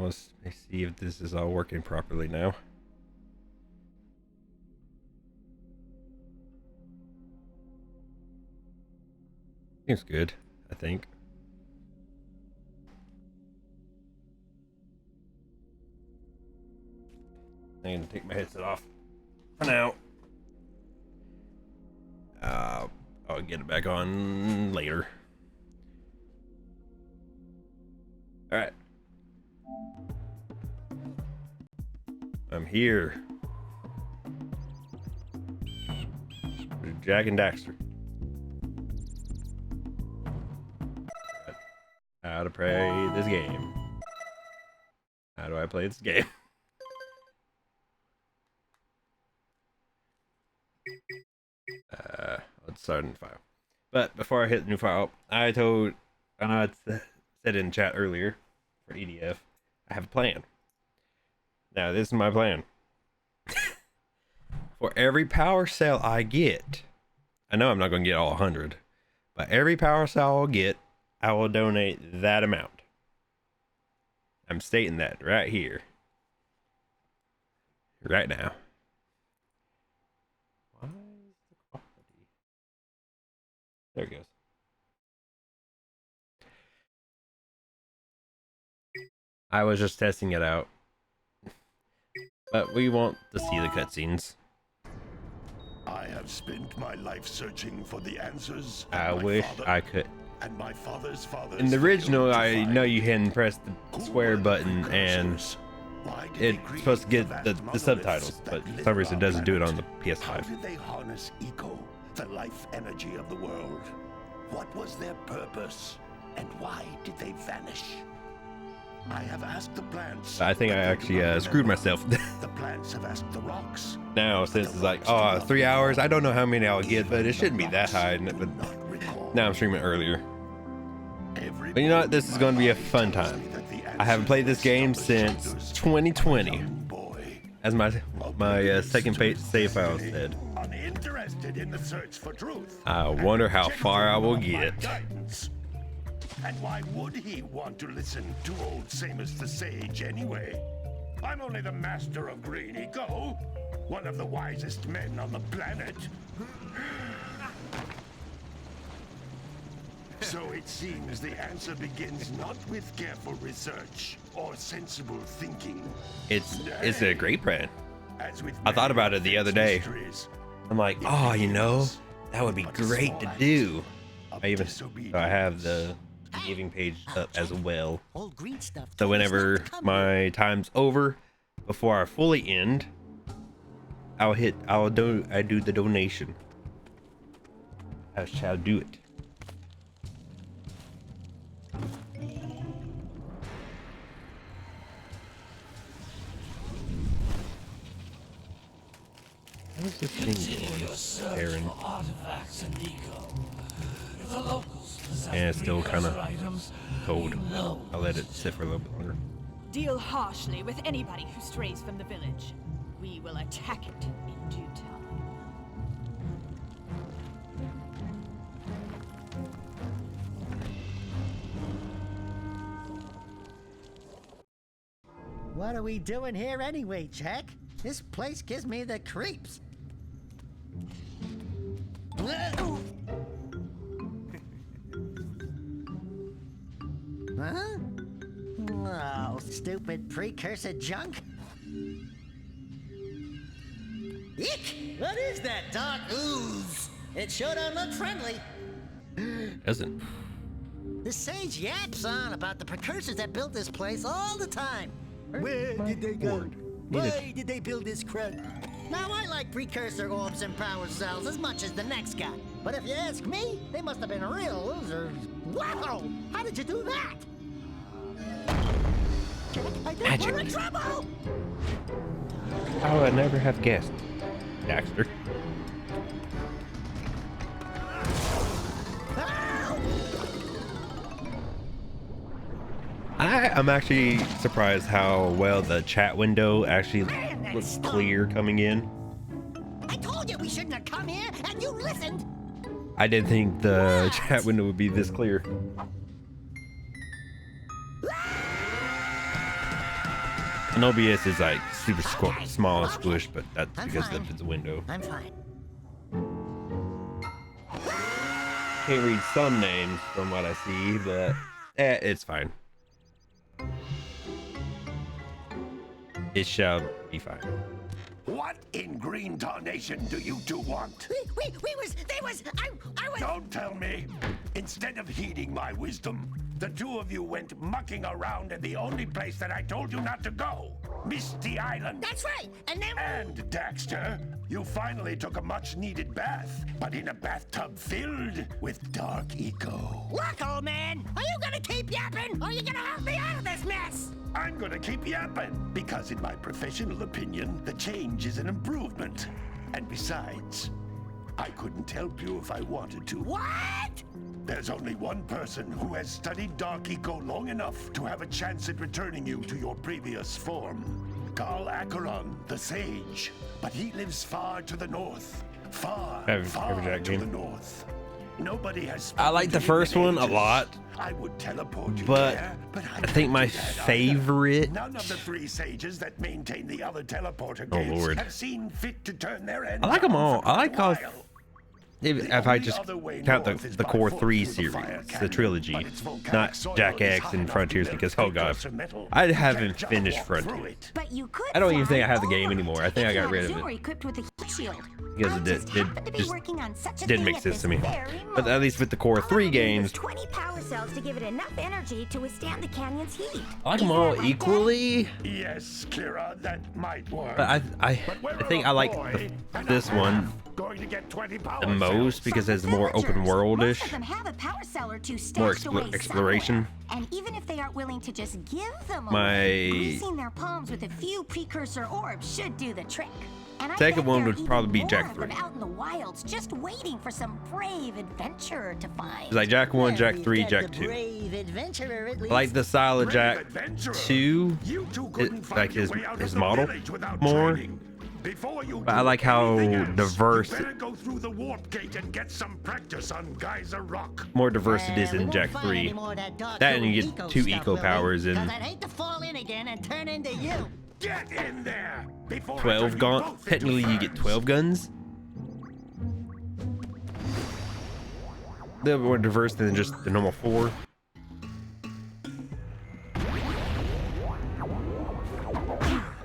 let's see if this is all working properly now. Seems good, I think. I'm gonna take my headset off for now. I'll get it back on later. All right. I'm here. With Jack and Daxter. How to play this game. How do I play this game? Let's start a new file. But before I hit the new file, I know I said in chat earlier for EDF, I have a plan. Now this is my plan. For every power cell I get, I know I'm not going to get all 100, but every power cell I'll get, I will donate that amount. I'm stating that right here. Right now. Why is the quality? There it goes. I was just testing it out. But we want to see the cutscenes. I have spent my life searching for the answers. I wish I could. And my father's father. In the original, I know you hadn't pressed the square button and it's supposed to get the subtitles, but for some reason it doesn't do it on the PS5. How did they harness eco, the life energy of the world? What was their purpose? And why did they vanish? I have asked the plants. I think I actually screwed myself. The plants have asked the rocks. Now, since it's like, oh, 3 hours, I don't know how many I'll get, but it shouldn't be that high. But now I'm streaming earlier. But you know what? This is going to be a fun time. I haven't played this game since 2020. As my second save file said. I wonder how far I will get. And why would he want to listen to old Samus the Sage anyway? I'm only the master of Greeny Go, one of the wisest men on the planet. So it seems the answer begins not with careful research or sensible thinking. It's a great plan. I thought about it the other day. I'm like, oh, you know, that would be great to do. I have the giving page up as well. So whenever my time's over, before I fully end, I do the donation. I shall do it. What is this thing doing, Aaron? And it's still kind of cold. I'll let it sit for a little bit longer. Deal harshly with anybody who strays from the village. We will attack it in due time. What are we doing here anyway, Jack? This place gives me the creeps. Huh? Oh, stupid precursor junk. Eek! What is that dark ooze? It sure don't look friendly. Doesn't. The sage yaps on about the precursors that built this place all the time. Where did they go? Why did they build this crap? Now, I like precursor orbs and power cells as much as the next guy. But if you ask me, they must have been real losers. Wow! How did you do that? I think we're in trouble! Oh, I never have guessed. Daxter. I'm actually surprised how well the chat window actually looks clear coming in. I told you we shouldn't have come here, and you listened. I didn't think the chat window would be this clear. And OBS is like super small and squished, but that's because it's a window. I'm fine. Can't read some names from what I see, but it's fine. It shall be fine. What in green tarnation do you two want? I was. Don't tell me. Instead of heeding my wisdom, the two of you went mucking around in the only place that I told you not to go, Misty Island. That's right. And then. And Daxter, you finally took a much-needed bath, but in a bathtub filled with dark eco. Look, old man. Are you gonna keep yapping, or are you gonna help me out of this mess? I'm gonna keep yapping, because in my professional opinion, the change is an improvement. And besides, I couldn't help you if I wanted to. What? There's only one person who has studied Dark Eco long enough to have a chance at returning you to your previous form. Carl Acheron, the Sage. But he lives far to the north. Far to the north. Nobody has. I like the first one a lot. I would teleport you but there, but I think my favorite. None of the three sages that maintain the other teleporter gates have seen fit to turn their ends. I like them all. I like how. while. If I just count the core 3 series, the trilogy, not Jack X and Frontiers, because oh god, I haven't finished Frontiers. But you could I don't even think I have the fly game anymore. I think I got rid of it equipped with a heat shield. because it just didn't make sense to me. But at least with the core 3 games, 20 power cells to give it enough energy to withstand the canyon's heat. I like them all equally. Yes, Kira, that might work. But I think I like this one going to get 20 power the most because it's more open world-ish, Most of them have a power cell or two more stashed away exploration. somewhere. And even if they aren't willing to just give them My away, greasing their palms with a few precursor orbs should do the trick. And I second bet one there would are probably even be Jack more of 3. them out in the wilds, just waiting for some brave adventurer to find. It's like Jack 1, Jack 3, We've got Jack the 2. brave adventurer, at I least. like the style of Jack 2, like his model more. But I like how diverse, Go through the warp gate and get some practice on Geyser Rock. more diverse it is We in won't Jack find 3. any more of that That and you dark get 2 stuff, eco will we? powers and 'Cause I'd hate to fall in again and turn into you. Get in there before 12 guns. Technically, you get 12 guns. A little more diverse than just the normal 4.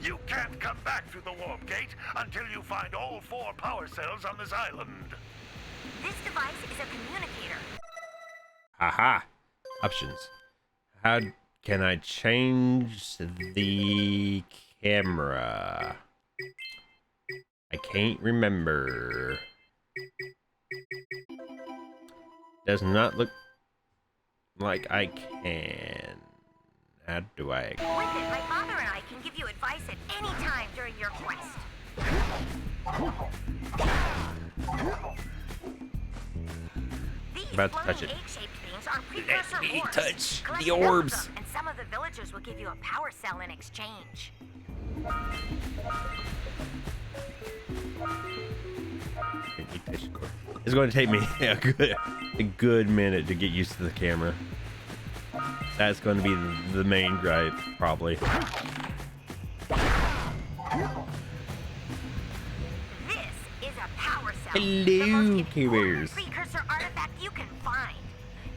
You can't come back through the warp gate until you find all 4 power cells on this island. This device is a communicator. Aha. Options. How can I change the camera? I can't remember. Does not look like I can. How do I? With it, my father and I can give you advice at any time during your quest. These About to touch glowing it. egg-shaped things are precursor me orbs. touch Collect the enough of orbs. them, and some of the villagers will give you a power cell in exchange. It's going to take me a good minute to get used to the camera. That's going to be the main gripe, probably. This is a power cell. Hello, the most K-Bears. important precursor artifact you can find.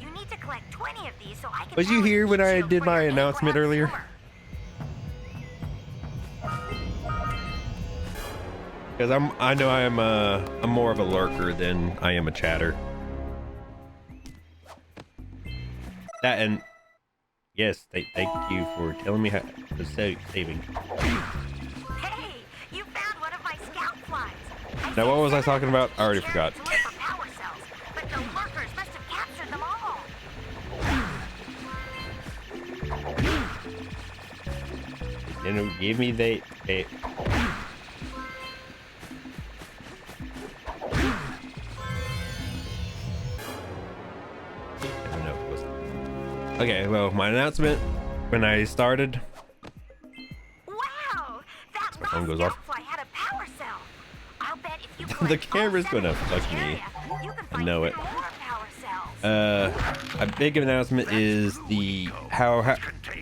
You need to collect 20 of these so I can. Was you power here the when I shield did for my your announcement underground earlier? sewer. Because I know I'm more of a lurker than I am a chatter. That and yes, thank you for telling me how to saving. Hey, you found one of my scout flies. Now what was I talking about? I already forgot. To look for power cells, but the lurkers must have captured them all. Then give me the. Okay, well, my announcement when I started. Wow, that My phone goes last off. scout fly had a power cell. I'll bet if you The collect all camera's 7 gonna in each fuck me. area, you can find know even it. more power cells. A big announcement is the how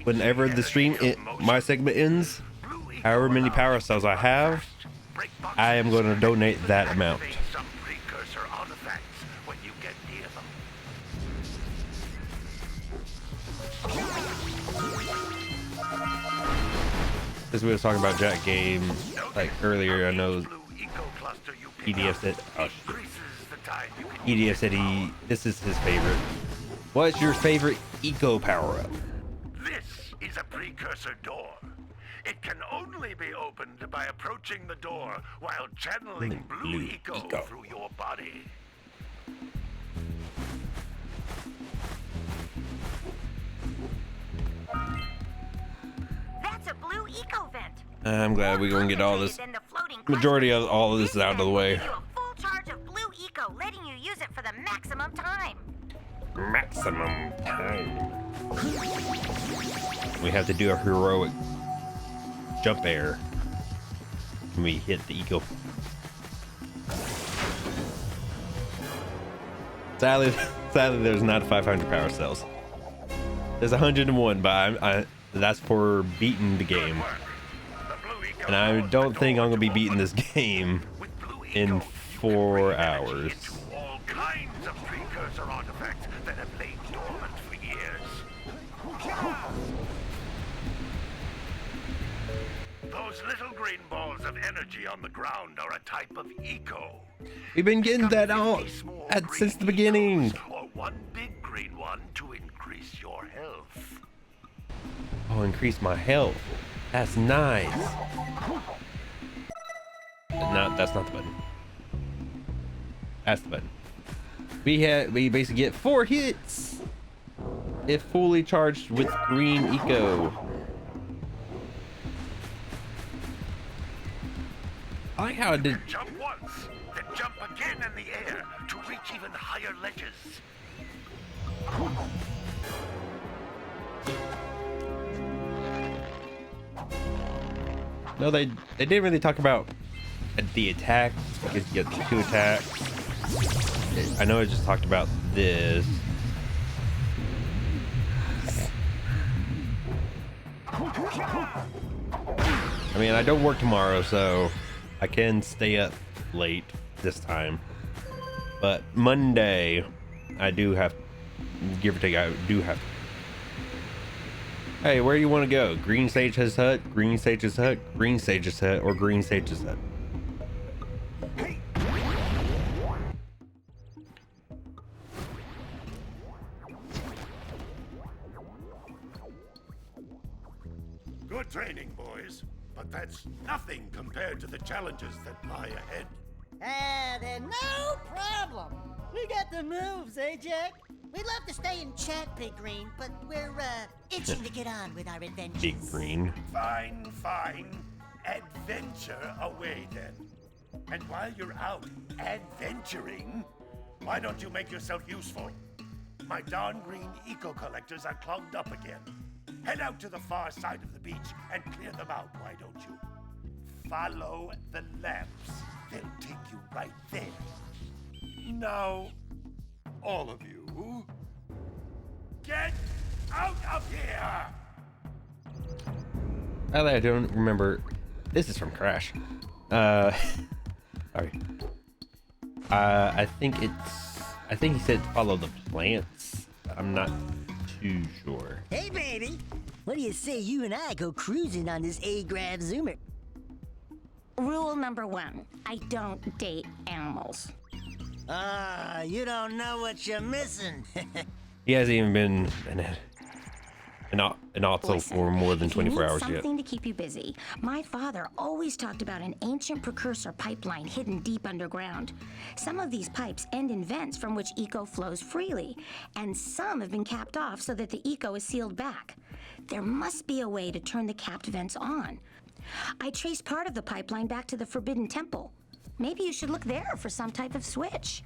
whenever the stream my segment ends, However many power cells I have, I am going to donate that amount. Some precursor artifacts when you get near them. As we were talking about Jack game like earlier, I know EDF said, oh shit. EDF said this is his favorite. What's your favorite eco power up? This is a precursor door. It can only be opened by approaching the door while channeling blue eco through your body. That's a blue eco vent. I'm glad we're gonna get all this. Majority of all of this is out of the way. You a full charge of blue eco, letting you use it for the maximum time. Maximum time. We have to do a heroic jump air when we hit the eco. Sadly there's not 500 power cells. There's 101, but that's for beating the game. And I don't think I'm gonna be beating this game in 4 hours. All kinds of precursor artifacts that have lain dormant for years. Those little green balls of energy on the ground are a type of eco. We've been getting that all since the beginning. Or one big green one to increase your health. Oh, increase my health. That's nice. No, that's not the button. That's the button. We basically get 4 hits if fully charged with green eco. I like how I did. Jump once, then jump again in the air to reach even higher ledges. No, they didn't really talk about the attacks because you get 2 attacks. I know I just talked about this. I mean, I don't work tomorrow, so I can stay up late this time. But Monday, I do have, give or take, I do have. Hey, where do you want to go? Green Sage's hut, Green Sage's hut, Green Sage's hut, or Green Sage's hut? Good training, boys, but that's nothing compared to the challenges that lie ahead. Then no problem. We got the moves, eh, Jack? We'd love to stay in chat, Big Green, but we're itching to get on with our adventures. Big Green. Fine, fine. Adventure away then. And while you're out adventuring, why don't you make yourself useful? My darn green eco collectors are clogged up again. Head out to the far side of the beach and clear them out, why don't you? Follow the lamps. They'll take you right there. Now, all of you, get out of here! I don't remember. This is from Crash. Sorry. I think he said follow the plants. I'm not too sure. Hey, baby. What do you say you and I go cruising on this A-Grav Zoomer? Rule number 1, I don't date animals. You don't know what you're missing. He hasn't even been an auto for more than 24 hours yet. Something to keep you busy. My father always talked about an ancient precursor pipeline hidden deep underground. Some of these pipes end in vents from which eco flows freely, and some have been capped off so that the eco is sealed back. There must be a way to turn the capped vents on. I traced part of the pipeline back to the Forbidden Temple. Maybe you should look there for some type of switch.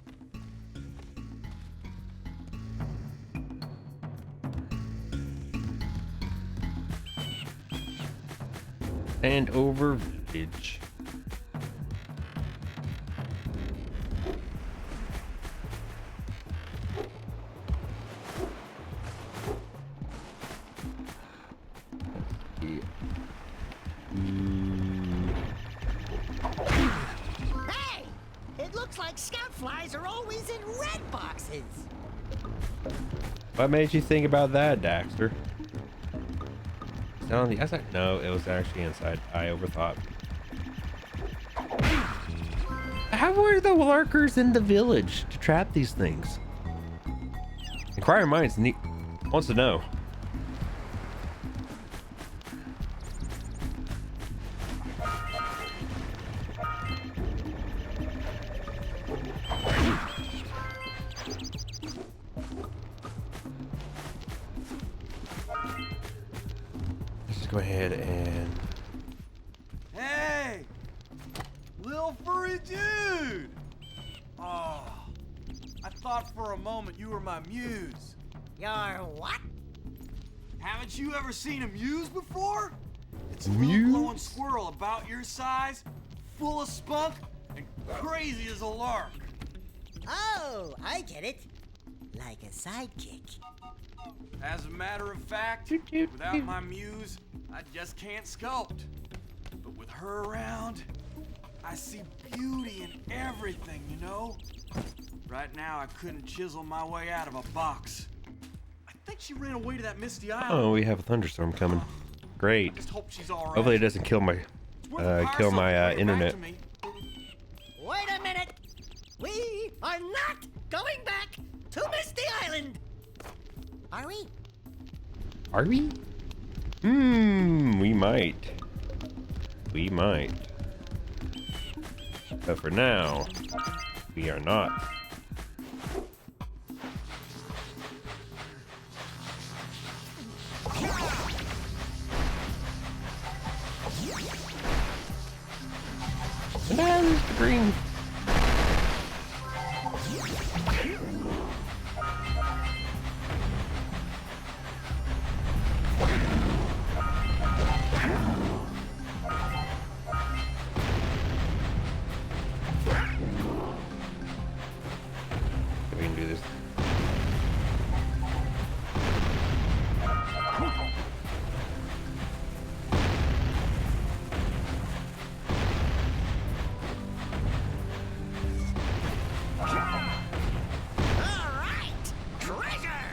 And over village. Yeah. Looks like scout flies are always in red boxes. What made you think about that, Daxter? Is that on the outside? No, it was actually inside. I overthought. How were the lurkers in the village to trap these things? Inquiring minds wants to know. Let's just go ahead and... Hey! Little furry dude! Oh, I thought for a moment you were my muse. Your what? Haven't you ever seen a muse before? It's a Muse? little glowing squirrel about your size, full of spunk, and crazy as a lark. Oh, I get it. Like a sidekick. As a matter of fact, without my muse, I just can't sculpt. But with her around, I see beauty in everything, you know? Right now, I couldn't chisel my way out of a box. I think she ran away to that misty island. Oh, we have a thunderstorm coming. Great. I just hope she's all right. Hopefully it doesn't kill my internet. Wait a minute. We are not going back to Misty Island. Are we? Are we? We might. We might. But for now, we are not. And green. We can do this. All right, treasure.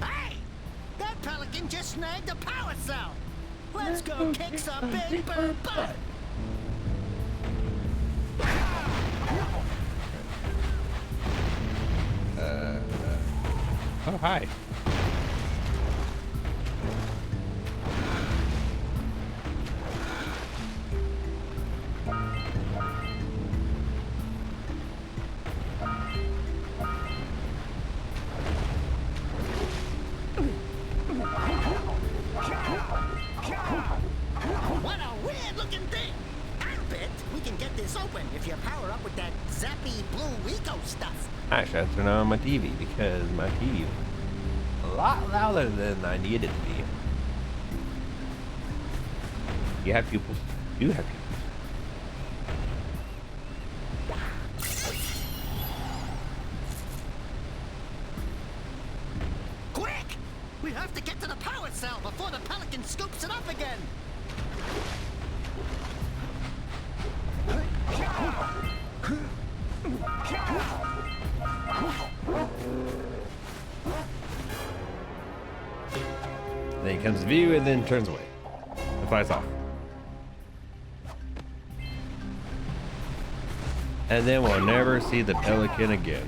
Hey, that pelican just snagged a power cell. Let's go kick some big bird butt. Oh, hi. What a weird-looking thing! I bet we can get this open if you power up with that zappy blue eco stuff. Actually, I turned on my TV because my TV is a lot louder than I need it to be. You have pupils. You have pupils. Quick! We have to get to the power cell before the pelican scoops it up again. Then he comes to view and then turns away. And flies off. And then we'll never see the pelican again.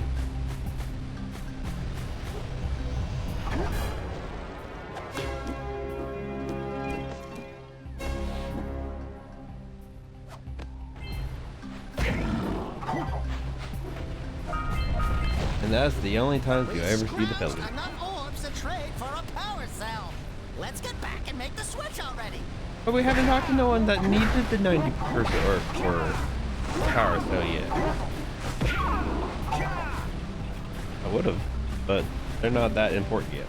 And that's the only time you ever see the pelican. Enough orbs to trade for a power cell. Let's get back and make the switch already. But we haven't talked to no one that needed the 90 Precursor or power cell yet. I would have, but they're not that important yet.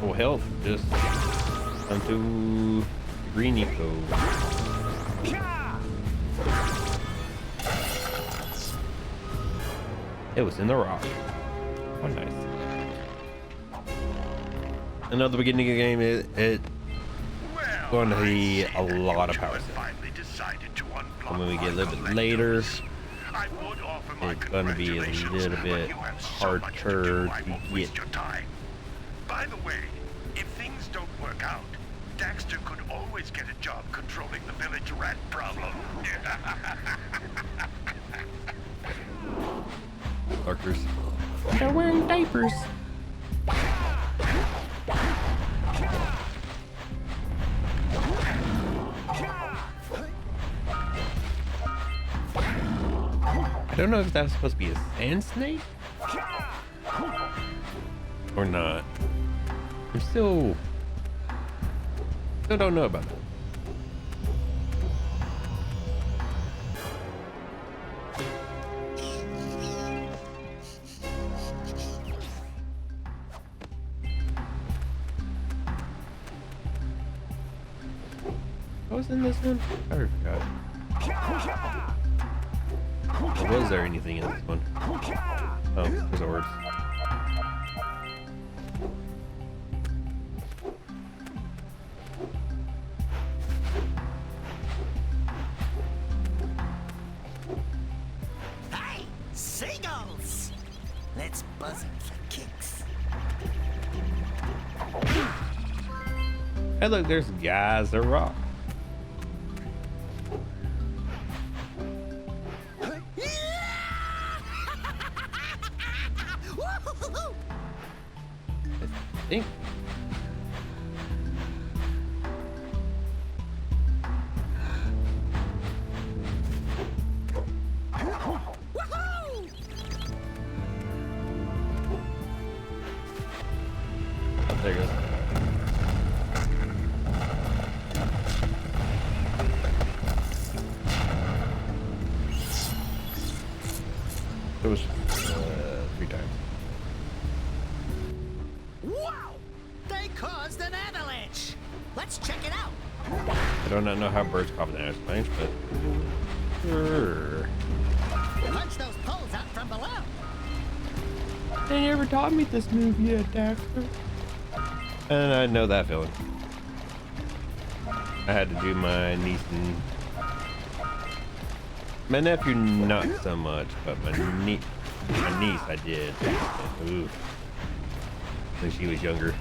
full health. Just onto green eco. It was in the rock. Oh, nice. Another beginning of the game. It's going to be a lot of power. And when we get a little bit later, it's going to be a little bit harder to get. By the way, if things don't work out, Daxter could always get a job controlling the village rat problem. Fuckers. They're wearing diapers. I don't know if that's supposed to be a sand snake or not. I'm still don't know about that. What was in this one? I forgot. Or was there anything in this one? Oh, there's orbs. Hey, seagulls! Let's buzz them for kicks. Hey, look, there's guys that rock. I think. Oh, there it goes. It was 3 times. Wow! They caused an avalanche! Let's check it out! I do not know how birds cause an avalanche, but sure. Punch those poles out from below! They never taught me this move yet, Daxter. And I know that feeling. I had to do my niece and my nephew not so much, but my niece I did. Ooh. When she was younger.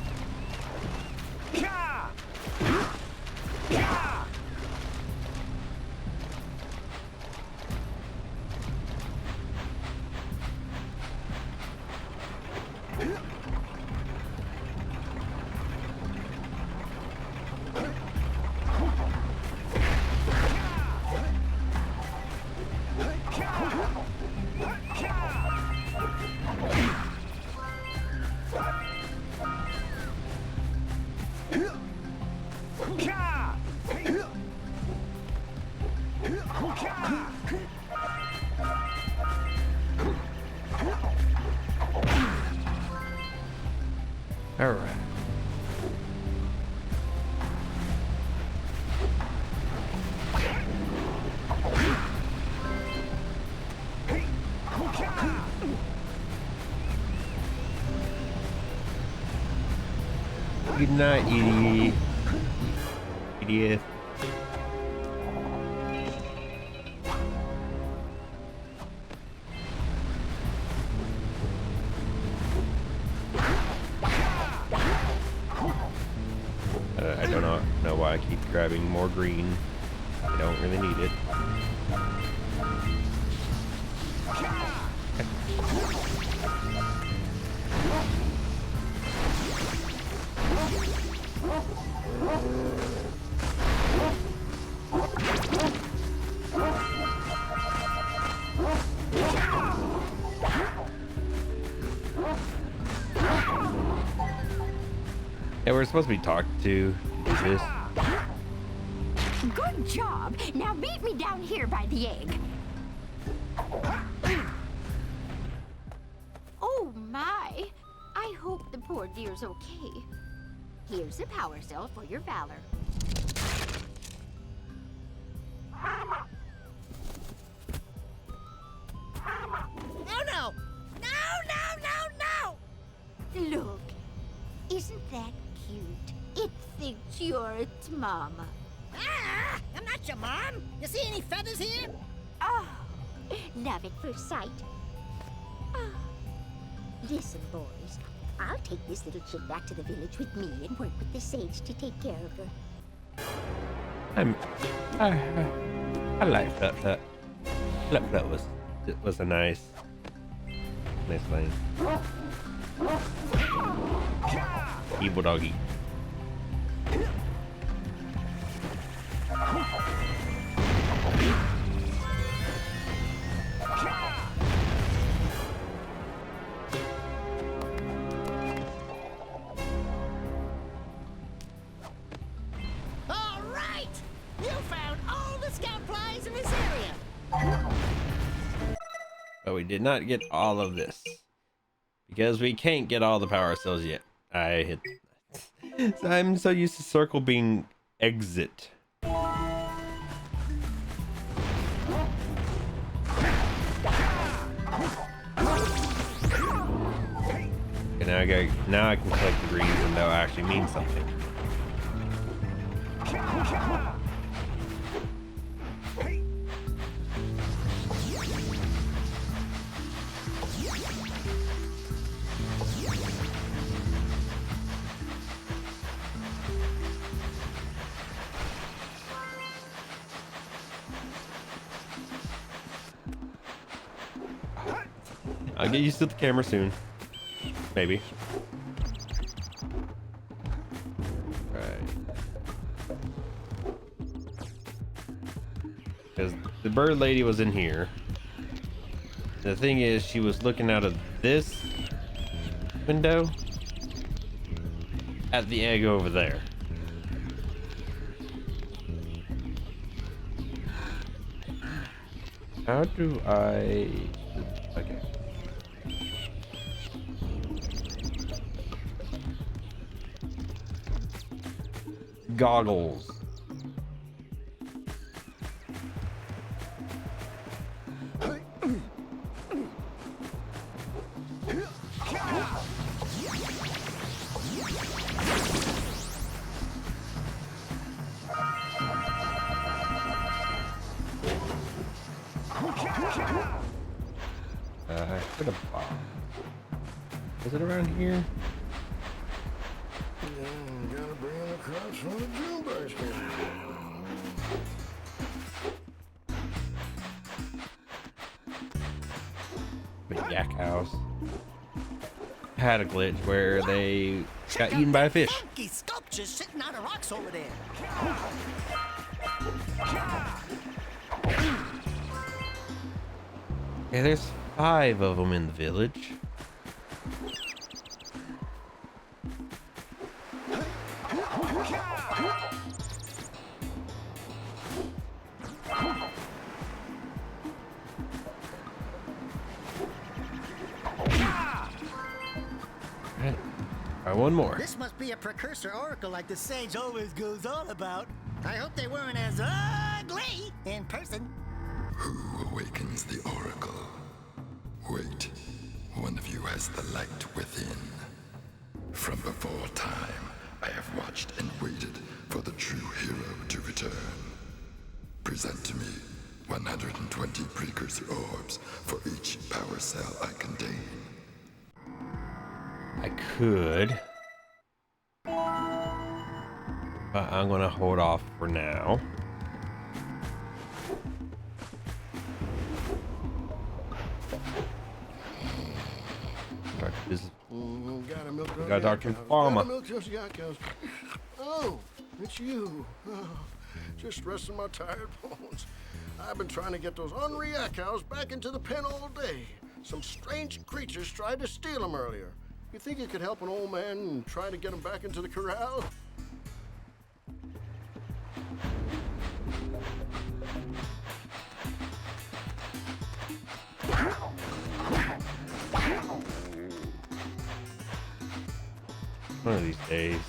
All right. Good night, idiot. Idiot. I don't know why I keep grabbing more green. I don't really need it. Yeah, we're supposed to be talked to do this. Good job. Now meet me down here by the egg. Oh my. I hope the poor dear's okay. Here's a power cell for your valor. No, no! No, no, no, no! Look, isn't that cute? It thinks you're its mama. Ah! I'm not your mom! You see any feathers here? Oh, love at first sight. Oh. Listen, boys. I'll take this little chick back to the village with me and work with the sage to take care of her. I like that. That was a nice line. Evil doggy. All right! You found all the scout flies in this area! But we did not get all of this. Because we can't get all the power cells yet. I'm so used to circle being exit. Okay, now I can collect the greens and that'll actually mean something. I'll get used to the camera soon. Maybe. Right. Because the bird lady was in here. The thing is, she was looking out of this window at the egg over there. How do I... Okay. Goggles. I could have bought. Is it around here? Gotta bring in the crops from the drill basket. Big yak house. Had a glitch where they got eaten by a fish. Funky sculptures sitting on the rocks over there. Yeah, there's 5 of them in the village. Alright, one more. This must be a precursor oracle like the sage always goes on about. I hope they weren't as ugly in person. Who awakens the oracle? Wait, one of you has the light within. From before time, I have watched and waited for the true hero to return. Present to me 120 precursor orbs for each power cell I contain. I could. But I'm gonna hold off for now. Got Dr. Farmer. Oh, it's you. Oh, just resting my tired bones. I've been trying to get those unreal cows back into the pen all day. Some strange creatures tried to steal them earlier. You think you could help an old man and try to get him back into the corral? One of these days.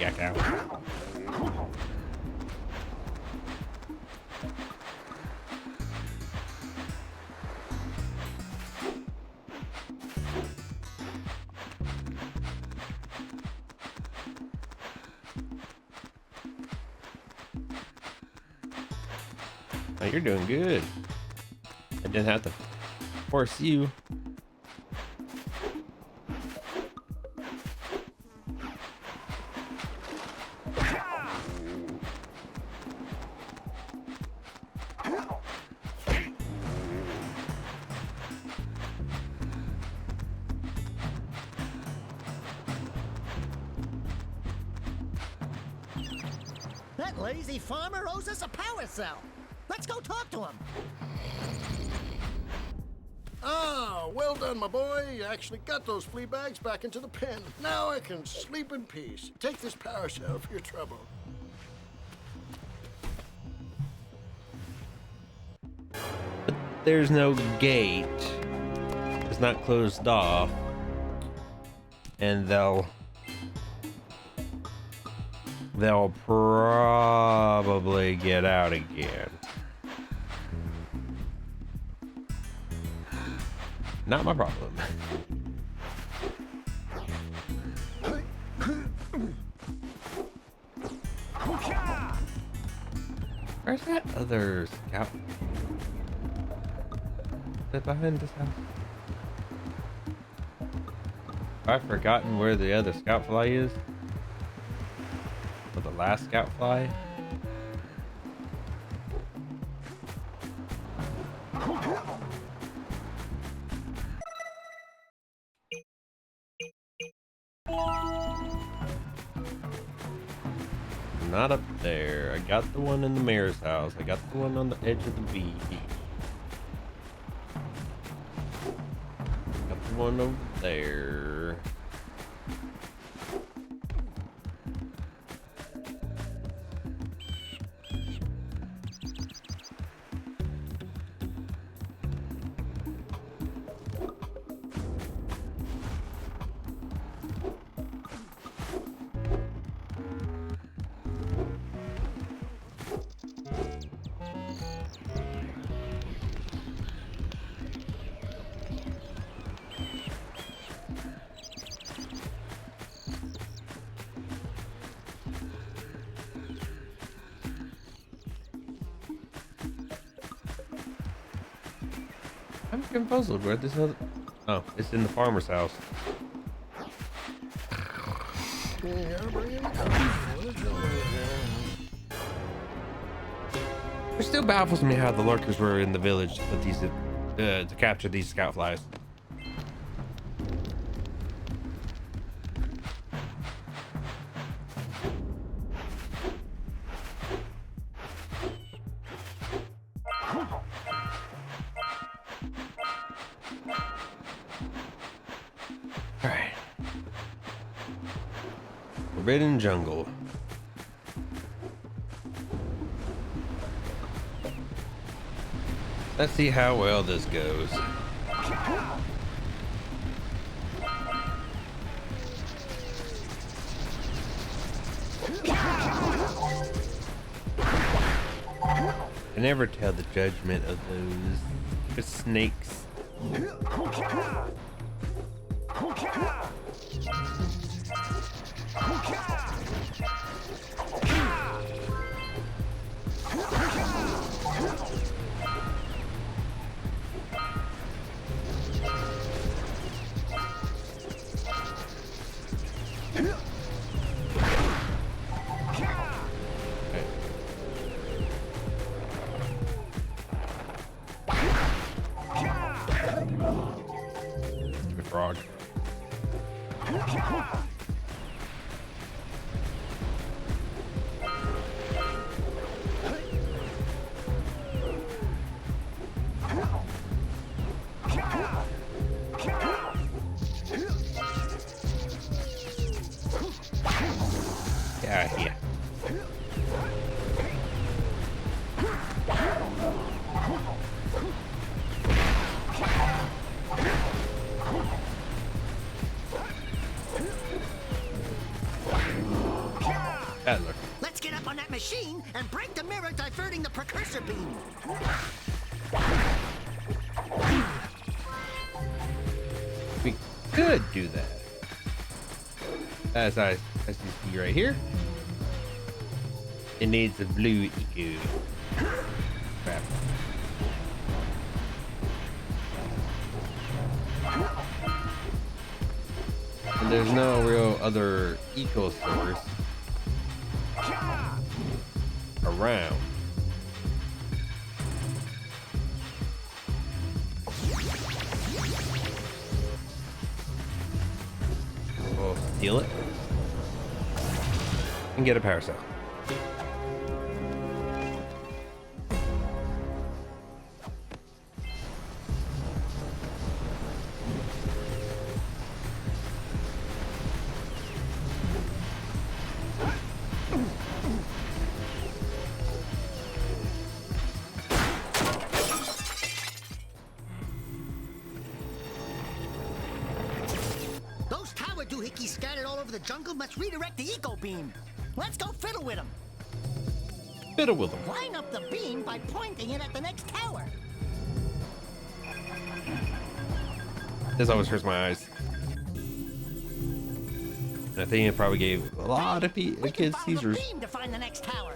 yak out. Oh, you're doing good. I didn't have to force you. That lazy farmer owes us a power cell. Let's go talk to him. Ah, well done, my boy. You actually got those flea bags back into the pen. Now I can sleep in peace. Take this power cell for your trouble. But there's no gate. It's not closed off. And they'll probably get out again. Not my problem. Where's that other scout? Is it behind this house? I've forgotten where the other scout fly is. Or the last scout fly. Not up there. I got the one in the mayor's house. I got the one on the edge of the beach. Got the one over there. I'm confused. Where this other? Oh, it's in the farmer's house. It still baffles me how the lurkers were in the village with these to capture these scout flies. Alright. Forbidden Jungle. Let's see how well this goes. I never tell the judgment of those snakes. Stupid frog. Get out of here. Adler. Let's get up on that machine and break the mirror diverting the precursor beam. We could do that. As you see right here. It needs a blue eco. Crap. And there's no real other eco source around. We'll steal it and get a power cell. Those tower doohickeys scattered all over the jungle must redirect the eco beam. Let's go fiddle with them. Fiddle with them. Line up the beam by pointing it at the next tower. This always hurts my eyes. I think it probably gave a lot of kids seizures. Beam to find the next tower.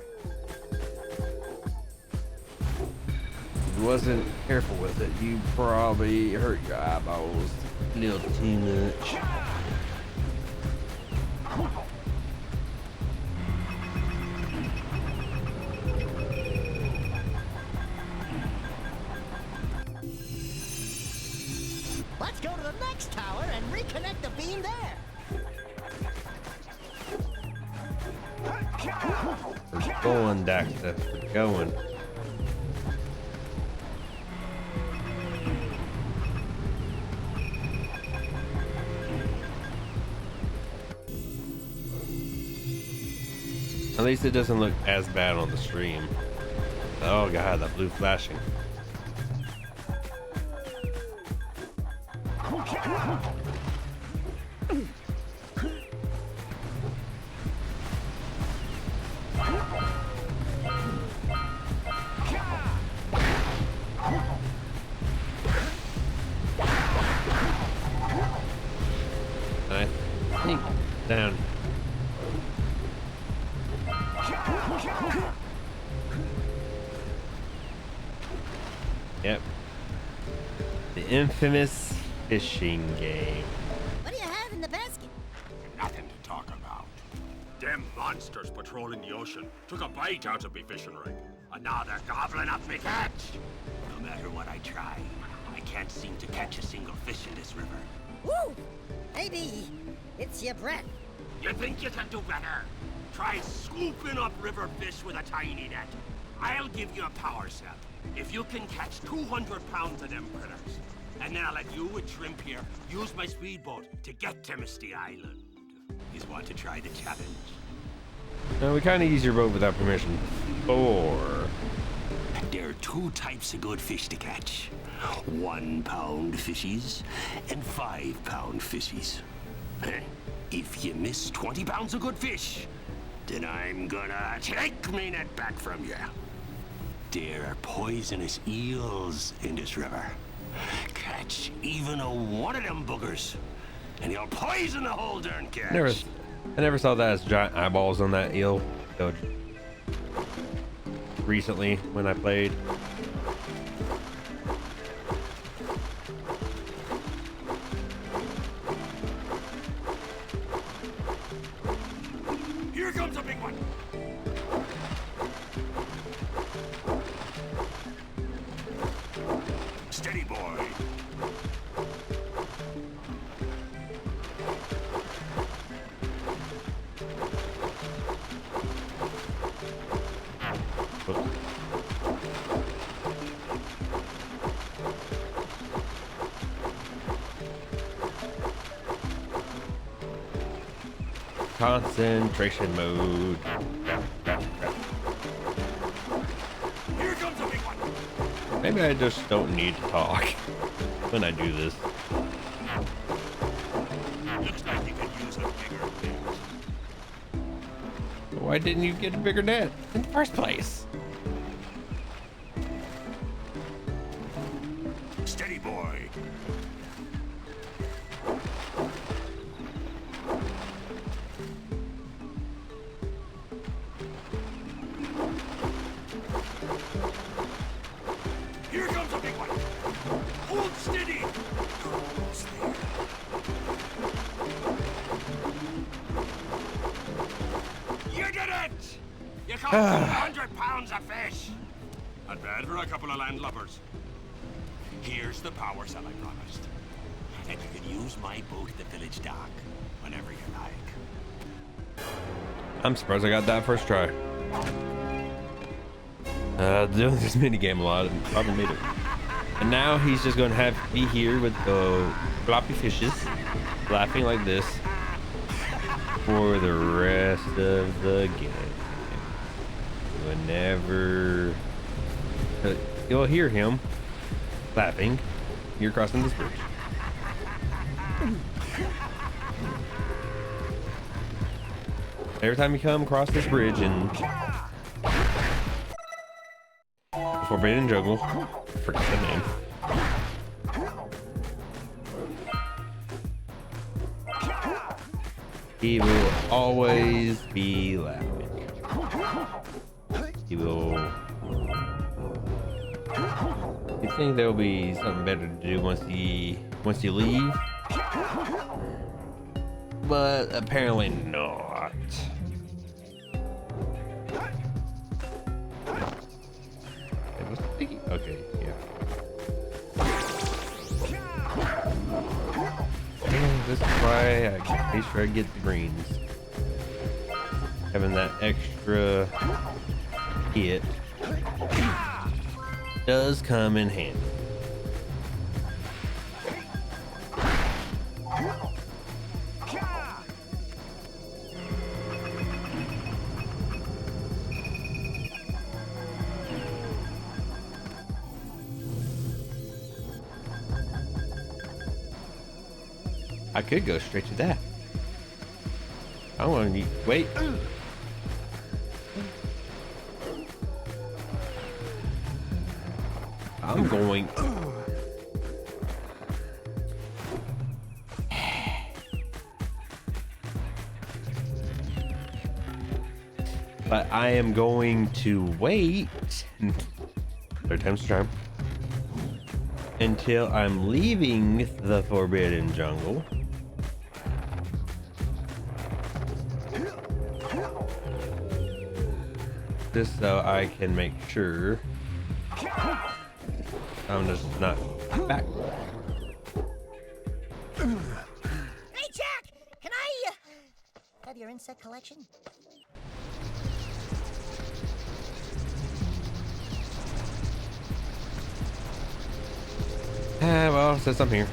If you wasn't careful with it, you probably hurt your eyeballs a little too much. Let's go to the next tower and reconnect the beam there. We're going, Daxter. We're going. At least it doesn't look as bad on the stream. Oh god, that blue flashing. I think down. Yep. The infamous fishing game. What do you have in the basket? Nothing to talk about. Them monsters patrolling the ocean took a bite out of me fishing rig. And now they're gobbling up me catch. No matter what I try, I can't seem to catch a single fish in this river. Woo! Maybe it's your breath. You think you can do better? Try scooping up river fish with a tiny net. I'll give you a power cell if you can catch 200 pounds of them critters. And then I'll let you with Shrimp here use my speedboat to get to Misty Island. You want to try the challenge? No, we kind of use your boat without permission. Or There are two types of good fish to catch. 1 pound fishies and 5 pound fishies. If you miss 20 pounds of good fish, then I'm gonna take me net back from you. There are poisonous eels in this river. Catch even one of them boogers, and you'll poison the whole darn catch. I never saw that as giant eyeballs on that eel. Recently, when I played. Here comes a big one. Steady, boy. Concentration mode. Here comes a big one. Maybe I just don't need to talk when I do this. Looks like you could use a bigger bait. Why Why didn't you get a bigger net in the first place? Steady, boy. Here comes a big one. Hold steady. Almost there. You did it! You caught 200 pounds of fish. Not bad for a couple of landlubbers. Here's the power cell I promised. And you can use my boat at the village dock whenever you like. I'm surprised I got that first try. Doing this mini game a lot and probably made it. And now he's just gonna have to be here with the floppy fishes, laughing like this for the rest of the game. Whenever you'll hear him laughing, you're crossing this bridge. Every time you come across this bridge in Forbidden Jungle, forget the name. He will always be laughing. He will. You think there'll be something better to do once you leave? But apparently not. Okay, yeah. This is why I make sure I get the greens. Having that extra hit does come in handy. I could go straight to that. I want to wait. I'm going. But I am going to wait. Third time's the charm. Until I'm leaving the Forbidden Jungle. Just so I can make sure I'm just not back. Hey, Jack! Can I have your insect collection? Well, since I'm here.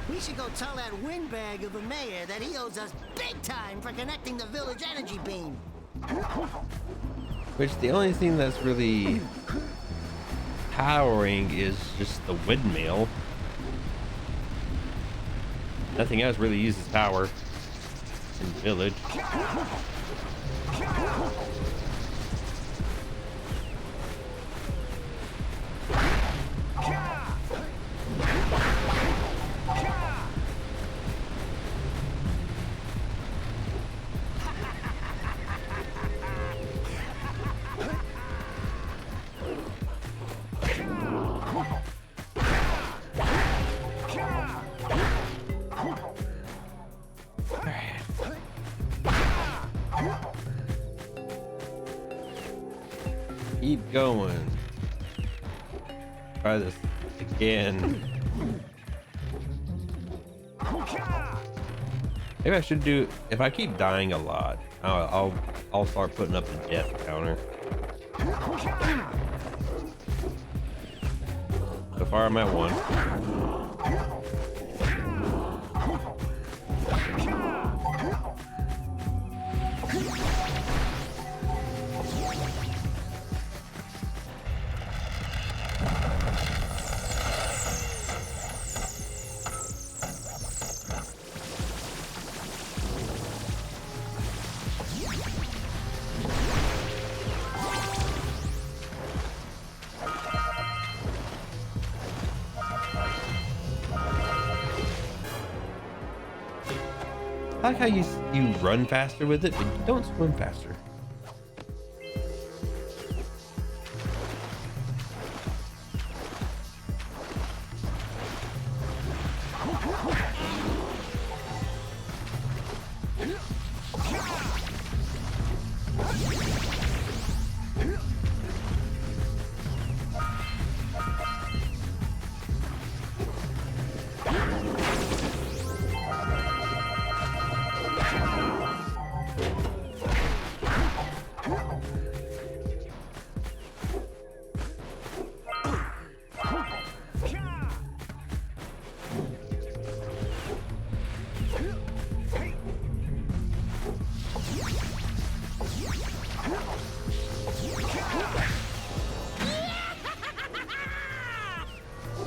We should go tell that windbag of a mayor that he owes us big time for connecting the village energy beam. Which the only thing that's really powering is just the windmill. Nothing else really uses power in the village. Keep going. Try this again. Maybe I should do, if I keep dying a lot, I'll start putting up the death counter. So far I'm at 1. I like how you run faster with it, but you don't swim faster.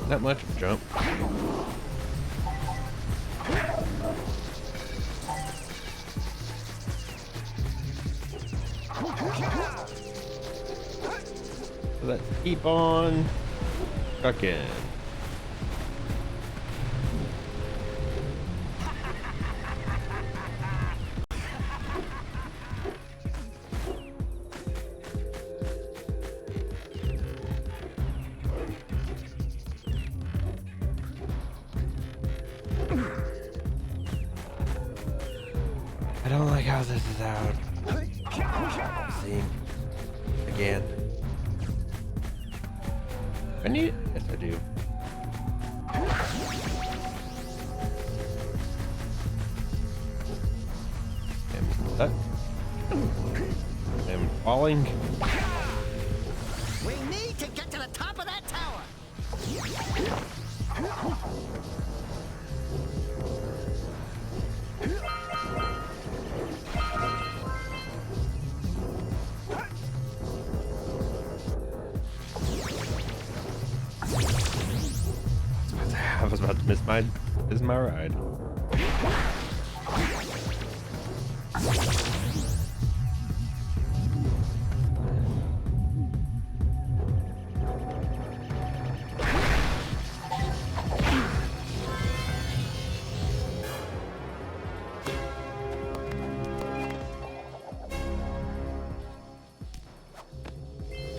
Not much of a jump. So let's keep on trucking. I don't like how this is out. See again. I need it. Yes, I do. I'm stuck. I'm falling. We need to get to the top of that tower. I was about to miss my ride.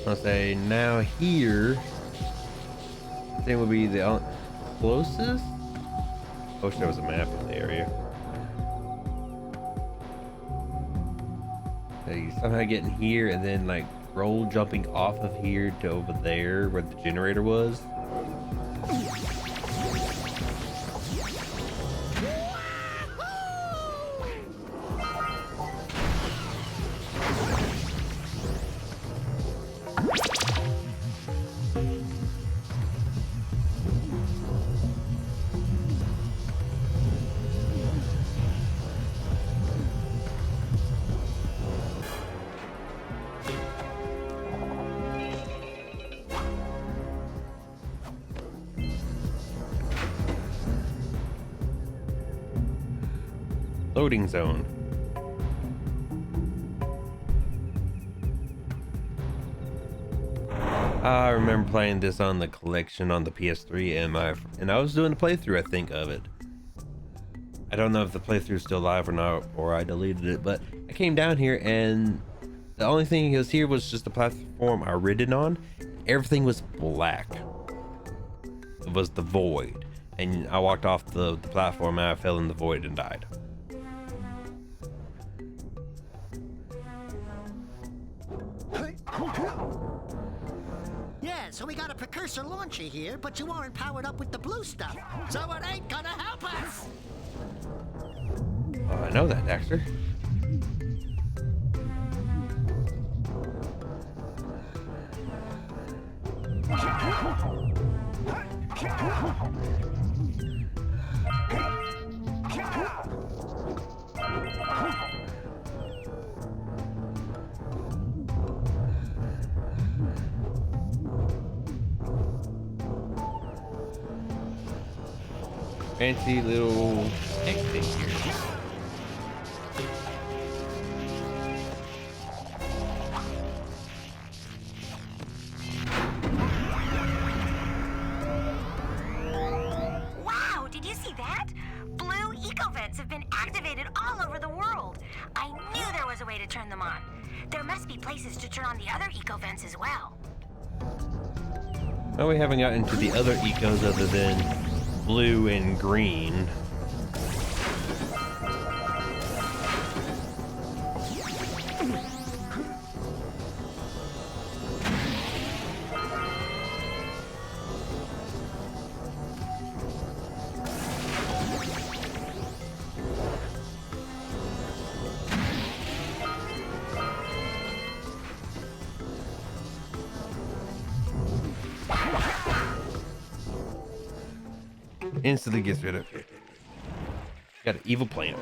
I'll say now here, I think would be the closest. I wish there was a map of the area. They somehow get in here and then like roll jumping off of here to over there where the generator was. Loading zone. I remember playing this on the collection on the PS3, and I was doing a playthrough, I think, of it. I don't know if the playthrough is still live or not, or I deleted it, but I came down here and the only thing that was here was just the platform I ridden on. Everything was black. It was the void, and I walked off the platform and I fell in the void and died. Yeah, so we got a Precursor launcher here, but you aren't powered up with the blue stuff, so it ain't gonna help us. know that, Daxter. Fancy little egg thing here. Wow, did you see that? Blue eco-vents have been activated all over the world. I knew there was a way to turn them on. There must be places to turn on the other eco-vents as well. Well, we haven't gotten to the other ecos other than blue and green. Instantly gets rid of it. Got an evil plan.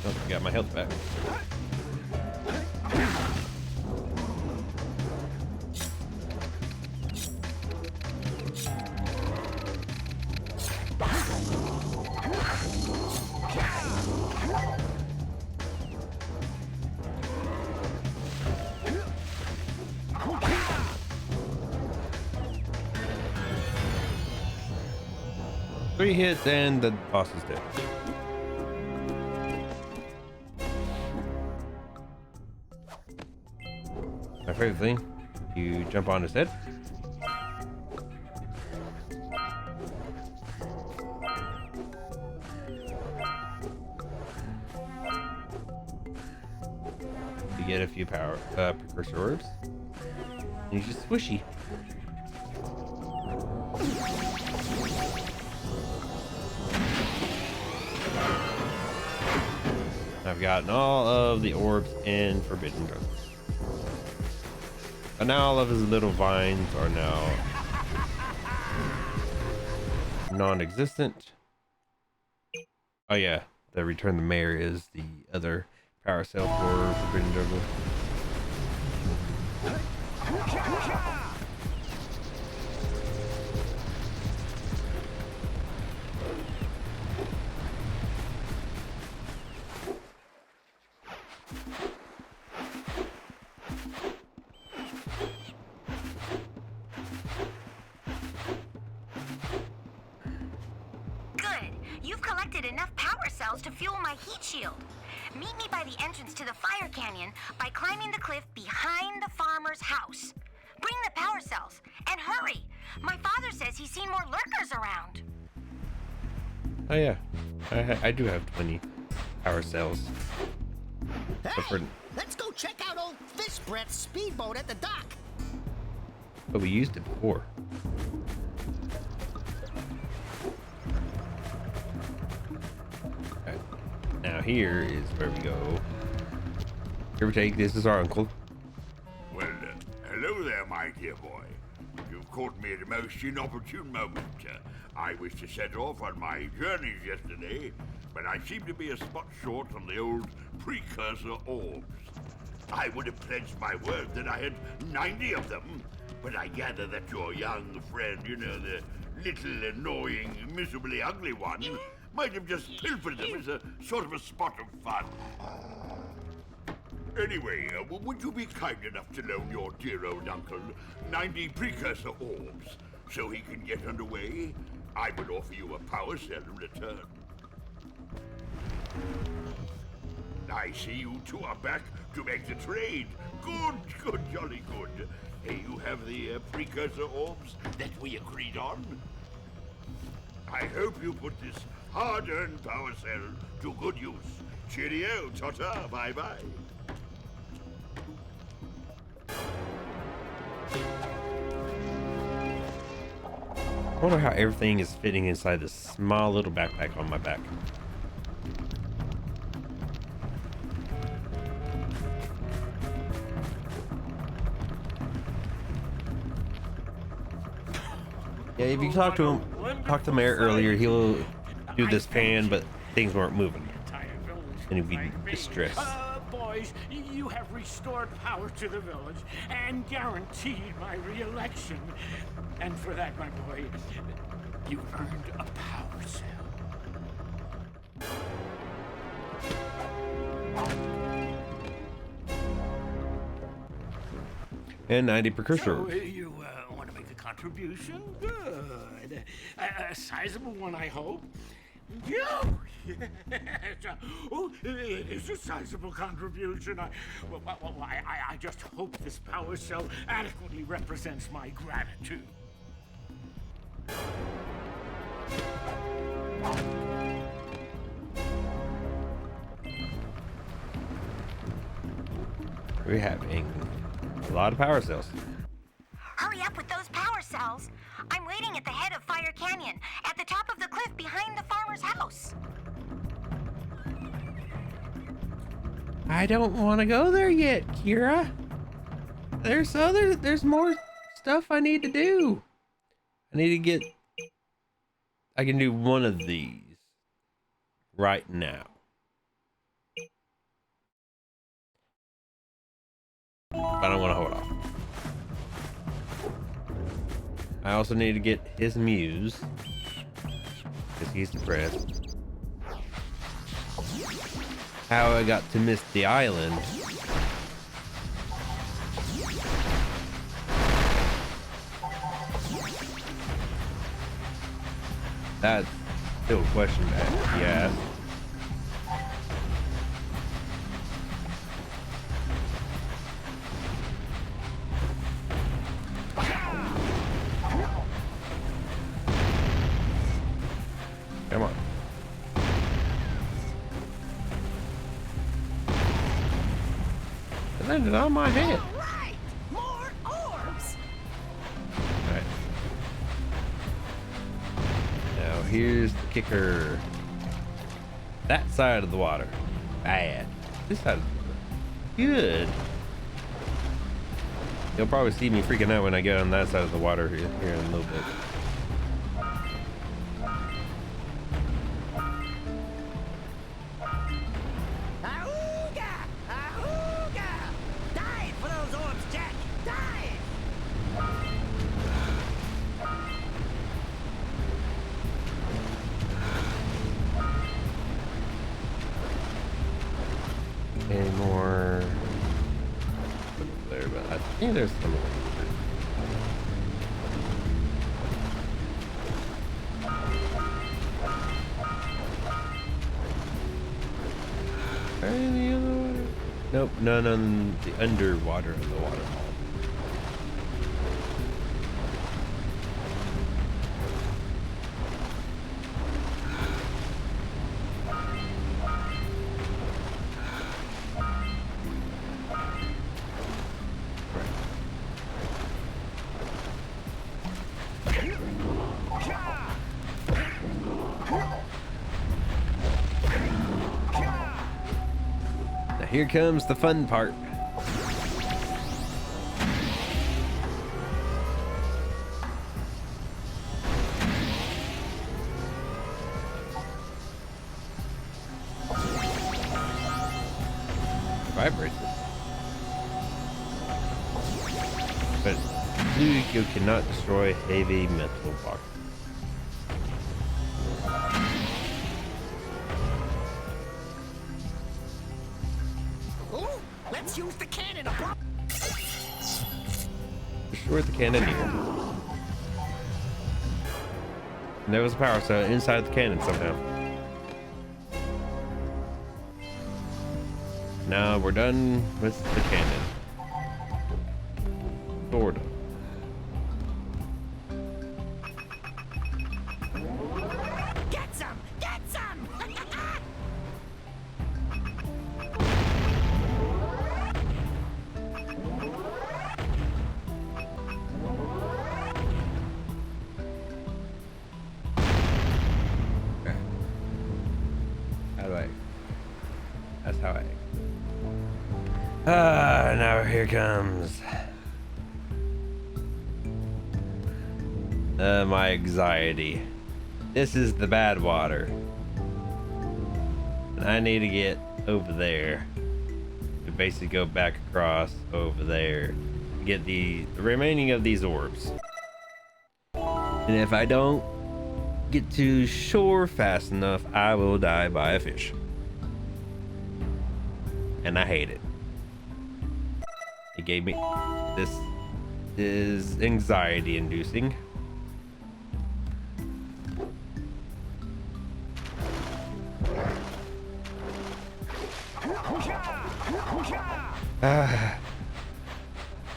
Oh, got my health back. Three hits and the boss is dead. My favorite thing, you jump on his head. You get a few power precursor orbs. And he's just squishy. I've gotten all of the orbs in Forbidden Growth. And now all of his little vines are now non-existent. Oh yeah, the Return the Mayor is the other power cell for Forbidden Growth. You've collected enough power cells to fuel my heat shield. Meet me by the entrance to the fire canyon by climbing the cliff behind the farmer's house. Bring the power cells, and hurry! My father says he's seen more lurkers around. Oh yeah, I do have 20 power cells. Hey, let's go check out old Fish Breath's speedboat at the dock. But we used it before. Okay. Now here is where we go. Give or take, this is our uncle. Well, hello there, my dear boy. You've caught me at a most inopportune moment. I was to set off on my journeys yesterday, but I seem to be a spot short on the old Precursor orbs. I would have pledged my word that I had 90 of them, but I gather that your young friend, you know, the little annoying, miserably ugly one, might have just pilfered them as a sort of a spot of fun. Anyway, would you be kind enough to loan your dear old uncle 90 Precursor orbs so he can get underway? I would offer you a power cell in return. I see you two are back to make the trade. Good, jolly good. Hey, you have the precursor orbs that we agreed on? I hope you put this hard-earned power cell to good use. Cheerio, ta-ta, bye-bye. I wonder how everything is fitting inside this small little backpack on my back. Yeah, if you talk to Mayor earlier, he'll do this pan, but things weren't moving, and he'd be distressed. Boys, you have restored power to the village and guaranteed my re-election. And for that, my boy, you earned a power cell. And 90 precursor. So, you want to make a contribution? Good. A sizable one, I hope. Yes. Oh, it is a sizable contribution. I just hope this power cell adequately represents my gratitude. We're having a lot of power cells. Hurry up with those power cells. I'm waiting at the head of Fire Canyon, at the top of the cliff behind the farmer's house. I don't want to go there yet, Kira. There's more stuff I need to do. I can do one of these right now. But I don't want to hold off. I also need to get his muse, because he's depressed. How I got to miss the island. That's still a question to ask. Come on. It landed on my head. All right, more orbs. Alright. Now here's the kicker. That side of the water, bad. This side is good. You'll probably see me freaking out when I get on that side of the water here in a little bit. Any more there, but I think there's some more. Any other water? Nope, none on the underwater of the waterfall. Here comes the fun part. Vibrates it. But you cannot destroy heavy metal boxes. Let's use the cannon. Destroy the cannon here. And there was a power cell inside the cannon somehow. now we're done with the cannon. Sort of. Get some! Get some! Okay. How do I? That's how I. Now here comes my anxiety. This is the bad water. And I need to get over there to basically go back across over there to get the remaining of these orbs. And if I don't get to shore fast enough, I will die by a fish. And I hate it. It gave me, this is anxiety inducing.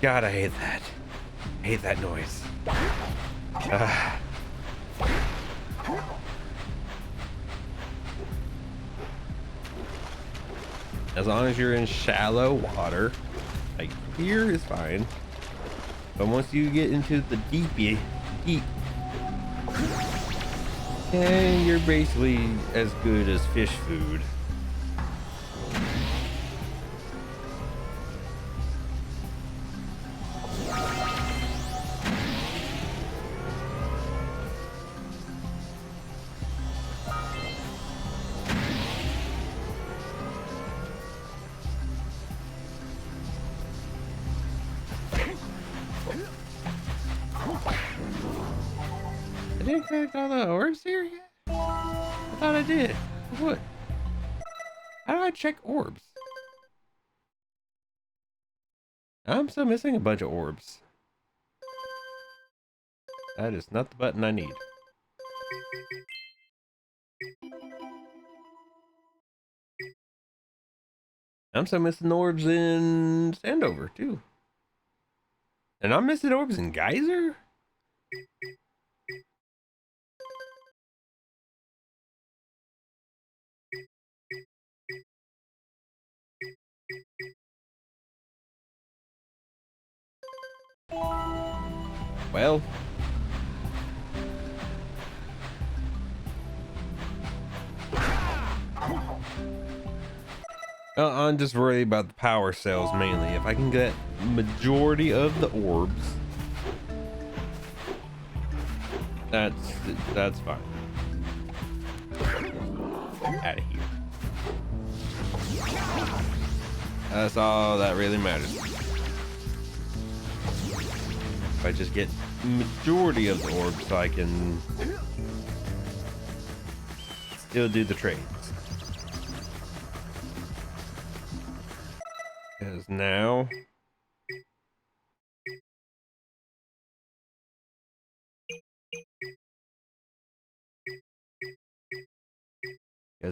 God, I hate that. I hate that noise. As long as you're in shallow water, like here is fine. But once you get into the deep, and you're basically as good as fish food. I didn't collect all the orbs here yet? I thought I did. What? How do I check orbs? I'm still missing a bunch of orbs. That is not the button I need. I'm still missing orbs in Sandover too. And I'm missing orbs in Geyser? Well, I'm just worried about the power cells mainly. If I can get majority of the orbs, that's fine. Out of here. That's all that really matters. If I just get majority of the orbs, so I can still do the trades. Because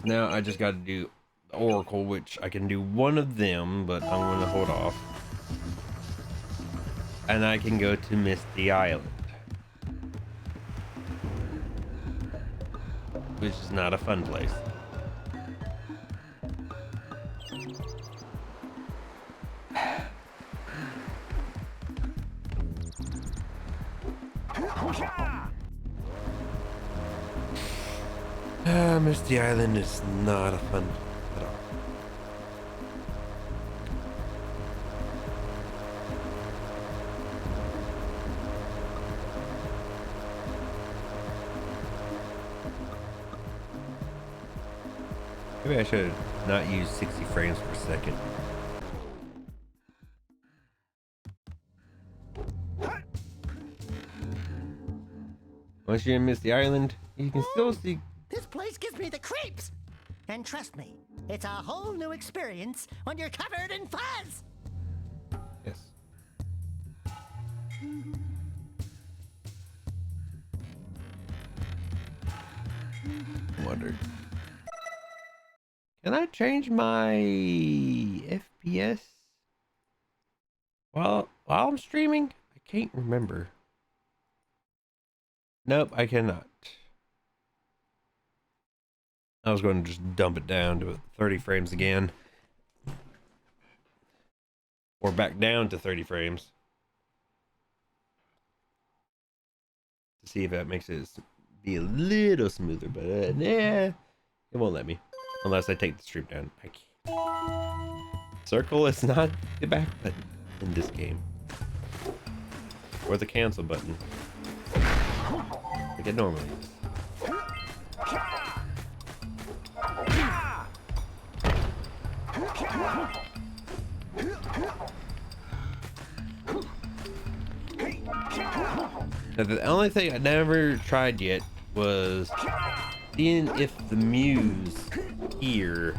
now I just got to do the Oracle, which I can do one of them, but I'm going to hold off. And I can go to Misty Island, which is not a fun place. Misty Island is not a fun at all. Maybe I should not use 60 frames per second. Once you're in Misty Island, you can still see. This place gives me the creeps! And trust me, it's a whole new experience when you're covered in fuzz! Yes. Wondered. Can I change my FPS while I'm streaming? I can't remember. Nope, I cannot. I was going to just dump it down to 30 frames again. Or back down to 30 frames. To see if that makes it be a little smoother, but nah, it won't let me. Unless I take the stream down. I can't. Circle is not the back button in this game. Or the cancel button. Like it normally is. Now, the only thing I never tried yet was seeing if the muse here,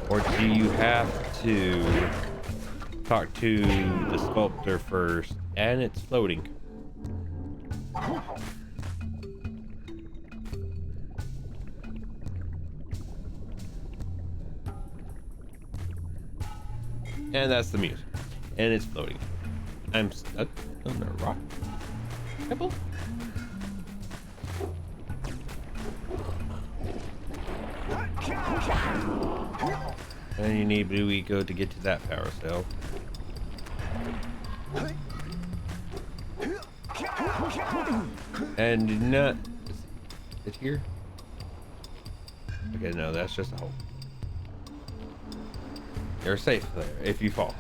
or do you have to talk to the sculptor first, and it's floating. And that's the muse, and it's floating. I'm stuck on a rock pebble. And you need blue eco to get to that power cell. And do not... Is it here? Okay, no, that's just a hole. You're safe there if you fall.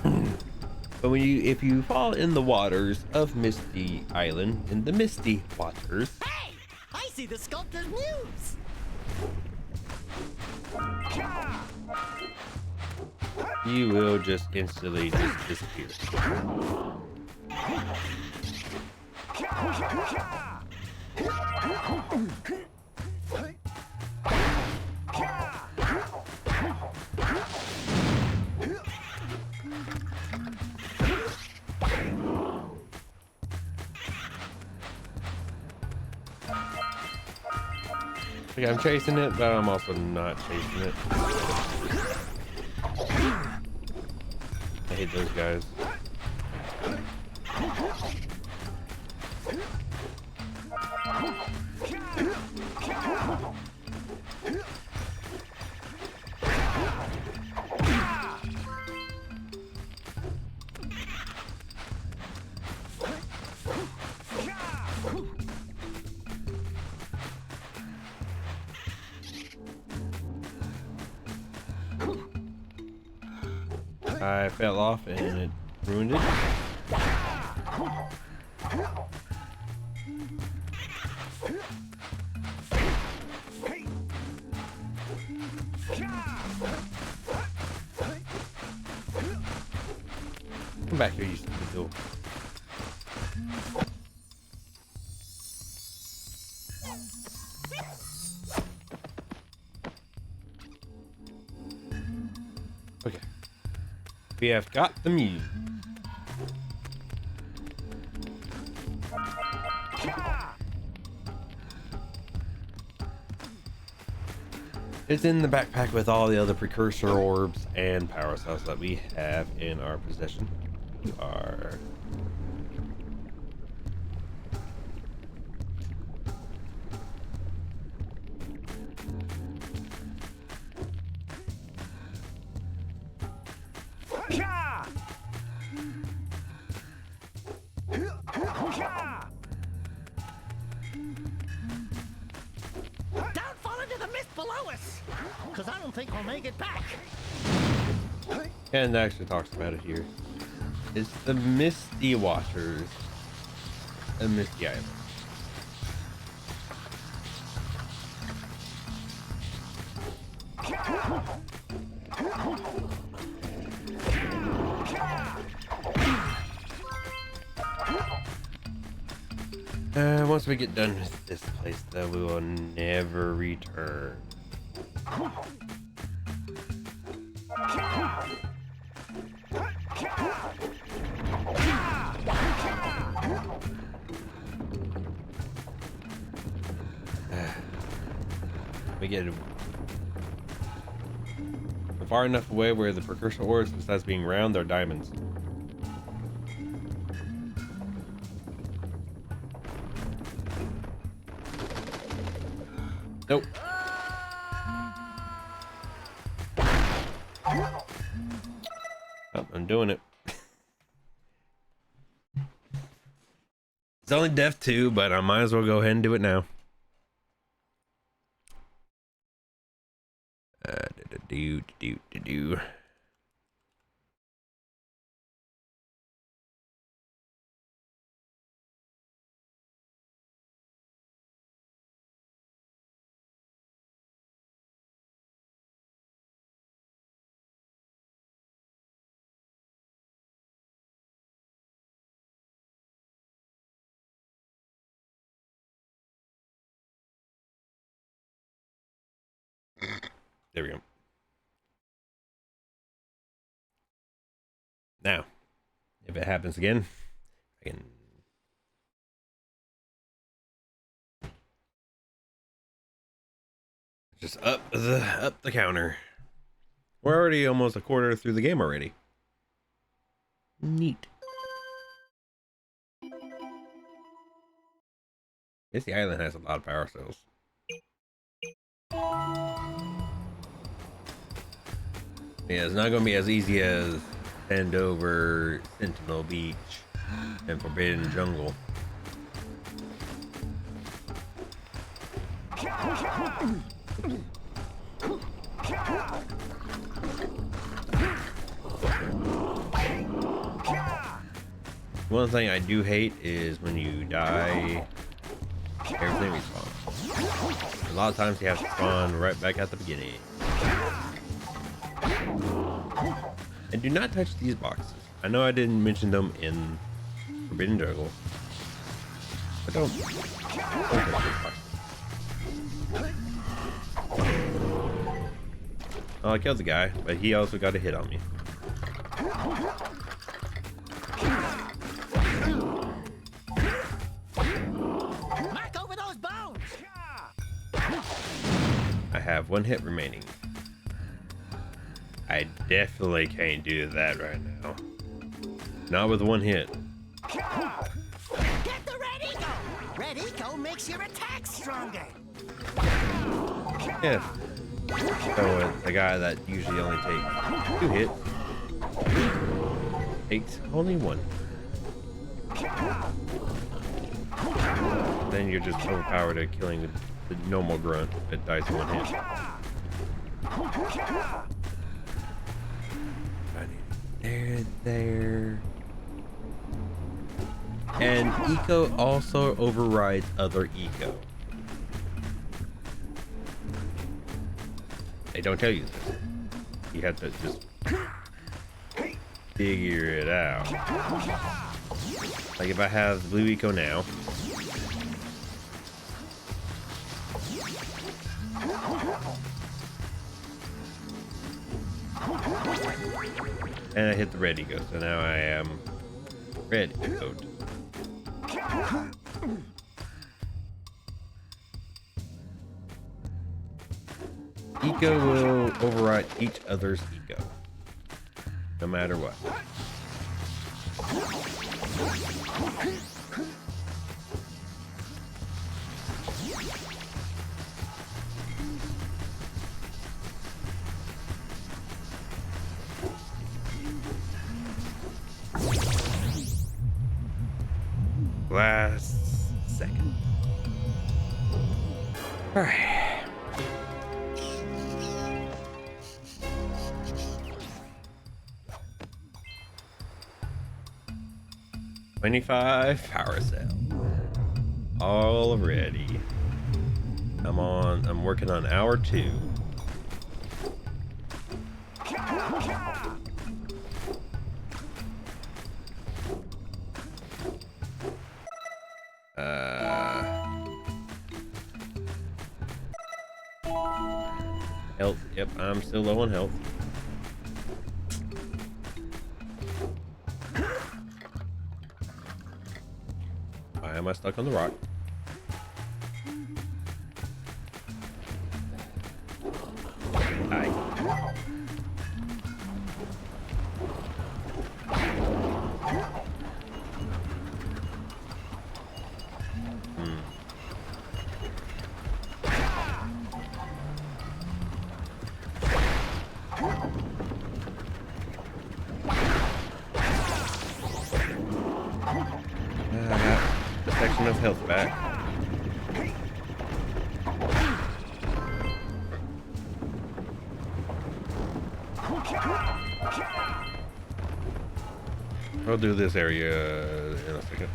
But if you fall in the waters of Misty Island, in the Misty waters... Hey! I see the sculptor's muse! You will just instantly just disappear. Okay, I'm chasing it, but I'm also not chasing it. I hate those guys. I fell off and it ruined it. Come back here, you stupid door. Okay. We have got the muse. It's in the backpack with all the other precursor orbs and power cells that we have in our possession. You are... Don't fall into the mist below us! Because I don't think we'll make it back. And Daxter talks about it here. It's the Misty Waters of Misty Island. Once we get done with this place, though, we will never return. We get far enough away where the precursor ores, besides being round, they're diamonds. Nope. Oh, I'm doing it. It's only Death 2, but I might as well go ahead and do it now. Do. There we go. Now, if it happens again, I can just up the counter. We're already almost a quarter through the game already. Neat. Guess the island has a lot of power cells. Yeah, it's not going to be as easy as Andover, Sentinel Beach, and Forbidden Jungle. One thing I do hate is when you die, everything respawns. A lot of times you have to spawn right back at the beginning. And do not touch these boxes. I know I didn't mention them in Forbidden Jungle, but don't touch these boxes. Oh, I killed the guy, but he also got a hit on me. Knock over those bones. I have one hit remaining. I definitely can't do that right now. Not with one hit. Get the Red Eco! Red Eco makes your attack stronger. Yeah. So the guy that usually only takes 2 hits takes only 1. Then you're just overpowered at killing the normal grunt that dies in 1 hit. There. And eco also overrides other eco. They don't tell you this. You have to just figure it out. Like if I have the blue eco now, and I hit the red eco, so now I am red ecoed. Eco will override each other's eco, no matter what. Last second. All right. $25 power cell. All ready. I'm working on hour 2. Health. Yep, I'm still low on health. Why am I stuck on the rock? enough health back. I'll do this area in a second.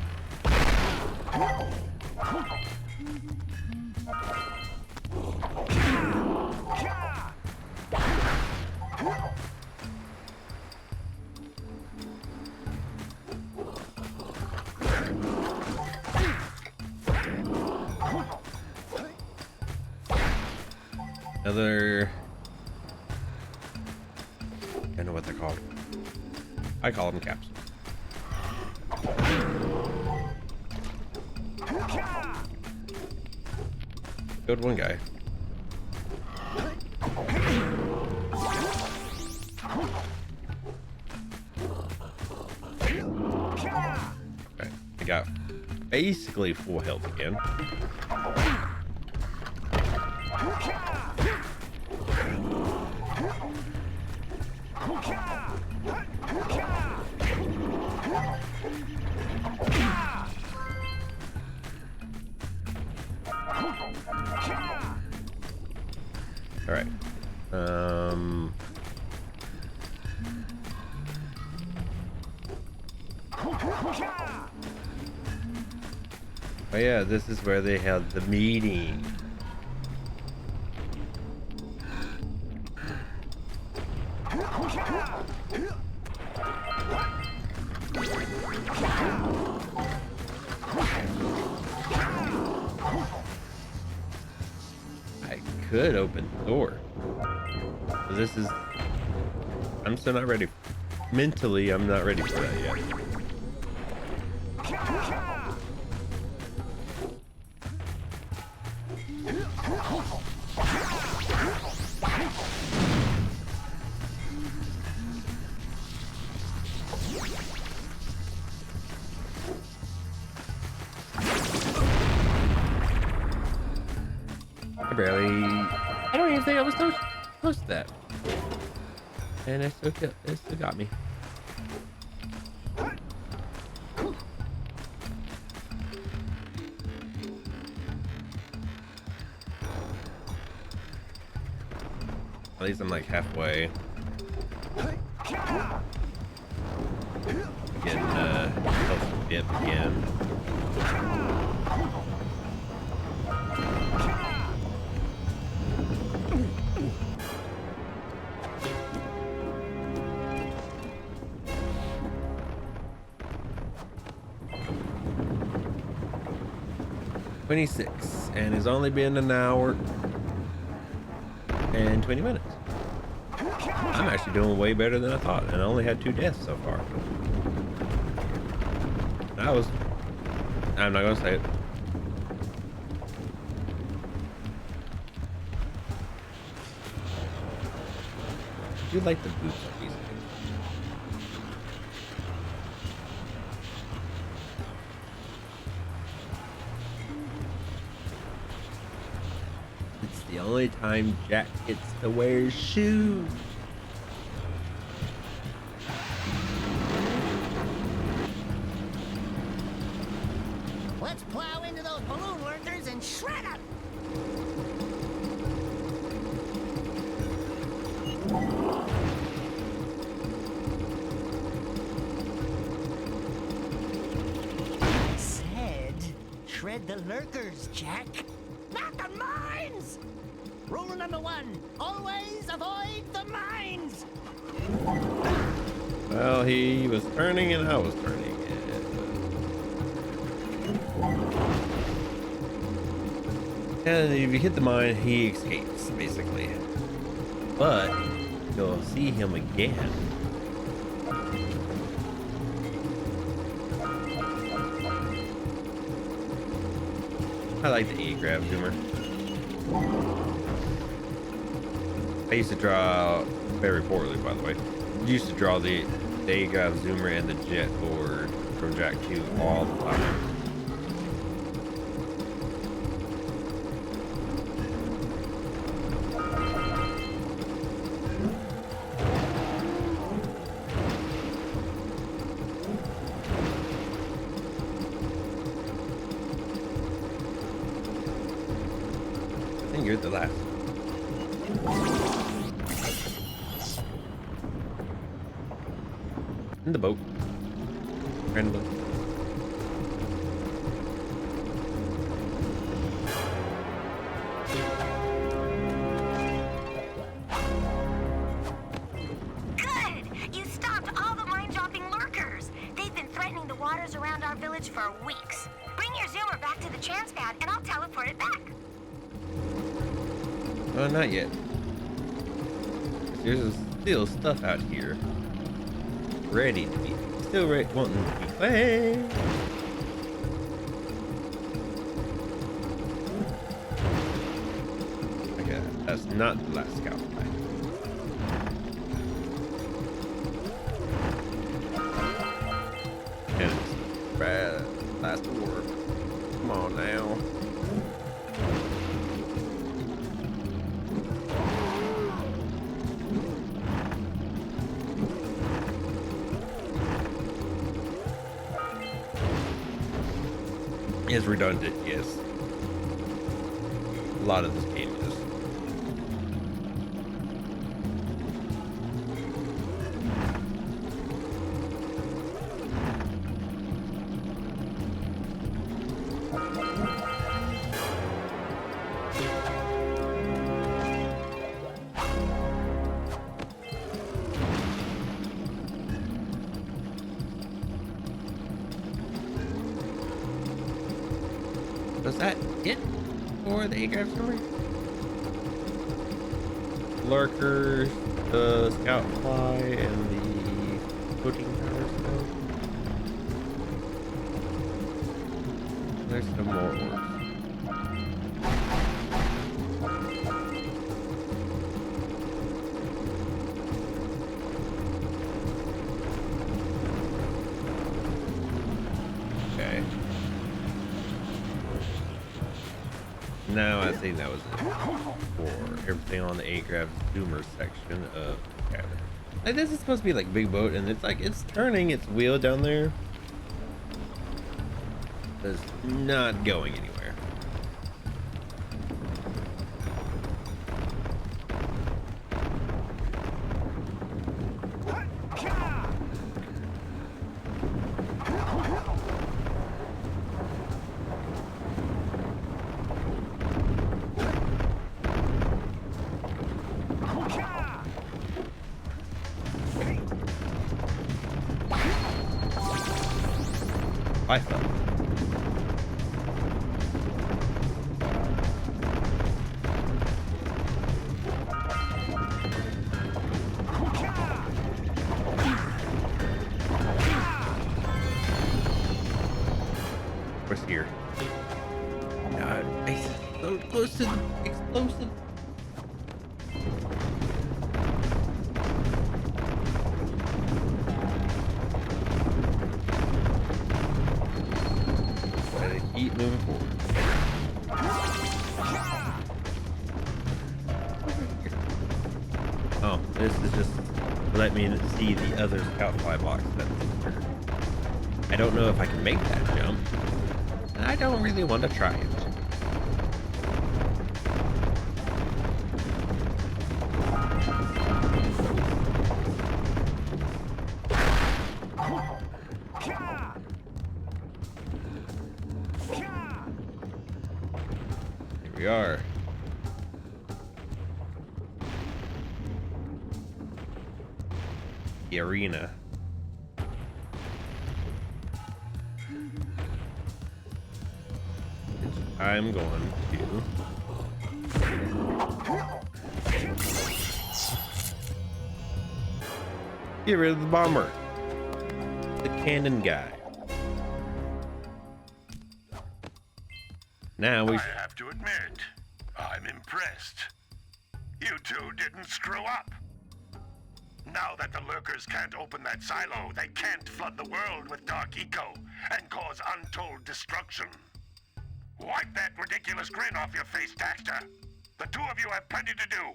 Another, I don't know what they're called. I call them capsules. Killed one guy. Okay, I got basically full health again. All right. Oh yeah, this is where they held the meeting. I could open the door. But this is... I'm still not ready. Mentally, I'm not ready for that yet. I don't even think I was close to that. And it still got me. At least I'm like halfway. Getting health dip again. $26, and it's only been an hour and 20 minutes. I'm actually doing way better than I thought, and I only had 2 deaths so far. I'm not gonna say it. I do like the boots of these things. It's the only time Jack gets to wear shoes. Let's plow into those balloon lurkers and shred them! Said, shred the lurkers, Jack. Not the mines! Rule number 1, always avoid the mines! Well, he was turning and I was turning. And if you hit the mine, he escapes, basically. But you'll see him again. I like the E-grab zoomer. I used to draw very poorly, by the way. I used to draw the E-grab zoomer and the jet board from Jack 2 all the time. you're the last. In the boat. Randomly. Good! You stopped all the mind-dropping lurkers. They've been threatening the waters around our village for weeks. Bring your zoomer back to the chance pad and I'll teleport it back. Not yet. There's still stuff out here. Ready to be. Still wanting to be played. Okay, that's not the last scout fight. And it's last war. Come on now. Is redundant, yes. A lot of this game is. Was that it for the A-Grab story? Lurkers, the scout fly, and the floating tower stuff. There's some more orbs. Okay. No, I think that was it for everything on the A-Grab zoomer section of the cabin. Like, this is supposed to be like big boat, and it's like it's turning its wheel down there. It's not going anywhere. I thought. What's here? God, it's so close to the explosive. Keep moving forward. Oh, this is just let me see the other scout fly box that's here. I don't know if I can make that jump. And I don't really want to try it. We are. The arena. Which I'm going to get rid of the bomber. The cannon guy. Now we I have to admit, I'm impressed. You two didn't screw up. Now that the lurkers can't open that silo, they can't flood the world with dark eco and cause untold destruction. Wipe that ridiculous grin off your face, Daxter. The two of you have plenty to do.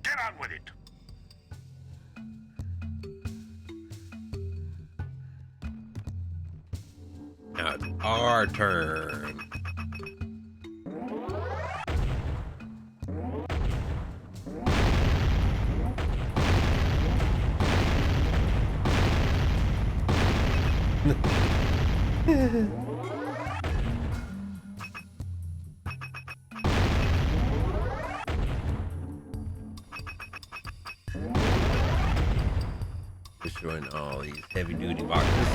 Get on with it. now it's our turn. Destroying all these heavy duty boxes.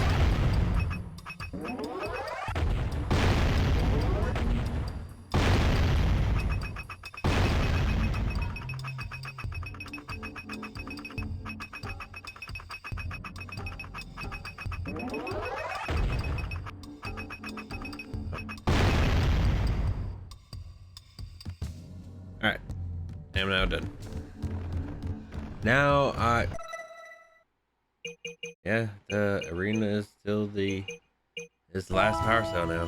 Alright, I'm now done. Now yeah, the arena is still the last power cell now.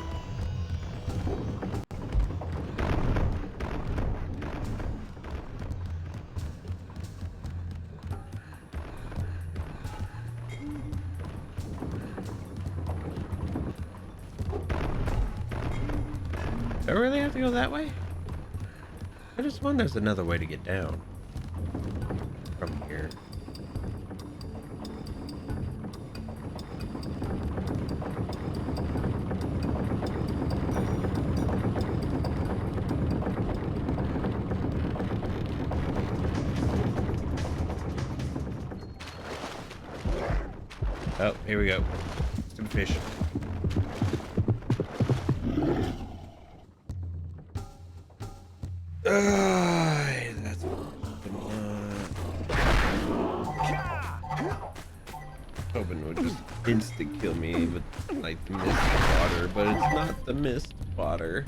Do I really have to go that way? I just wonder there's another way to get down from here. Oh, here we go. Some fish. That's hoping it would just instant kill me with like the mist water, but it's not the mist water.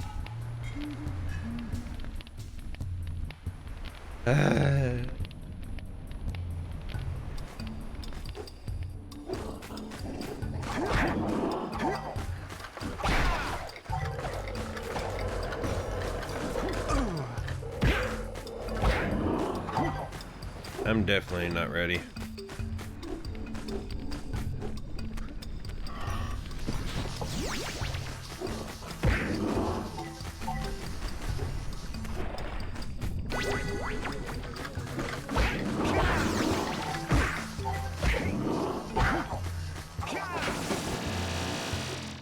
I'm definitely not ready.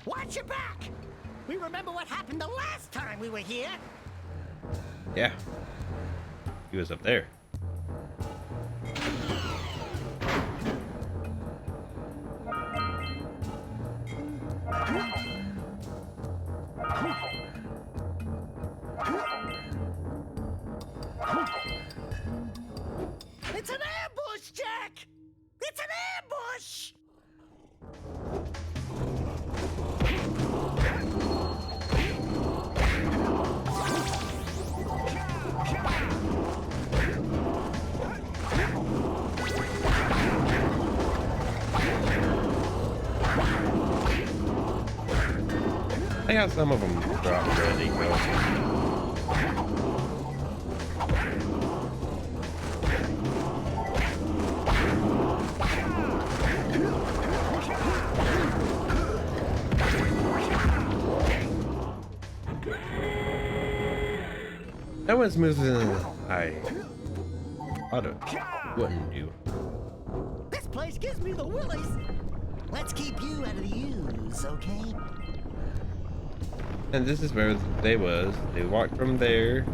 Watch your back! We remember what happened the last time we were here. Yeah. He was up there. It's an ambush, Jack! It's an ambush! I got some of them dropped ready, go. That went smoother than I thought it wouldn't do. This place gives me the willies. Let's keep you out of the ooze, okay? And this is where they was. They walked from there,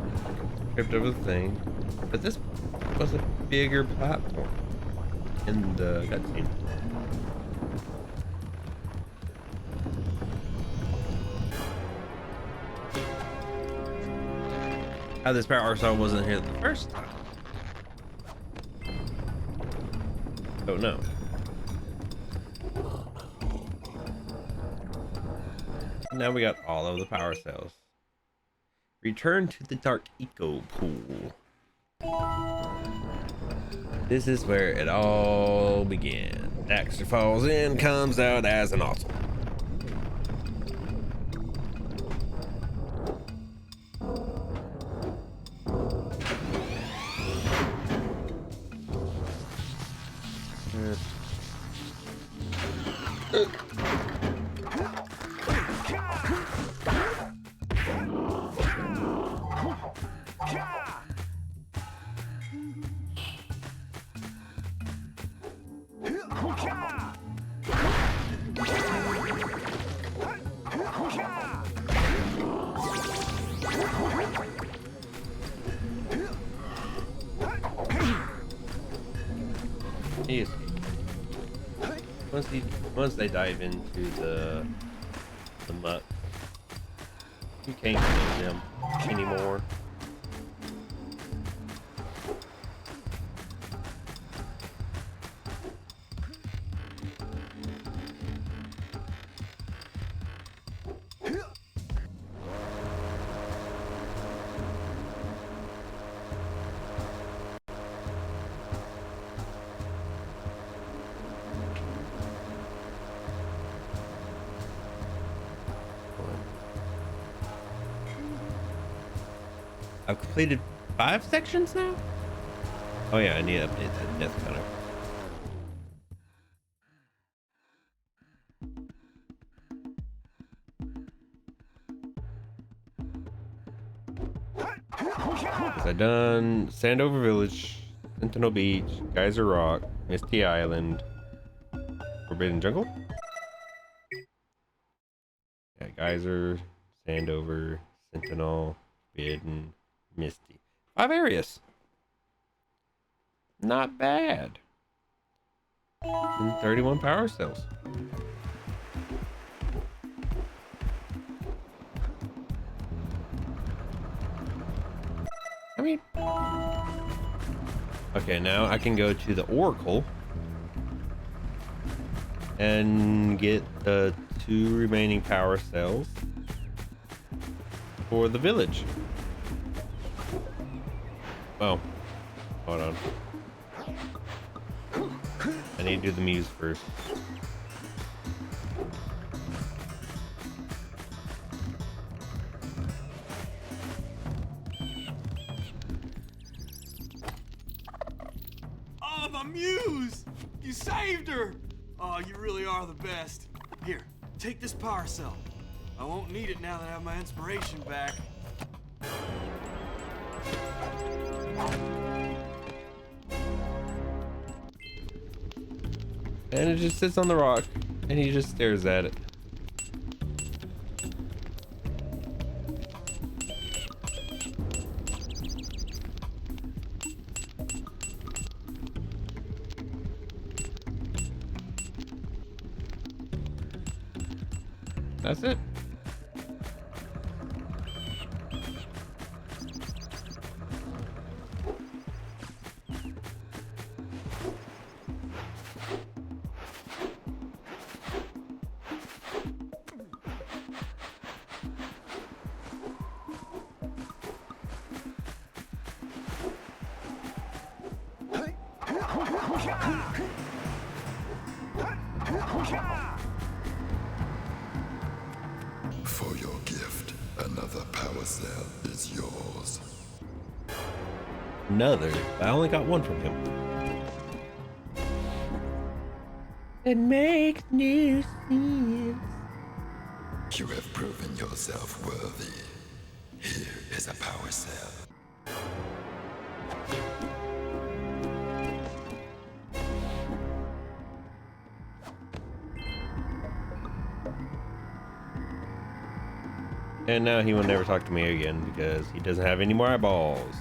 tripped over the thing, but this was a bigger platform in the cutscene. How this power cell wasn't here the first time? Don't know. Now we got all of the power cells. Return to the dark eco pool. This is where it all began. Daxter falls in, comes out as an awesome. once they dive into the muck, you can't kill them anymore. I've completed 5 sections now? Oh yeah, I need to update that death counter. I done Sandover Village, Sentinel Beach, Geyser Rock, Misty Island, Forbidden Jungle? Yeah, Geyser, Sandover, Sentinel, Forbidden, Misty. 5 areas. Not bad. And 31 power cells. I mean, okay, now I can go to the Oracle and get the 2 remaining power cells for the village. Oh, hold on. I need to do the muse first. Oh, my muse! You saved her! Oh, you really are the best. Here, take this power cell. I won't need it now that I have my inspiration back. And it just sits on the rock, and he just stares at it. That's it. For your gift, another power cell is yours. Another? I only got 1 from him. It makes no sense. You have proven yourself worthy. Here is a power cell. And now he will never talk to me again because he doesn't have any more eyeballs.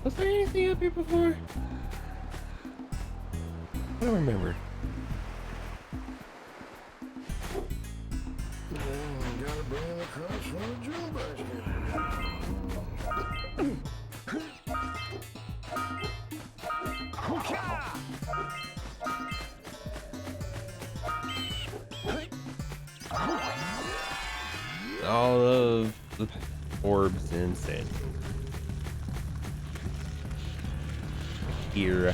Was there anything up here before? I don't remember. Gotta bring him across from the jewel basket. All of the orbs in sand. Here.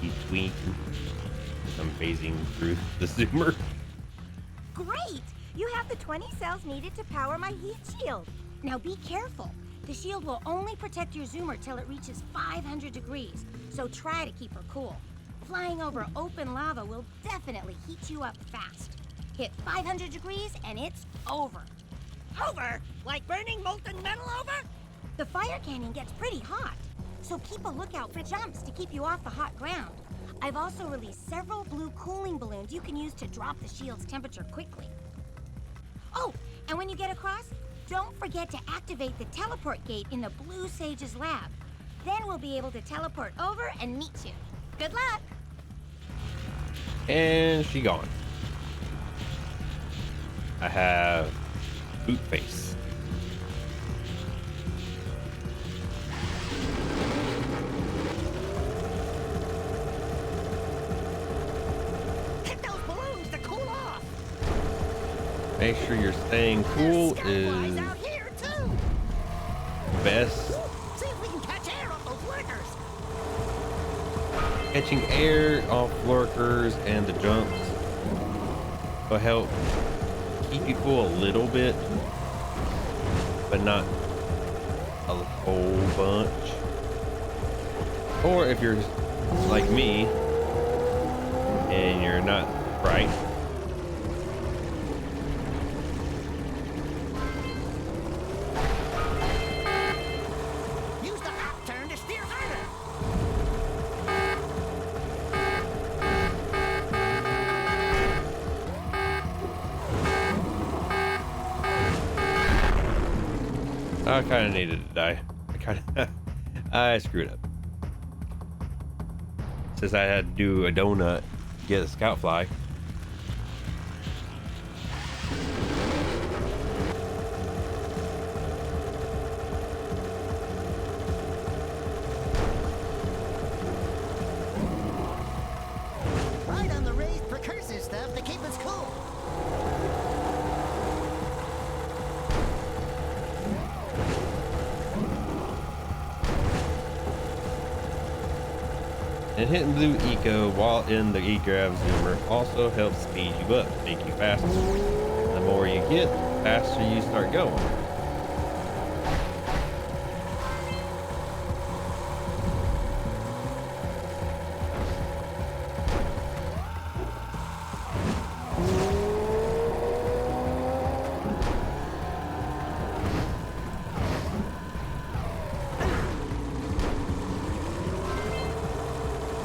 Keep tweaking. I'm phasing through the zoomer. Great! You have the 20 cells needed to power my heat shield. Now be careful. The shield will only protect your zoomer till it reaches 500 degrees, so try to keep her cool. Flying over open lava will definitely heat you up fast. Hit 500 degrees and it's over. Over? Like burning molten metal over? The fire canyon gets pretty hot, so keep a lookout for jumps to keep you off the hot ground. I've also released several blue cooling balloons you can use to drop the shield's temperature quickly. Oh, and when you get across, Don't forget to activate the teleport gate in the Blue Sage's lab. Then we'll be able to teleport over and meet you. Good luck! And she gone. I have boot face. Hit those balloons to cool off. Make sure you're staying cool is Out here too. best. See if we can catch air off those lurkers. Catching air off lurkers and the jumps will help keep you cool a little bit, but not a whole bunch. Or if you're like me and you're not bright, Use the hop turn to steer harder. I kind of needed to die. I screwed up. Since I had to do a donut to get a scout fly. Right on the raised precursor stuff to keep us cool. And hitting blue eco while in the e-grav zoomer also helps speed you up, make you faster. The more you get, the faster you start going.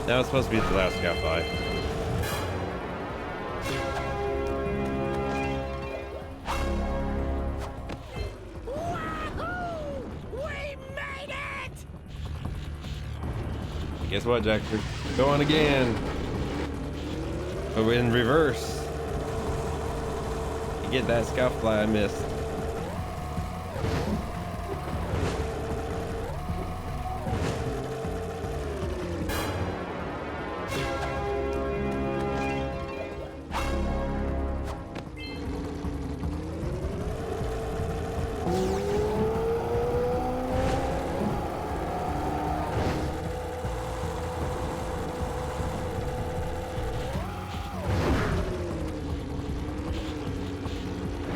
Now it's supposed to be the last scout fly. Wahoo! We made it! Guess what, Daxter? Going again. But in reverse. You get that scout fly I missed.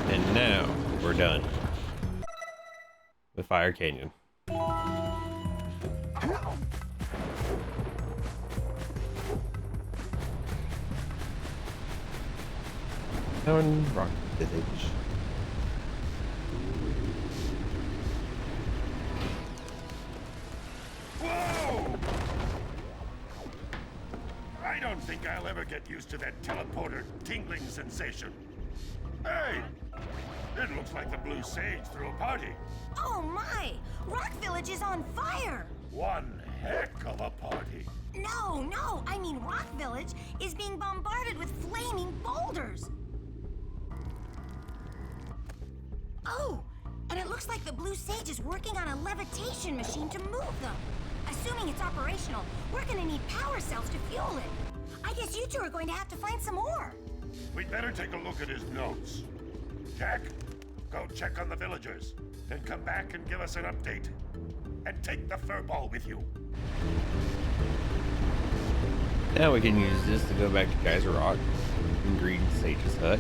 And now we're done with Fire Canyon. Down Rock Village. Whoa! I don't think I'll ever get used to that teleporter tingling sensation. Hey! It looks like the Blue Sage threw a party. Oh my! Rock Village is on fire! One heck of a party. No, I mean Rock Village is being bombarded with flaming boulders. Oh, and it looks like the Blue Sage is working on a levitation machine to move them. Assuming it's operational, we're gonna need power cells to fuel it. I guess you two are going to have to find some more. We'd better take a look at his notes. Jack, go check on the villagers, then come back and give us an update. And take the furball with you. Now we can use this to go back to Geyser Rock and Green Sage's hut.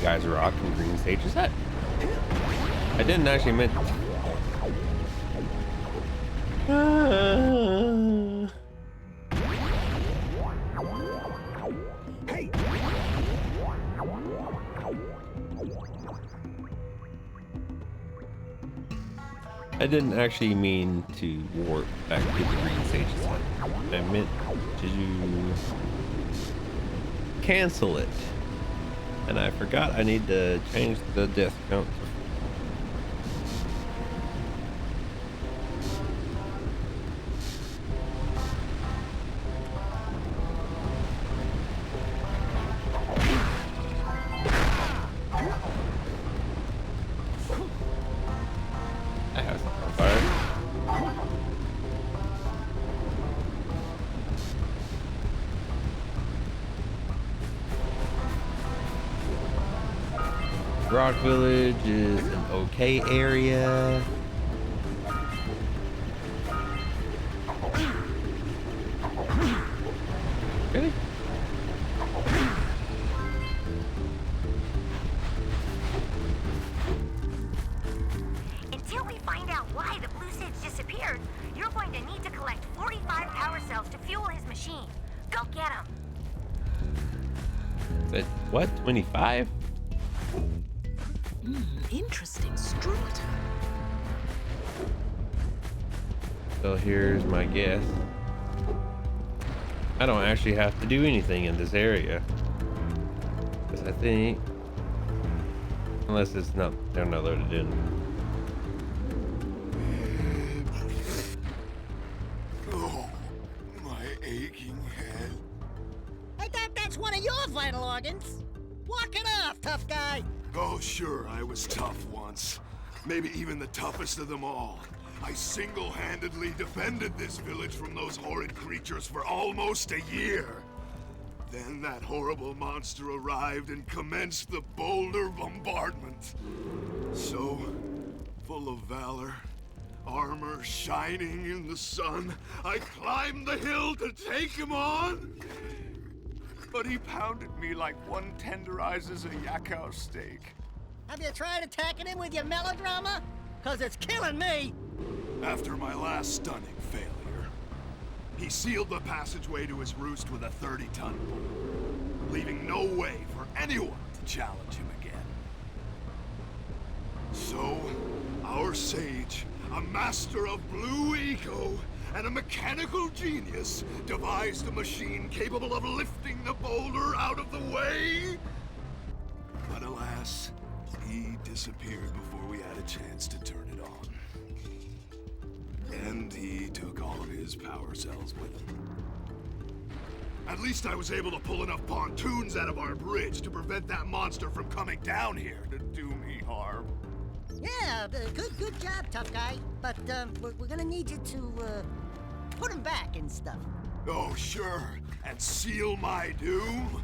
Geyser Rock and Green Sage's hut. I didn't actually meant. Hey! I didn't actually mean to warp back to the Green Sage's hut. I meant to cancel it. And I forgot I need to change the death count to Rock Village is an okay area. Really? Until we find out why the Blue Sage disappeared, you're going to need to collect 45 power cells to fuel his machine. Go get him. That what? 25? Interesting strata. So here's my guess. I don't actually have to do anything in this area. Because I think, unless it's not, they're not loaded in. Oh, my aching head. I thought that's one of your vital organs. Walk it off, tough guy. Oh, sure, I was tough once. Maybe even the toughest of them all. I single-handedly defended this village from those horrid creatures for almost a year. Then that horrible monster arrived and commenced the boulder bombardment. So, full of valor, armor shining in the sun, I climbed the hill to take him on. But he pounded me like one tenderizes a yakao steak. Have you tried attacking him with your melodrama? Cause it's killing me. After my last stunning failure, he sealed the passageway to his roost with a 30-ton boulder, leaving no way for anyone to challenge him again. So, our sage, a master of blue eco and a mechanical genius, devised a machine capable of lifting the boulder out of the way. But alas, he disappeared before we had a chance to turn it on. And he took all of his power cells with him. At least I was able to pull enough pontoons out of our bridge to prevent that monster from coming down here to do me harm. Yeah, good job, tough guy. But we're gonna need you to put him back and stuff. Oh, sure. And seal my doom?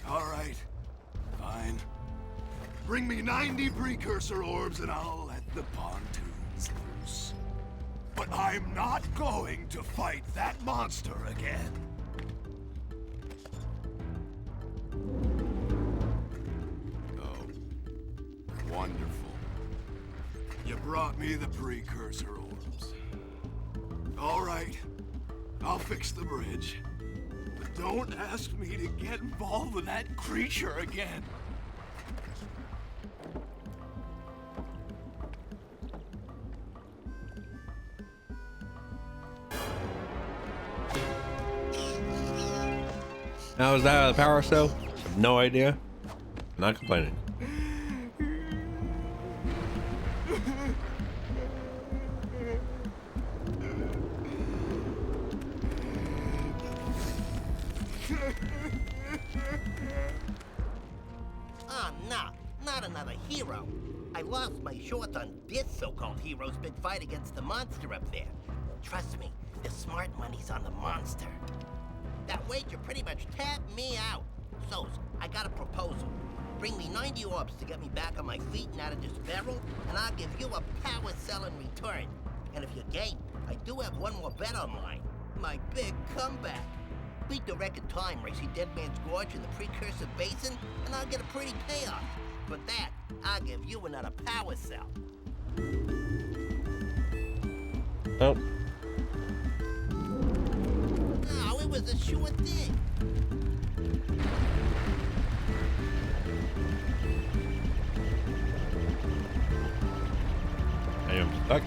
All right. Fine. Bring me 90 Precursor orbs and I'll let the pontoons loose. But I'm not going to fight that monster again. Oh, wonderful. You brought me the Precursor orbs. All right, I'll fix the bridge. But don't ask me to get involved with that creature again. How was that the power cell? No idea. Not complaining. Oh, no, not another hero. I lost my shorts on this so-called hero's big fight against the monster up there. Trust me, the smart money's on the monster. That wager pretty much tapped me out. So, I got a proposal. Bring me 90 orbs to get me back on my feet and out of this barrel, and I'll give you a power cell in return. And if you're game, I do have one more bet online. My big comeback. Beat the record time racing Dead Man's Gorge in the Precursor Basin, and I'll get a pretty payoff. For that, I'll give you another power cell. Oh. Oh, it was a sure thing. I am stuck.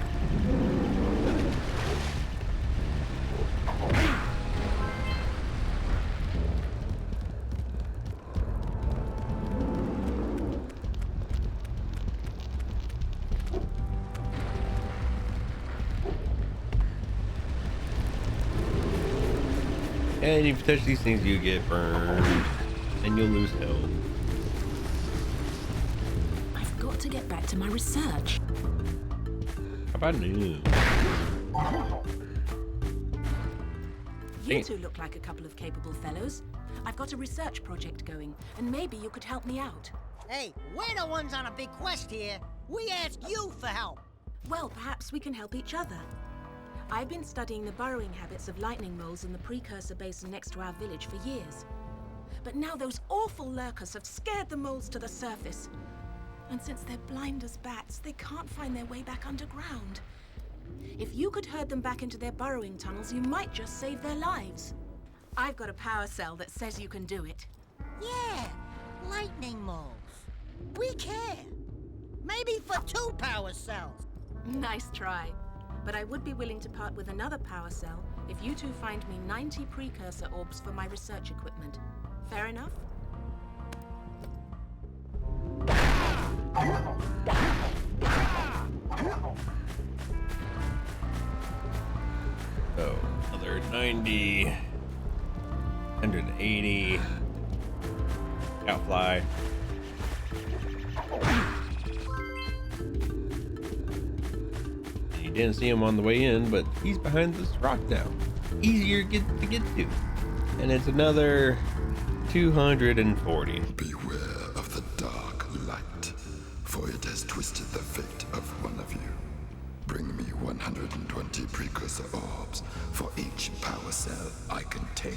And if you touch these things, you get burned, and you'll lose health. I've got to get back to my research. How about new? You two look like a couple of capable fellows. I've got a research project going, and maybe you could help me out. Hey, we're the ones on a big quest here. We asked you for help. Well, perhaps we can help each other. I've been studying the burrowing habits of lightning moles in the Precursor basin next to our village for years. But now those awful lurkers have scared the moles to the surface. And since they're blind as bats, they can't find their way back underground. If you could herd them back into their burrowing tunnels, you might just save their lives. I've got a power cell that says you can do it. Yeah, lightning moles. We care. Maybe for 2 power cells. Nice try. But I would be willing to part with another power cell if you two find me 90 Precursor orbs for my research equipment. Fair enough? So, another 90, 180, outfly. You didn't see him on the way in, but he's behind this rock now. Easier to get to. And it's another 240. Beware of the dark light, for it has twisted the fate of one of you. Bring me 120 Precursor orbs for each power cell I contain.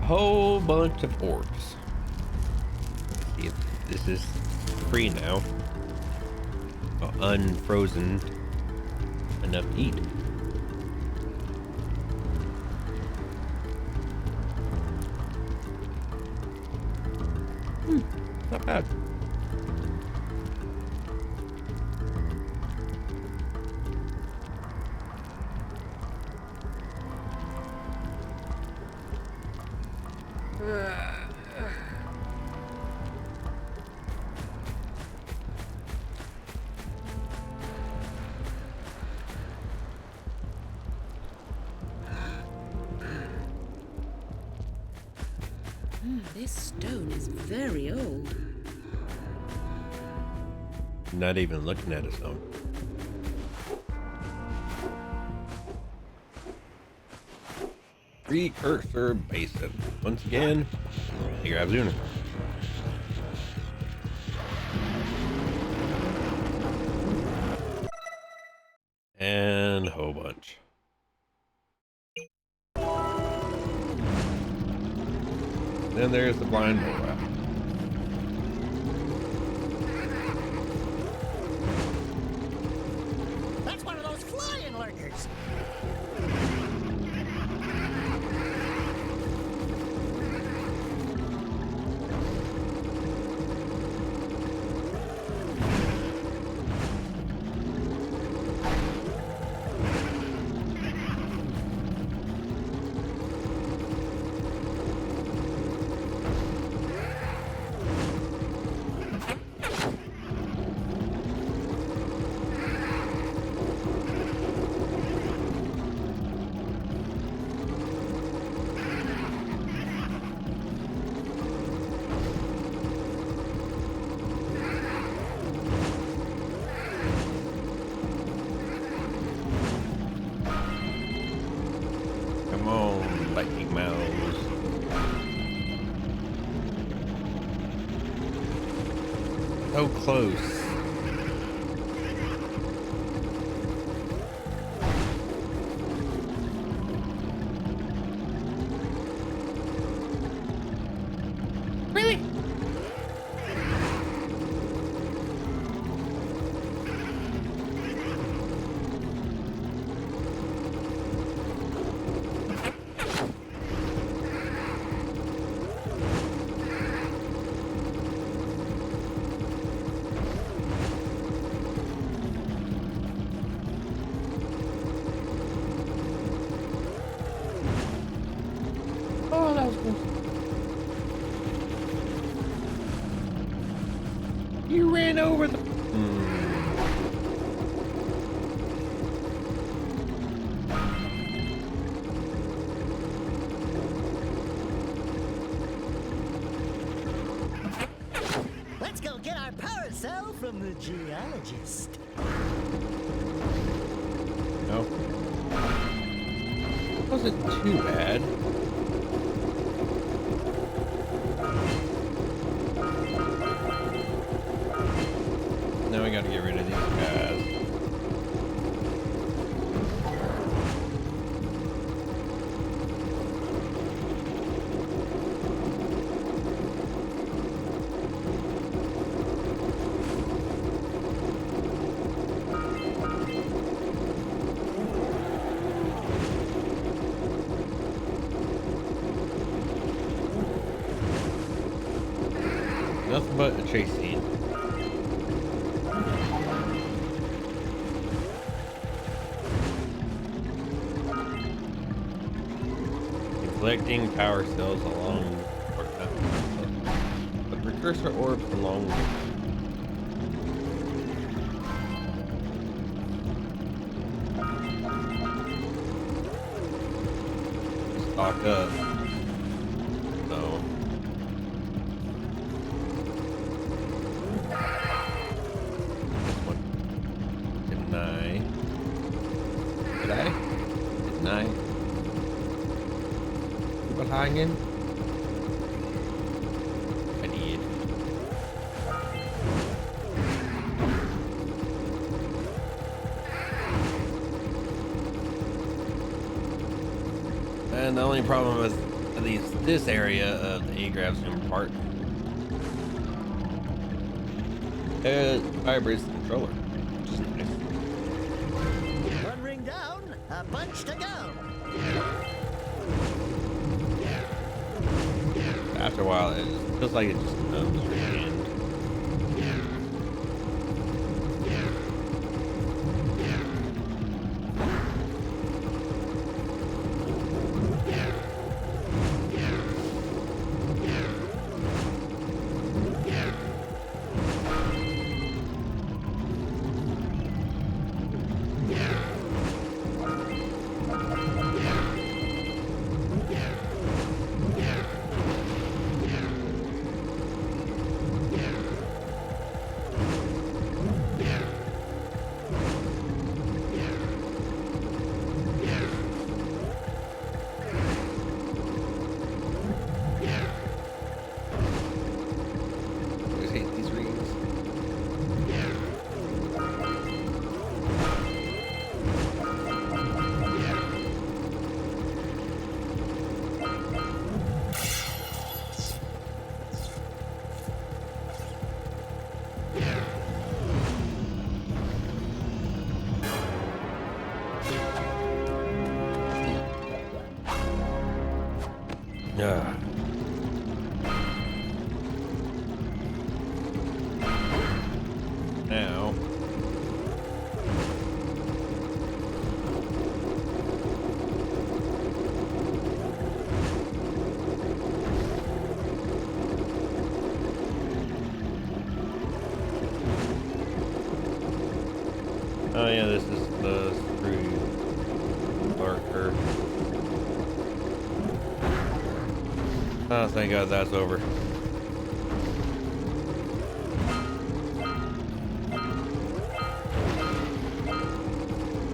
A whole bunch of orbs. Let's see if this is free now. Well, unfrozen enough to eat. Not bad. This stone is very old. Not even looking at his own. Precursor basin. Once again, he grabs Unicorn. And a whole bunch. Then there's the blind mole rat. That's one of those flying lurkers. Come on, lightning mouse. So close. Really? Oh, that was close. You ran over the... Let's go get our power cell from the geologist. No. Wasn't too bad. Now we gotta get rid of these guys. Nothing but a chase scene. Collecting power cells along the precursor orbs along stock up. So this one. Didn't I? Did I? Didn't I? Hanging. I did. And the only problem with at least this area of the A-Grav zoom part vibrates the controller, which is nice. One ring down, a bunch to go. After a while, it feels like it just numbs your hand. Now oh yeah, this is the screw marker. Oh, thank God that's over.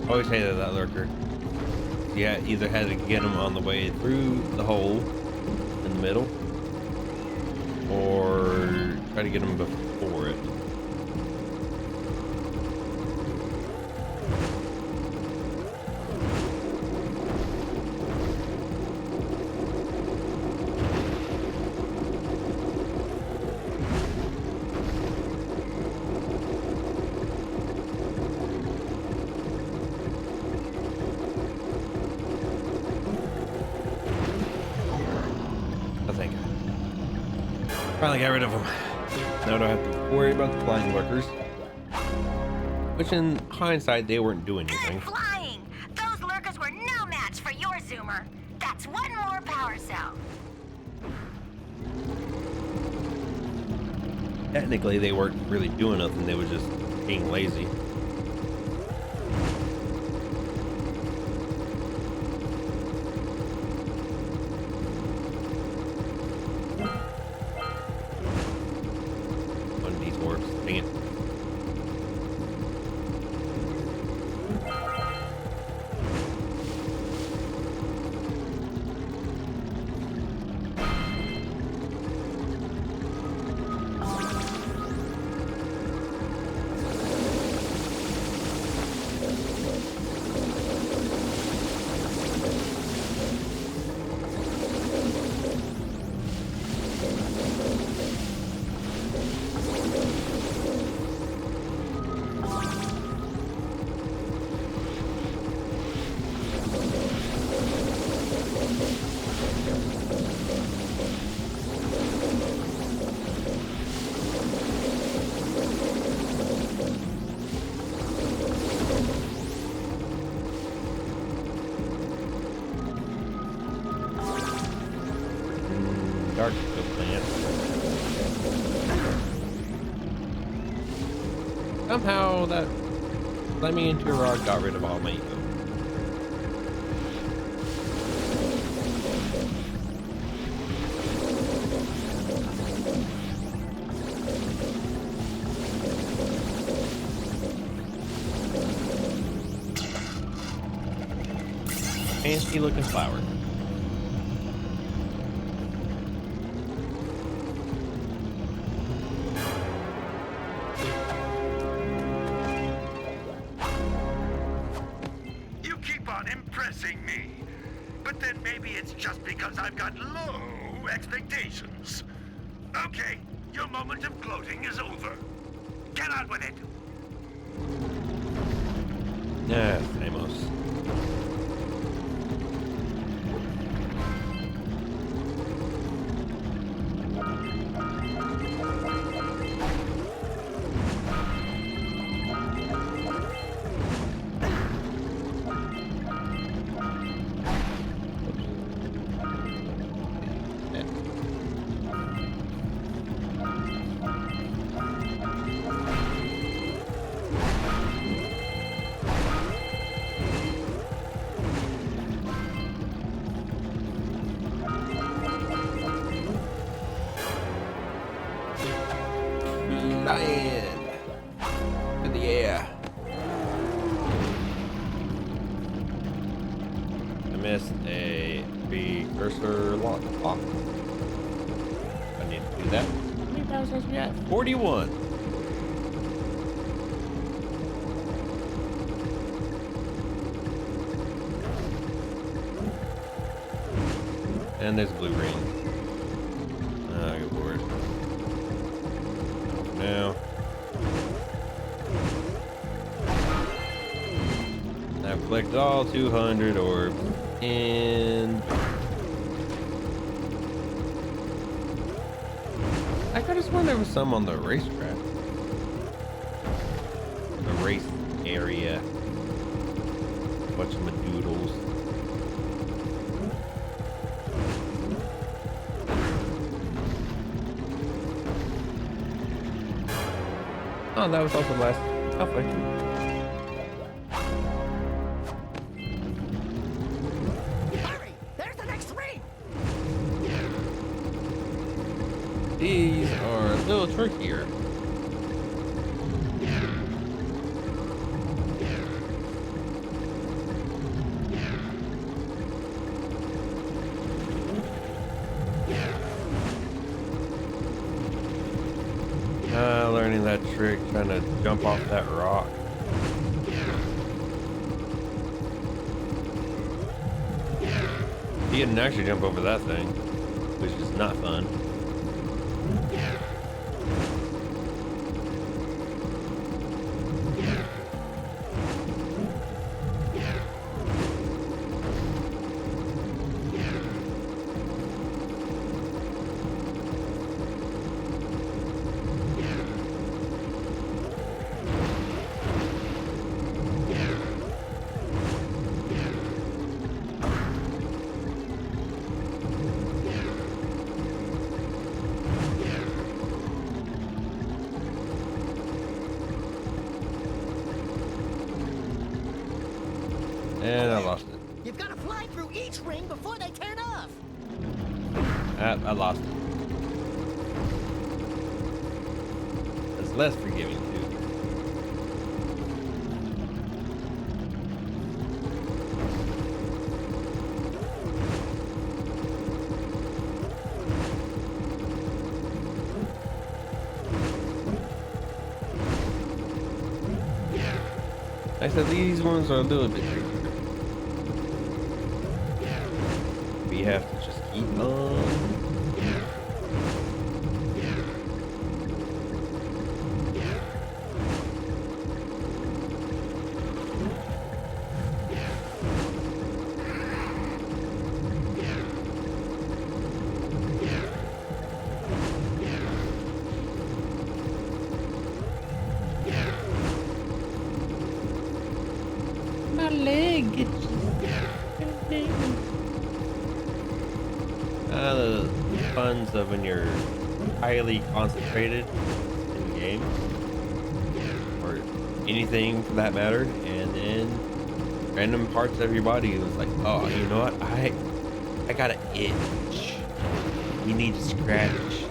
I always hated that lurker. Yeah, either had to get him on the way through the hole in the middle, or try to get him before it. Finally got rid of them. Now I don't have to worry about the flying lurkers. Which in hindsight, they weren't doing anything. Good flying! Those lurkers were no match for your zoomer. That's one more power cell. Technically, they weren't really doing nothing. They were just being lazy. our eco plant. Somehow that let me into a rock got rid of all my eco. Fancy looking flower. You keep on impressing me. But then maybe it's just because I've got low expectations. Okay, your moment of gloating is over. Get on with it. Yeah, famous. Flying in the air. I missed a precursor lock. I need to do that. How many thousands we got? 41. And there's blue green. Oh, good lord. Now I've collected all 200 orbs, and I could have sworn there was some on the racetrack, the race area. Whatchamadoodles. Oh, that was also the last halfway. Hurry! There's the next ring! These are a little trickier. Learning that trick, trying to jump off that rock. He didn't actually jump over that thing, which is not fun. And I lost it. You've got to fly through each ring before they turn off. I lost it. It's less forgiving too. I said these ones are a little bit trickier. We have to just keep on. My leg itches. The fun tons of when you're highly concentrated in the game, or anything for that matter, and then random parts of your body was like, oh, you know what? I got an itch. You need to scratch it.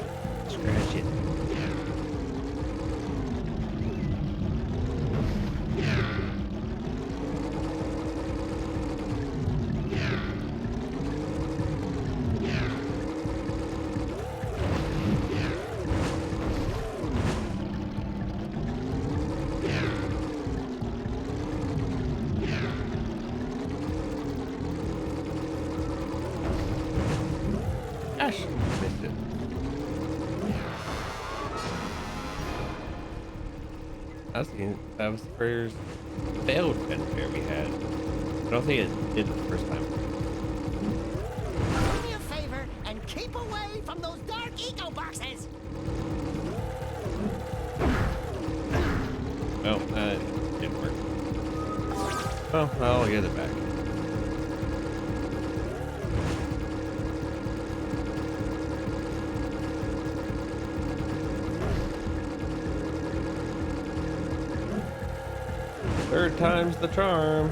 Gosh, missed it. That was the first failed fanfare we had. I don't think it did the first time. Do me a favor and keep away from those dark eco boxes. Well, that didn't work. Oh, I'll get it back. Third time's the charm.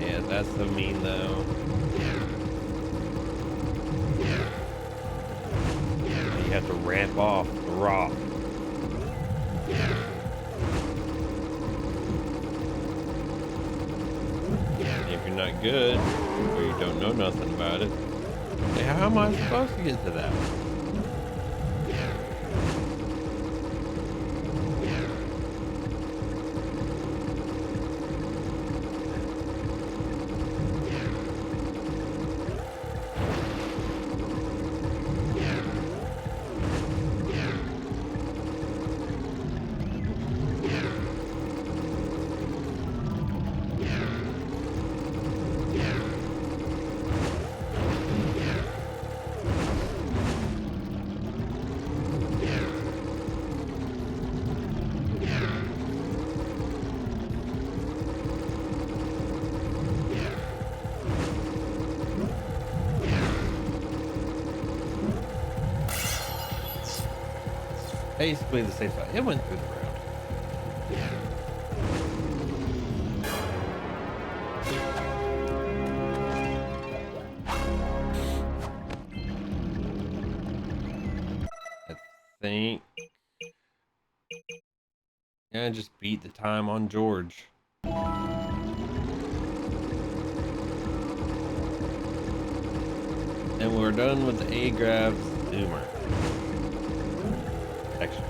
Yeah, that's so mean though. You have to ramp off the rock. And if you're not good, or you don't know nothing about it, hey, how am I supposed to get to that? Basically the same side. It went through the ground. I think. Yeah, just beat the time on George. And we're done with the A-Grab's Zoomer section.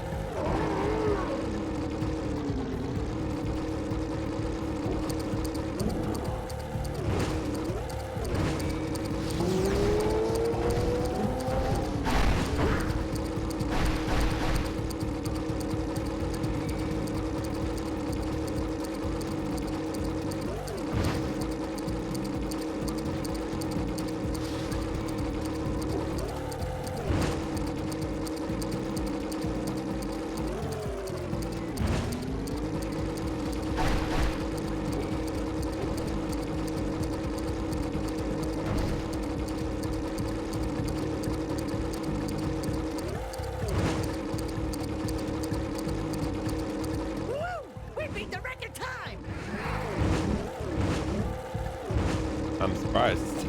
I'm surprised.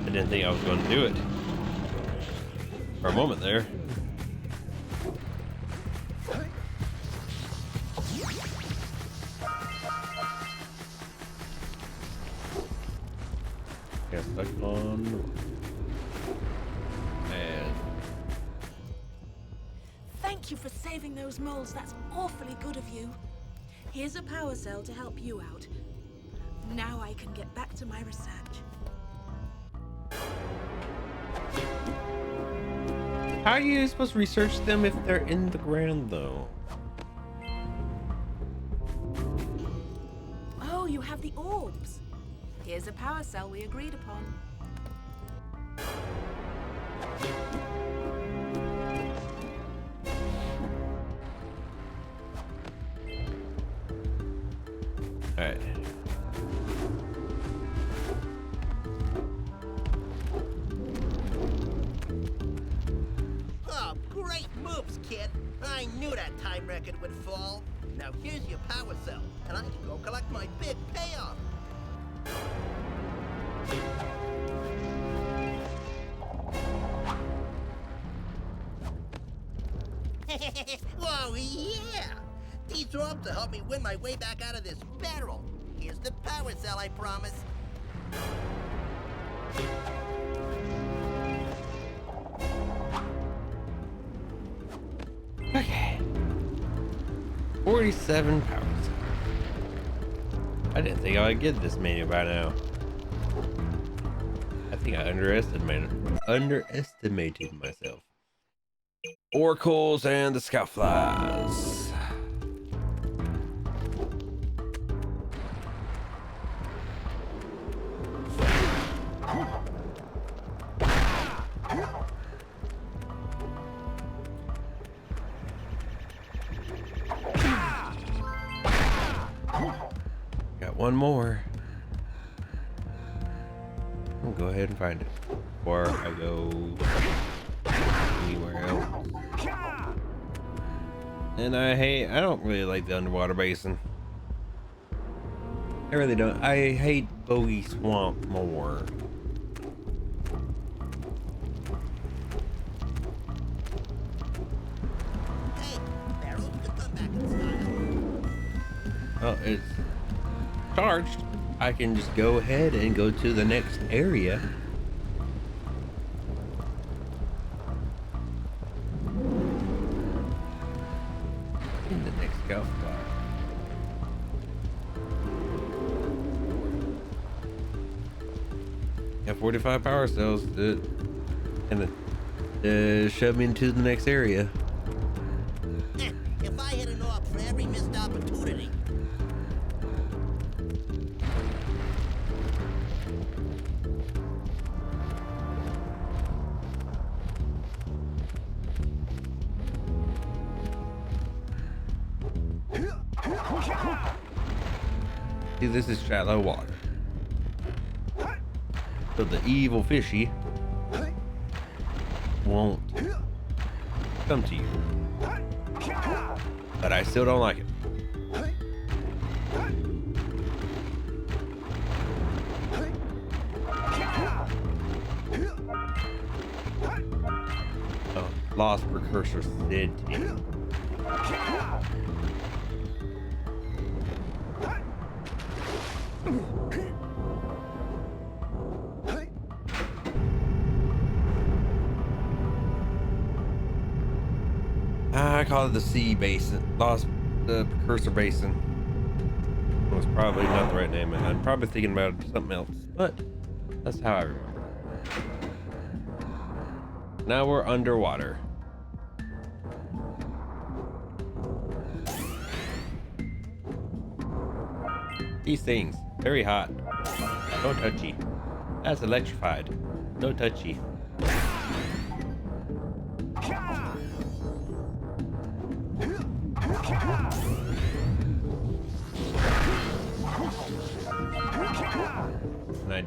I didn't think I was going to do it. For a moment there. Yeah, stuck on. And Thank you for saving those moles. That's awfully good of you. Here's a power cell to help you out. Now I can get back to my research. how are you supposed to research them if they're in the ground, though? Oh, you orbs. Here's a power cell we agreed upon. All right. Oh, great moves, kid. I knew that time record would fall. Now here's your power cell, and I can go collect my big payoff. Whoa, yeah! These orbs will help me win my way back out of this barrel. Here's the power cell, I promise. Okay. 47 power cells. I didn't think I would get this many by now. I think I underestimated myself. Oracles and the Scoutflies. Got one more. I'll go ahead and find it before I go anywhere else. And I don't really like the underwater basin. I really don't. I hate Bogey Swamp more. Hey, barrels can come back in style. Well, it's charged. I can just go ahead and go to the next area. In the next scout spot. Got 45 power cells and shove me into the next area. If I hit an orb for every missed opportunity. See, this is shallow water. So the evil fishy won't come to you. But I still don't like it. Oh, lost Precursor City. I call it the sea basin. Lost the Precursor basin. It was probably not the right name, and I'm probably thinking about something else, but that's how I remember. Now we're underwater. These things, very hot. No touchy. That's electrified. No touchy. And I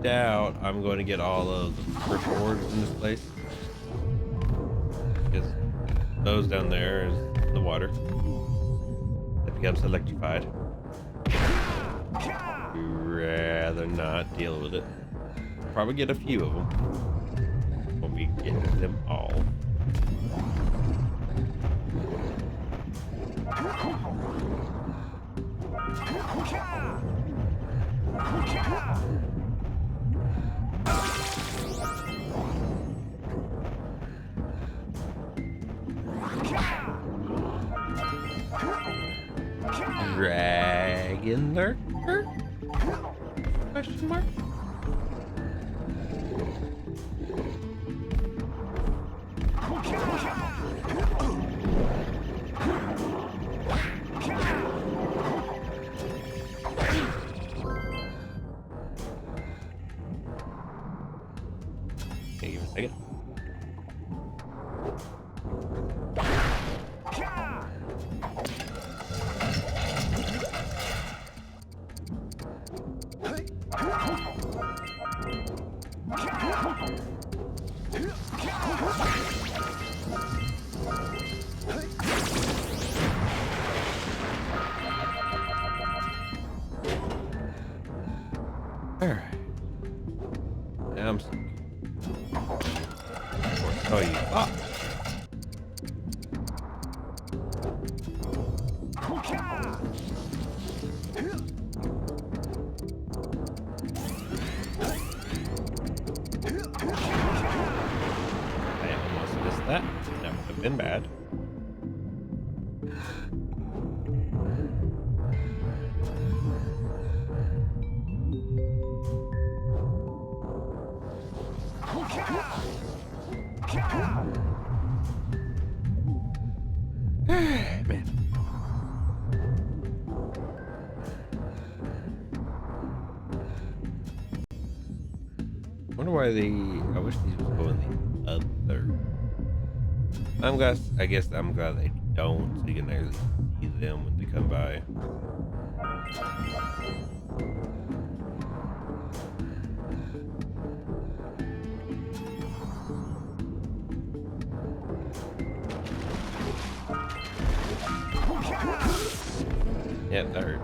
doubt I'm going to get all of the first orbs in this place. Because those down there is the water. It becomes electrified. Rather not deal with it. Probably get a few of them. Won't be getting them all. Dragon lurker? Question mark? Take it. Alright. Now I'm sick. Oh, you. Ah. I almost missed that. That would have been bad. Man. Wonder why I wish these would go in the other. I guess I'm glad they don't, so you can actually see them when they come by. Yeah, that hurt.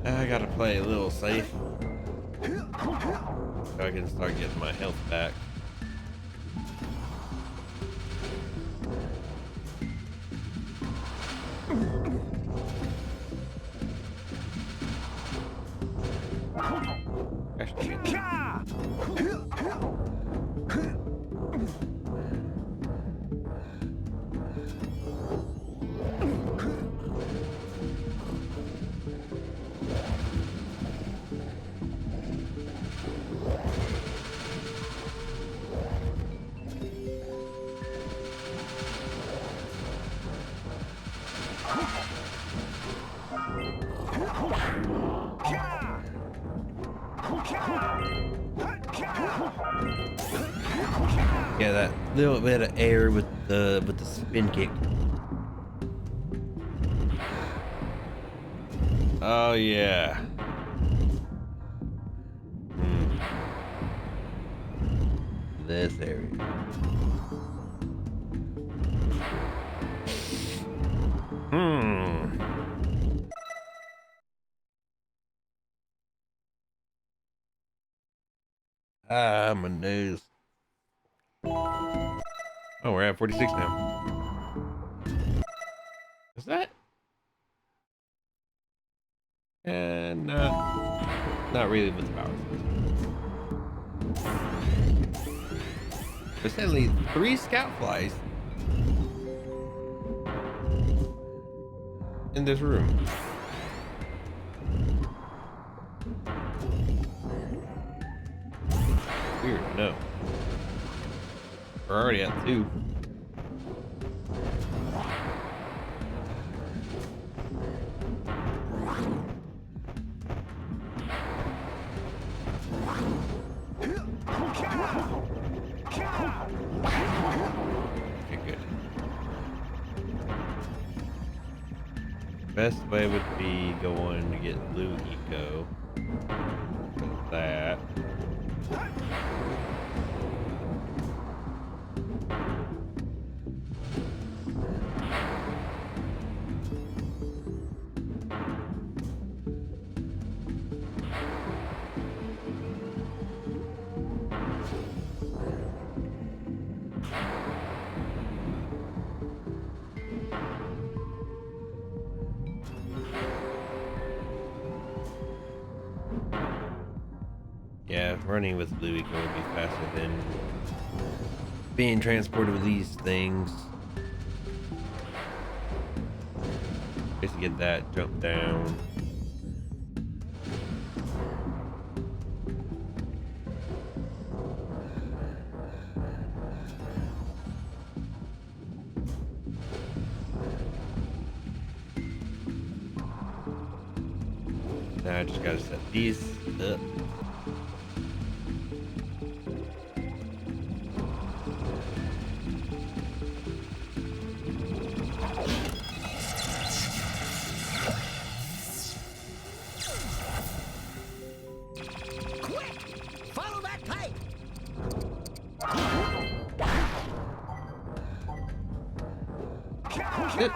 I gotta play a little safe so I can start getting my health back. Actually, yeah, that little bit of air with the spin kick. Oh yeah. This area. Ah, my nose. Oh, we're at 46 now. Is that? And not really with the power. There's only 3 scout flies in this room. Weird, no. We're already at 2. Okay, good. Best way would be going to get blue eco. That. Yeah, running with Blue Eagle would be faster than being transported with these things. Just to get that jump down. Now I just gotta set these up. Follow that pipe! Good.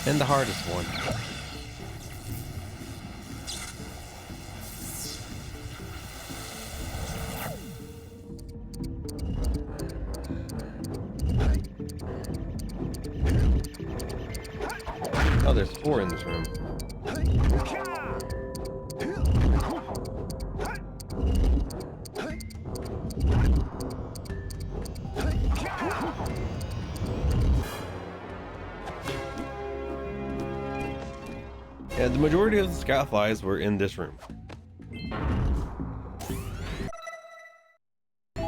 And the hardest one. Oh, there's 4 in this room. Yeah, the majority of the scoutflies were in this room. Because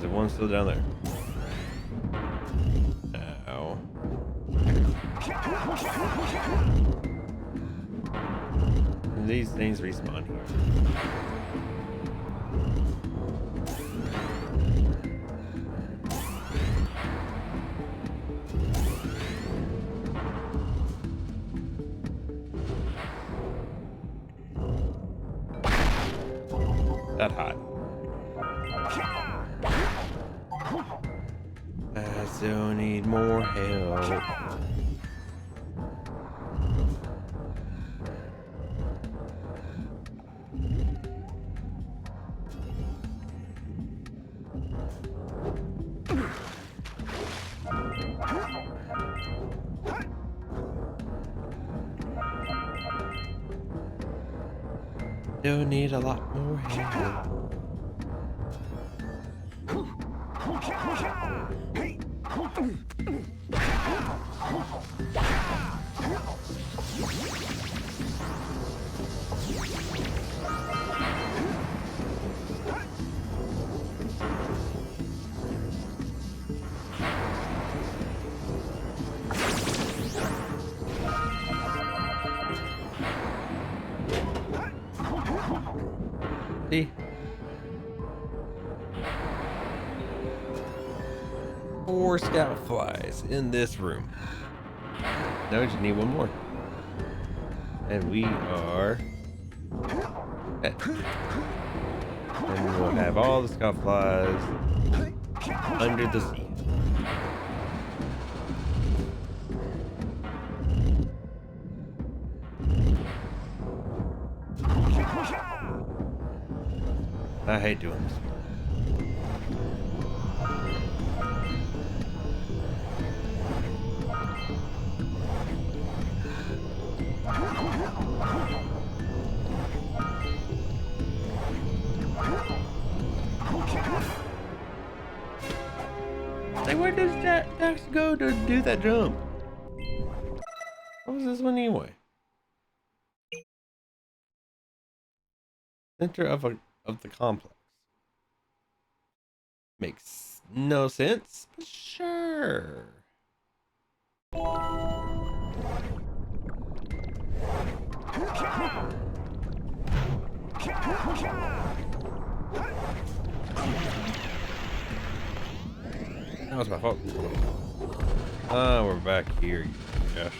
the one's still down there. Ow. And these things respawn here. That hot. I still need more help. Still need a lot more help. See? 4 scout flies in this room. Now we just need 1 more. And we are at. And we'll have all the scout flies under the sea. I hate doing this. Like, where does that Daxter go to do that jump? What was this one anyway? Center of the complex. Makes no sense, but sure. That was my fault. Ah, we're back here. Gosh,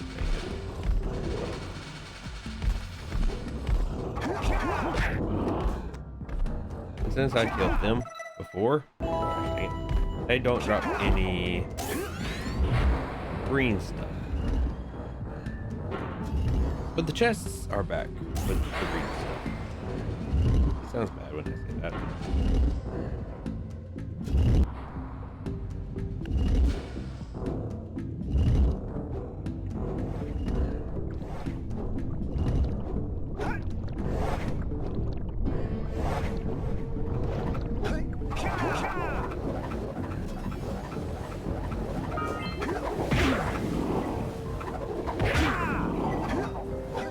and since I killed them before, they don't drop any green stuff. But the chests are back with the green stuff. It sounds bad when I say that.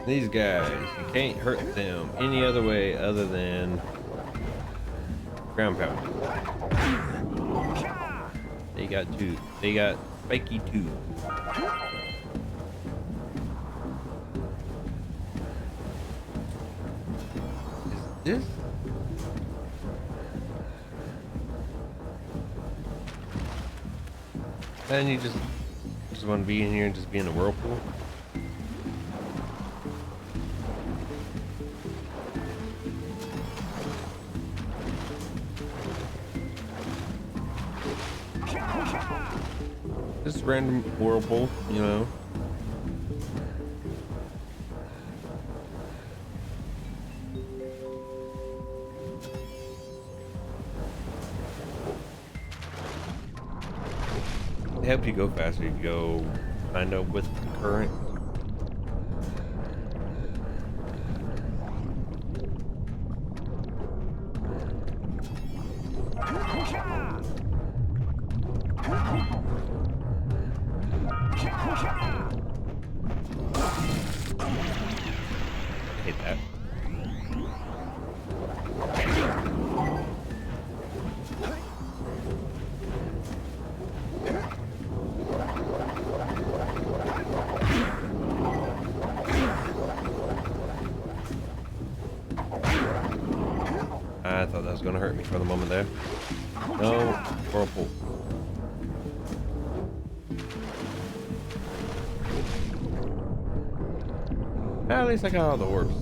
These guys, you can't hurt them any other way other than ground pound. They got two. They got spiky too. Is this? And you just want to be in here and just be in the whirlpool? Just random whirlpool, you know. It helps you go faster. You go kind of with the current. Hit that. I thought that was going to hurt me for the moment there. No, whirlpool. At least I got all the orbs.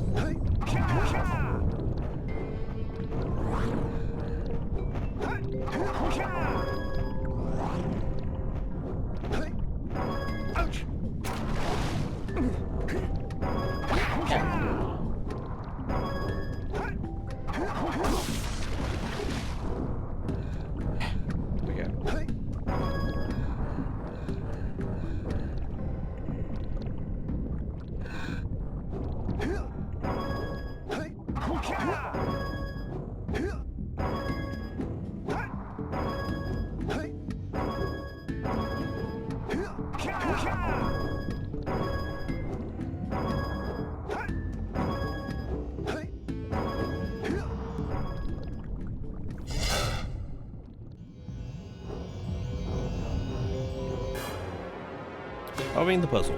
Solving the puzzle.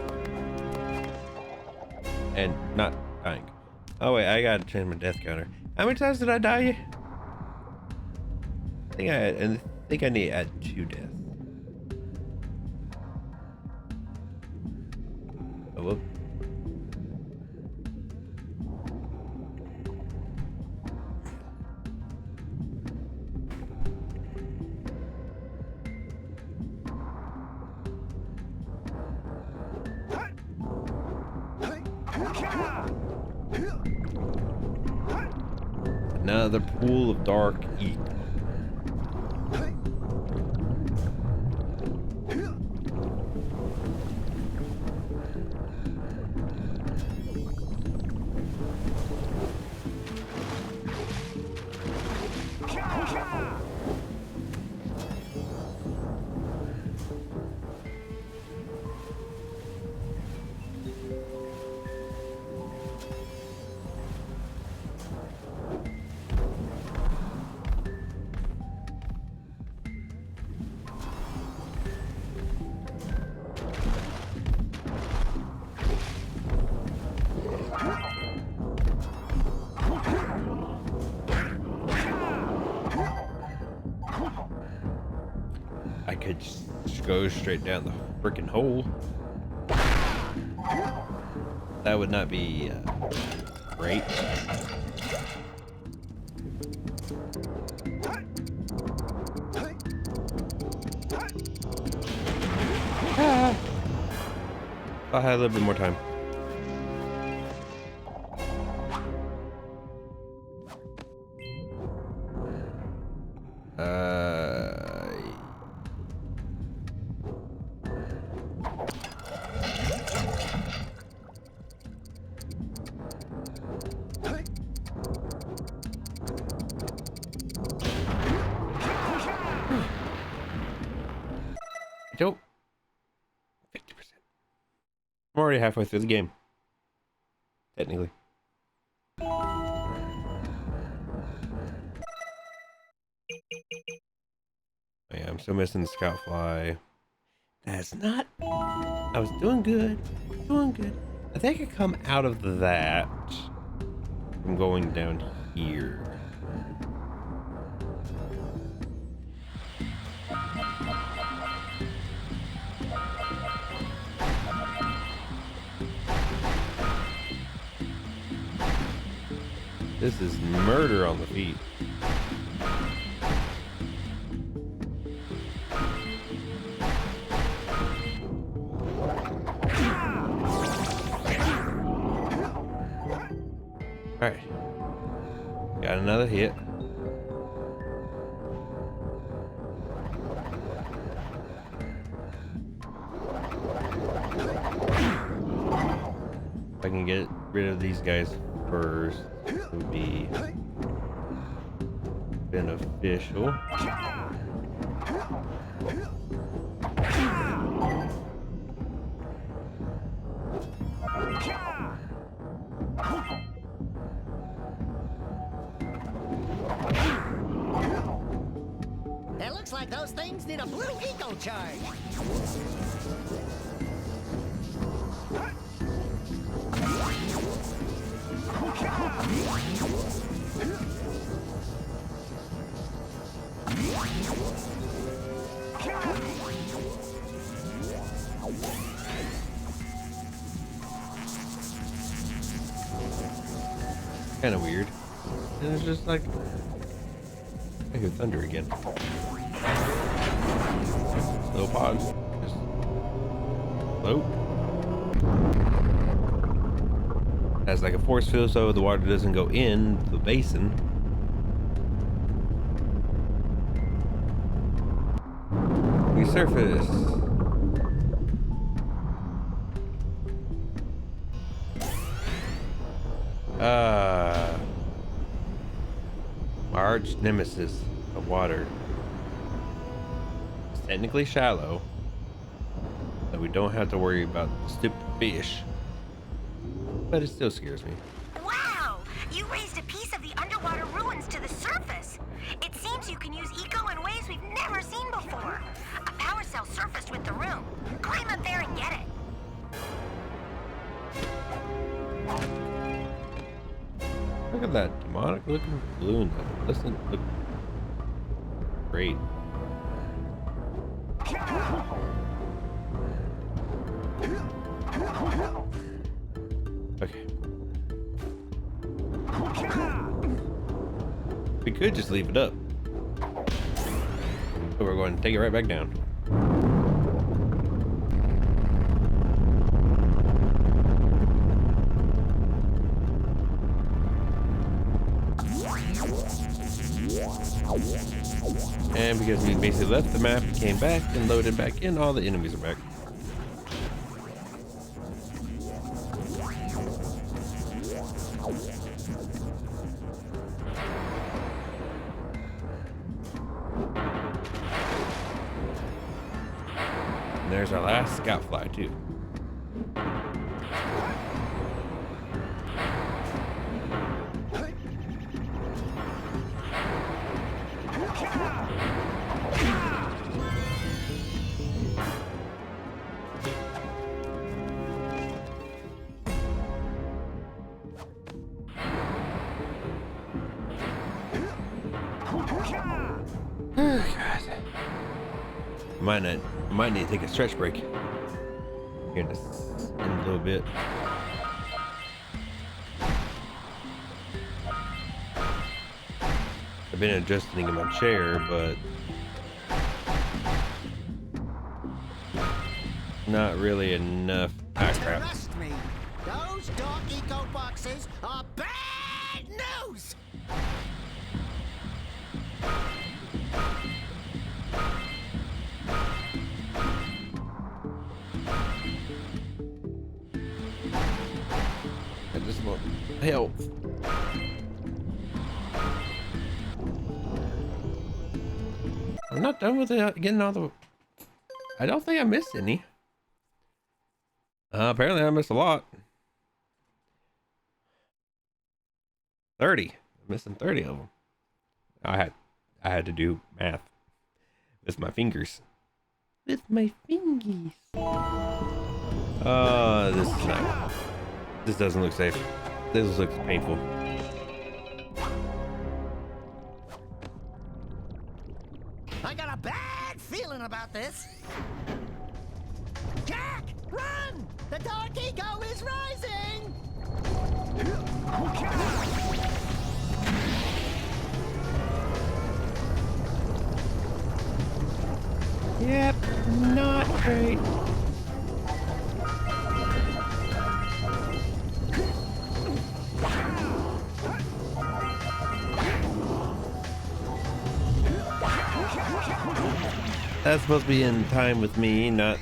And not dying. Oh wait, I gotta change my death counter. How many times did I die? I think I need to add 2 deaths. Oh, whoop. Another pool of dark eco. I could just go straight down the freaking hole. That would not be great. I had a little bit more time. Don't. 50%. I'm already halfway through the game. Technically. Oh yeah, I'm still missing the scout fly. That's not. I was doing good. Doing good. I think I come out of that from going down here. This is murder on the feet. Alright. Got another hit. If I can get rid of these guys first, it would be beneficial. It looks like those things need a blue eco charge. Kind of weird. And it's just like I hear thunder again. Slow pause. Just float. Has like a force field so the water doesn't go in the basin. Resurface. Arch nemesis of water. It's technically shallow, so we don't have to worry about the stupid fish. But it still scares me. Wow! You raised a piece of the underwater ruins to the surface. It seems you can use eco in ways we've never seen before. A power cell surfaced with the room. Climb up there and get it. Look at that demonic looking balloon. That doesn't look great. Okay. We could just leave it up. But we're going to take it right back down. And because we basically left the map, came back and loaded back in, all the enemies are back. And there's our last scout fly too. Oh, God. Might need to take a stretch break here in a little bit. I've been adjusting in my chair, but not really enough. Ah, crap. Trust me, those dark eco boxes are bad news. I just want help. I'm not done with it. Getting all the. I don't think I missed any. Apparently I missed a lot. 30. I'm missing 30 of them. I had to do math with my fingers. With my fingers. This is not. This doesn't look safe. This looks painful. I got a bad feeling about this. Jack, run! The dark ego is rising! Yep, not great. That's supposed to be in time with me, not.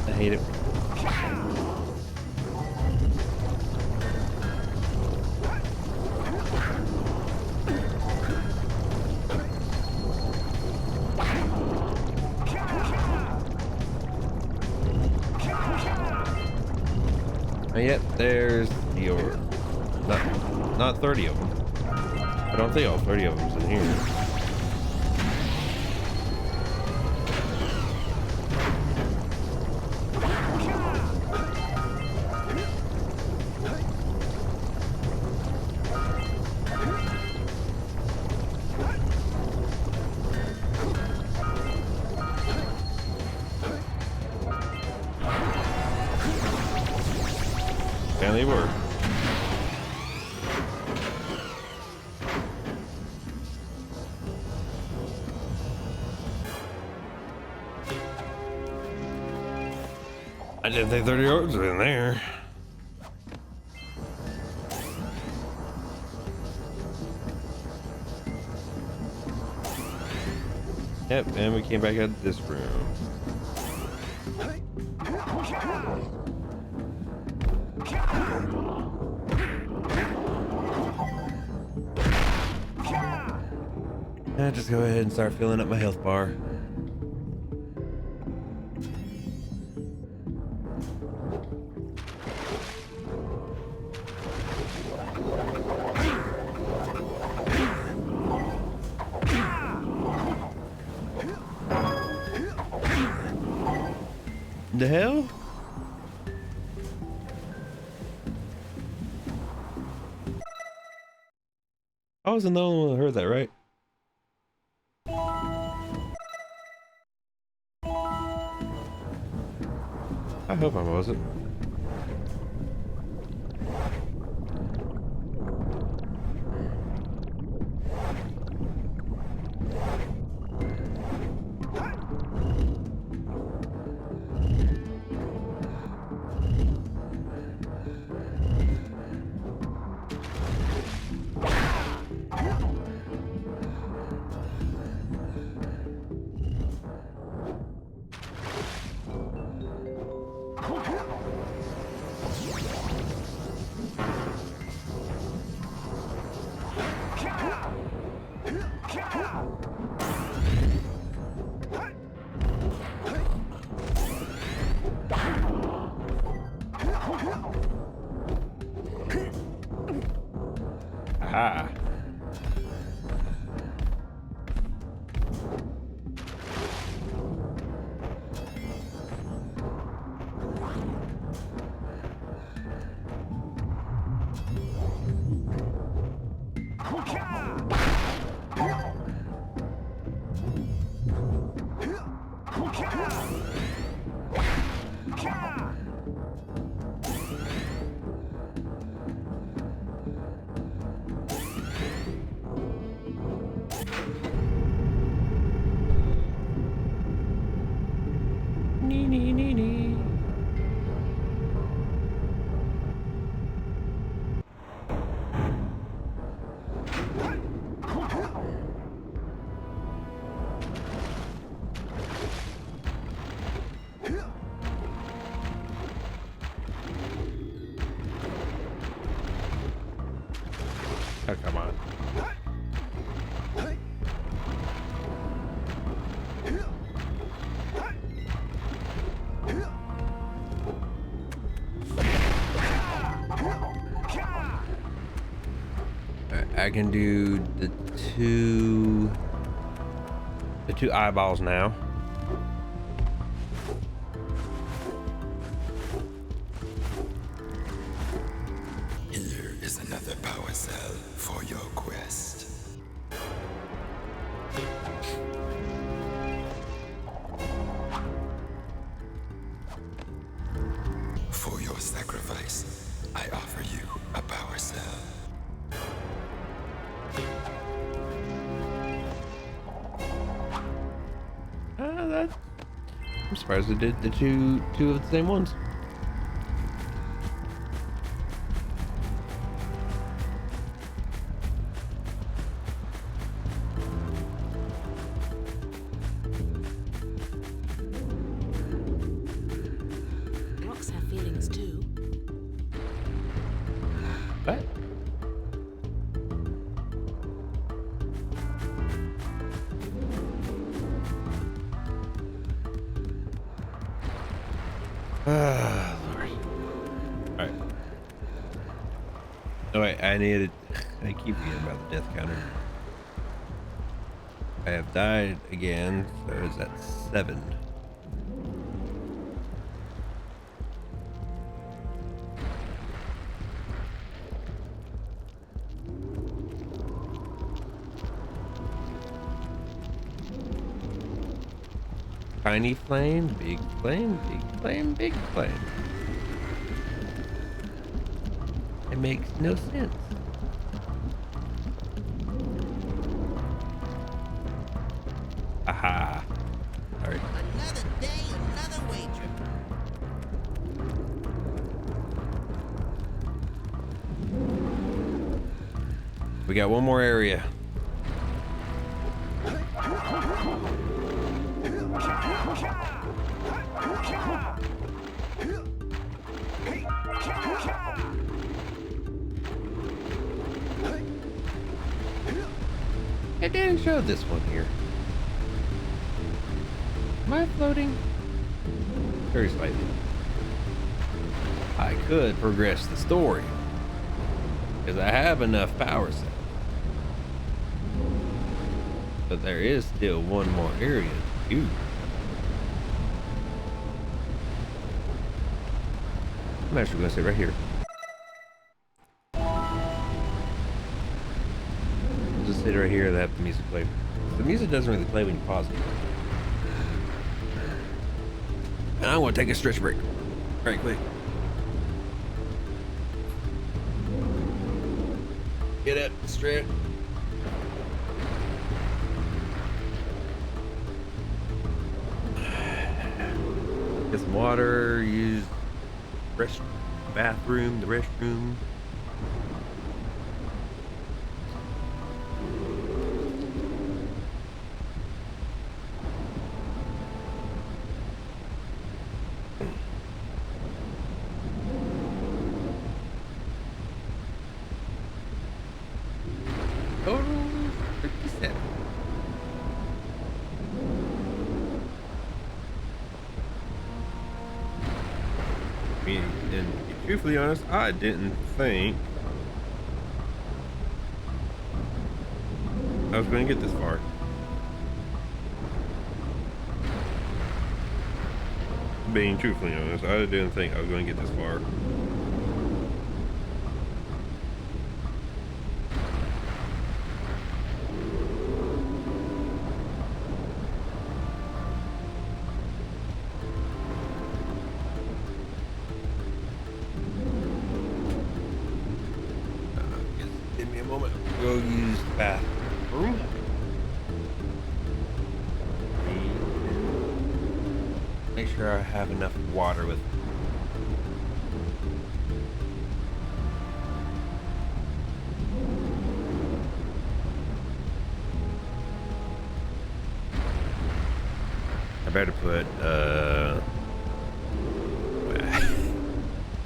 I hate it. Yep, there's the orb. Not 30 of them. I don't think all 30 of them's in here. And they were. I didn't think 30 orbs were in there. Yep, and we came back out this room. Just go ahead and start filling up my health bar. The hell? I wasn't the only one who heard that, right? I hope I wasn't. Aha. Oh, come on. I can do the two eyeballs now. Here is another power cell for your quest. For your sacrifice, I offer you a power cell. I'm surprised they did the two of the same ones. Rocks have feelings too. What? Lord. Alright. Oh wait, I keep forgetting about the death counter. I have died again, so is that 7? Tiny flame, big flame, big flame, big flame. It makes no sense. Aha. Alright. Another day, another wager. We got one more area. It didn't show this one here. Am I floating? Very slightly. I could progress the story because I have enough power cells. But there is still one more area to do. I'm actually going to sit right here. Just sit right here and have the music play. The music doesn't really play when you pause it. And I want to take a stretch break right quick. Get up, stretch. Get some water, use the restroom. Total 57. I mean, and to be truthfully honest, I didn't think I was going to get this far. Being truthfully honest, I didn't think I was going to get this far. Give me a moment. Go use the bathroom. Make sure I have enough water with me. I better put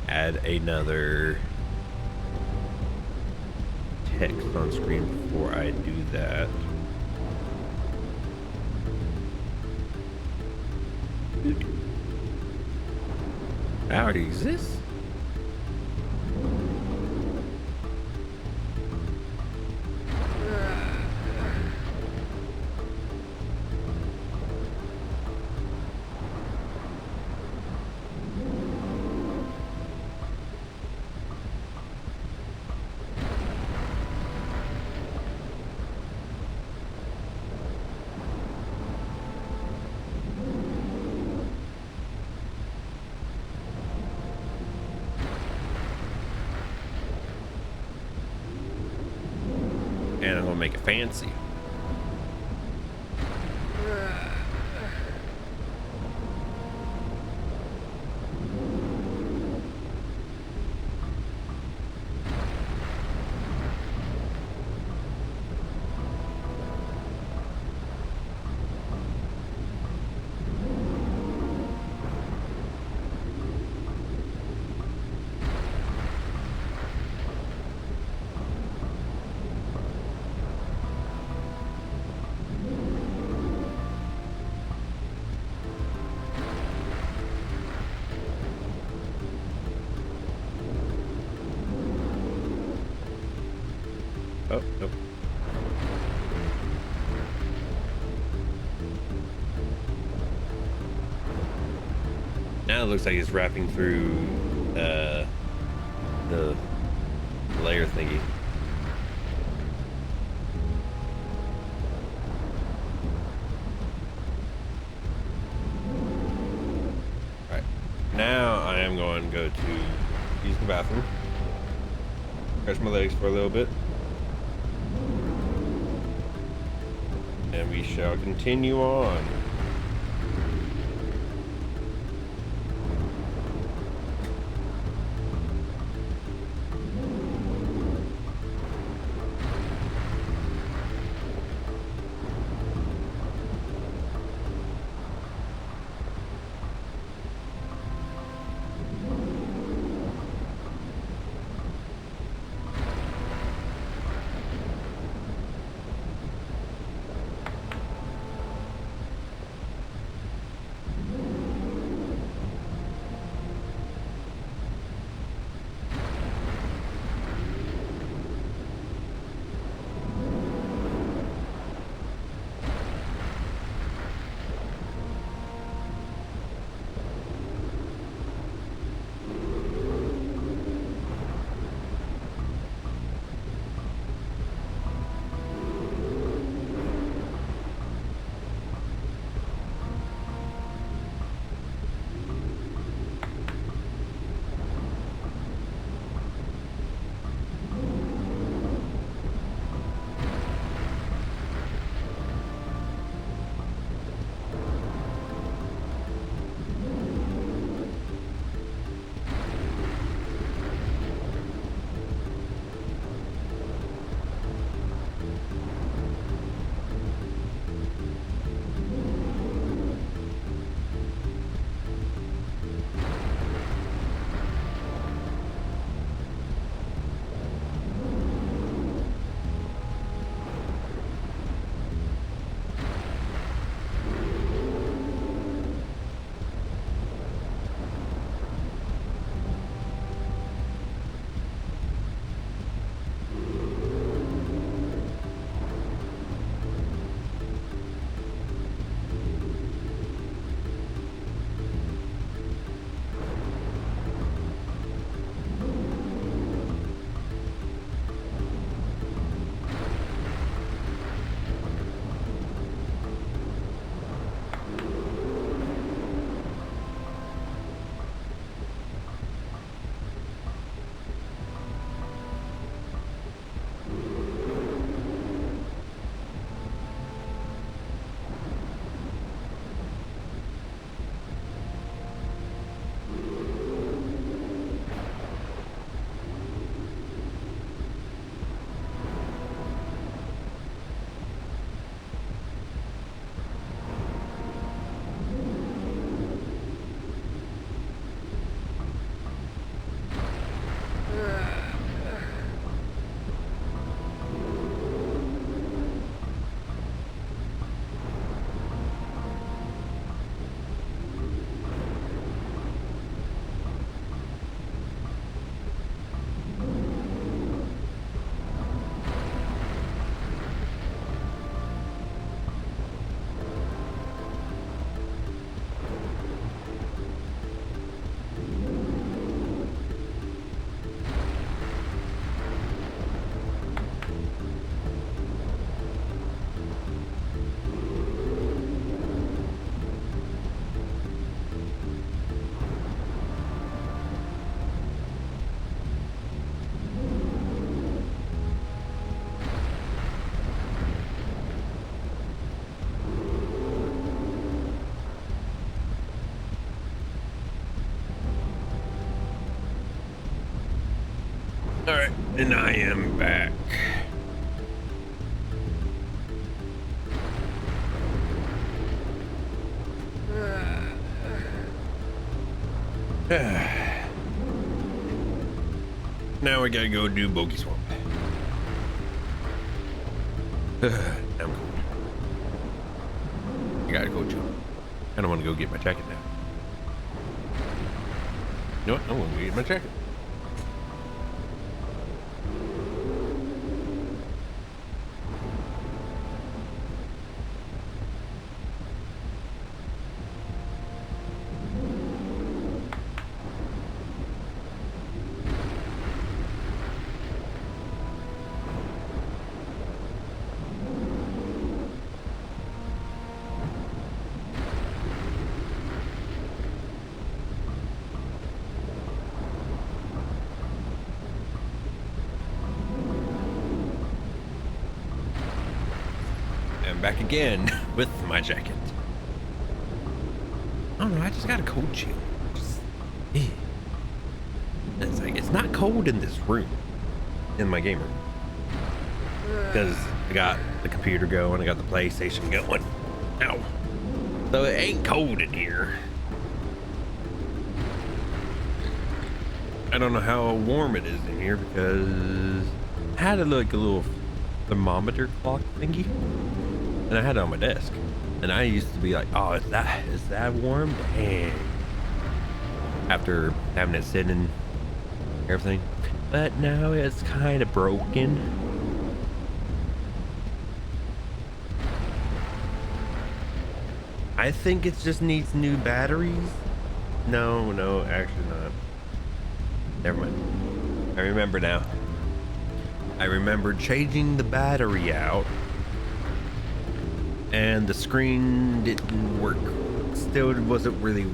add another text on screen before I do that. That already exists? And I'm gonna make it fancy. Oh, nope. Now it looks like it's wrapping through the layer thingy. Alright. Now I am going to go to use the bathroom. Stretch my legs for a little bit. And we shall continue on. Alright, and I am back. Now we gotta go do Bogey Swamp. I'm cold. I gotta go too. I don't want to go get my jacket now. You know what? I'm gonna go get my jacket. Back again with my jacket. I don't know, I just got a cold chill. It's like, it's not cold in this room, in my game room. Because I got the computer going, I got the PlayStation going. Ow. So it ain't cold in here. I don't know how warm it is in here because I had a little thermometer clock thingy. And I had it on my desk, and I used to be like, "Oh, is that warm?" Dang. After having it sitting and everything, but now it's kind of broken. I think it just needs new batteries. No, actually not. Never mind. I remember now. I remember changing the battery out. And the screen didn't work. Still wasn't really.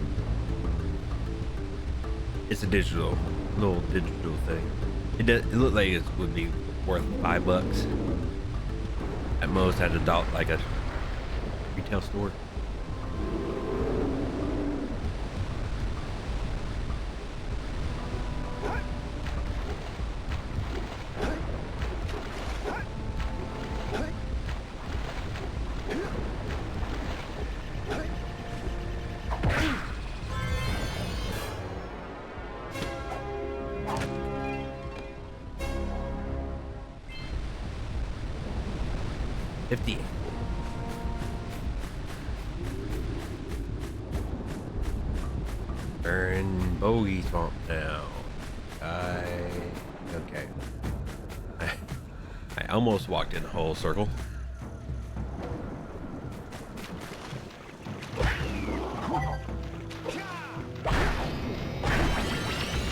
It's a little digital thing. It looked like it would be worth $5 at most at like a retail store. We're in Bogey Swamp now. Okay. I almost walked in a whole circle.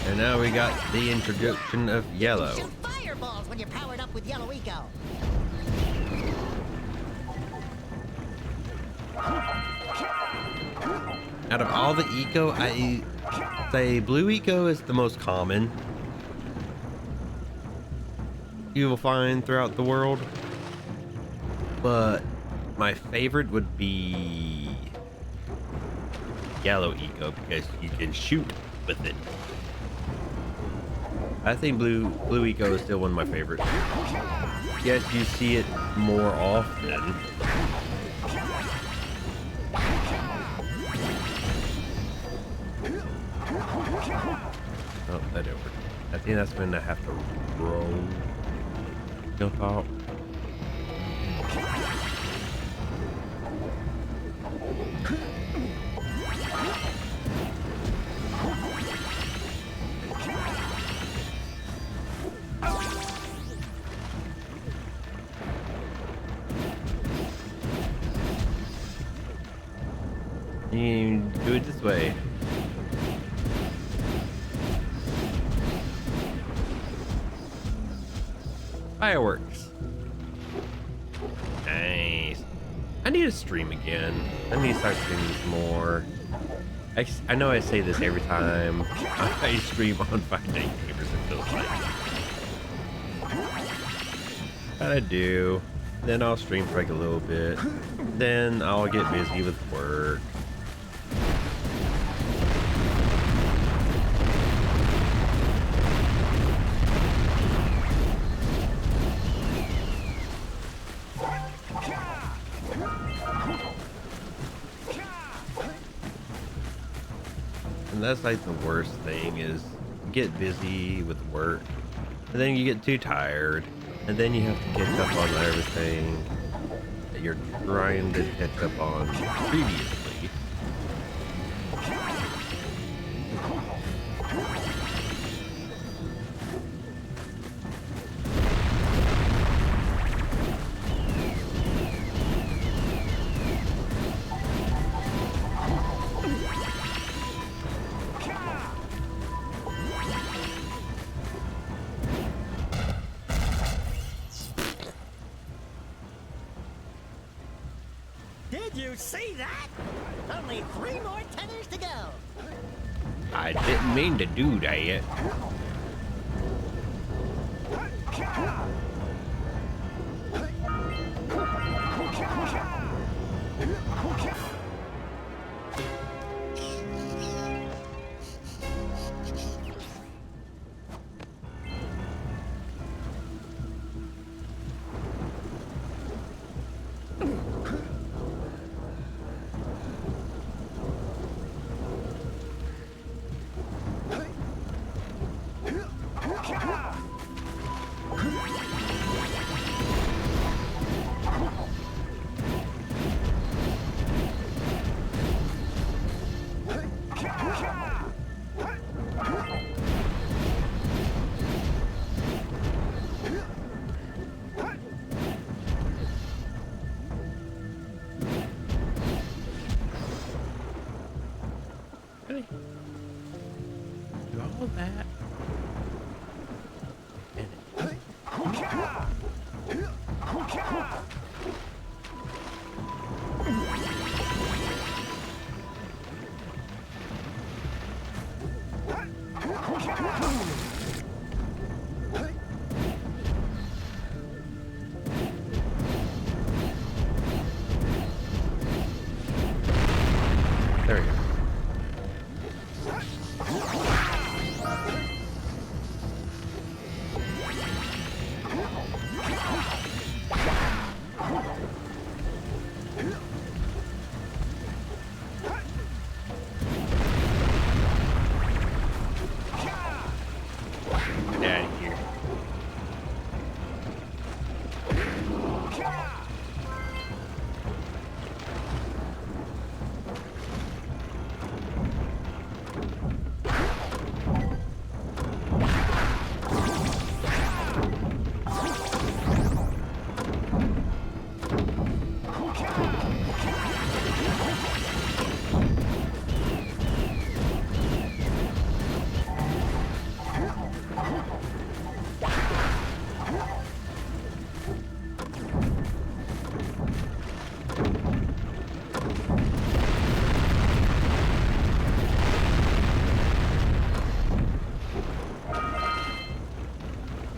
And now we got the introduction of yellow. Shoot fireballs when you're powered up with yellow eco. Out of all the eco, I say blue eco is the most common you will find throughout the world. But my favorite would be yellow eco because you can shoot with it. I think blue eco is still one of my favorites. Yet you see it more often. Oh, that didn't work. I think that's when I have to roll. Jump out. You do it this way. Fireworks. Nice. I need to stream again. I need to start streaming more. I know I say this every time I stream on 5Daygamers, it feels like. But I do. Then I'll stream for like a little bit. Then I'll get busy with work. that's like the worst thing is you get busy with work and then you get too tired and then you have to catch up on everything that you're trying to catch up on previously. Did you see that? Only 3 more tethers to go. I didn't mean to do that. Really? Do all of that? There we go. Get out of here.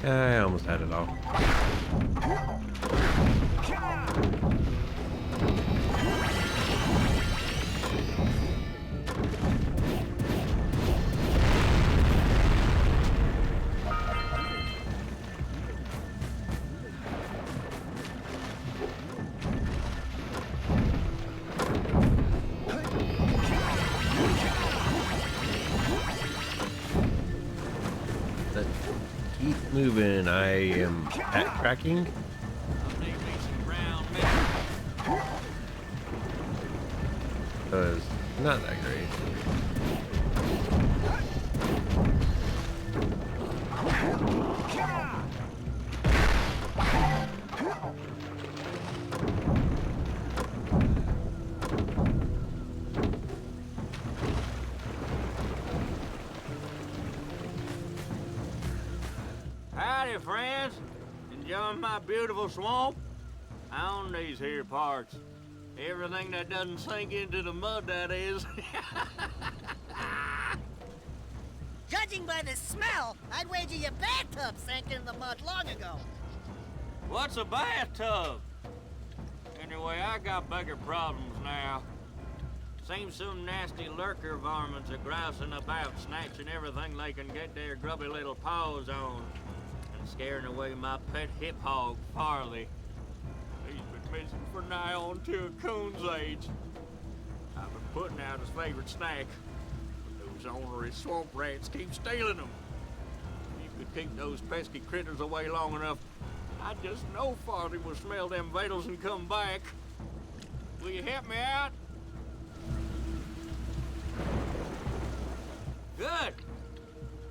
I almost had it all. Let's keep moving. I am backtracking. Because not that great. Howdy, friends. Enjoying my beautiful swamp? I own these here parts. Everything that doesn't sink into the mud, that is. Judging by the smell, I'd wager your bathtub sank in the mud long ago. What's a bathtub? Anyway, I got bigger problems now. Seems some nasty lurker varmints are grousing about, snatching everything they can get their grubby little paws on, and scaring away my pet hip hog, Farley. He's been missing for nigh on to a coon's age. I've been putting out his favorite snack, those these ornery swamp rats keep stealing them. If you could keep those pesky critters away long enough, I just know Farley will smell them vitals and come back. Will you help me out? Good.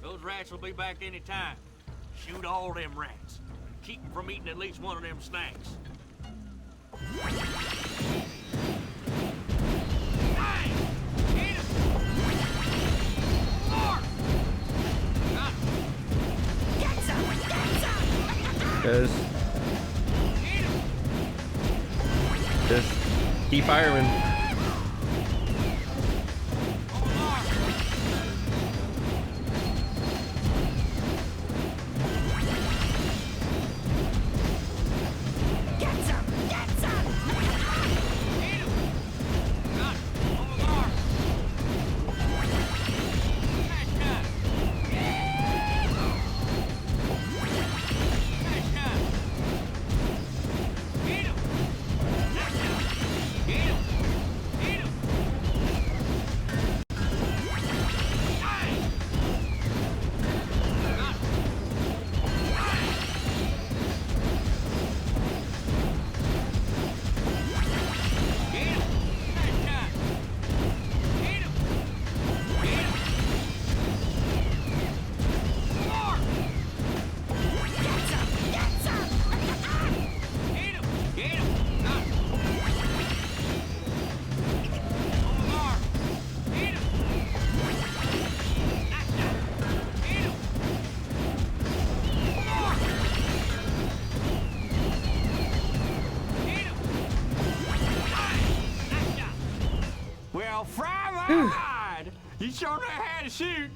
Those rats will be back any time. Shoot all them rats. Keep them from eating at least one of them snacks. Just keep firing. Well, fry my hide! You sure know how to shoot.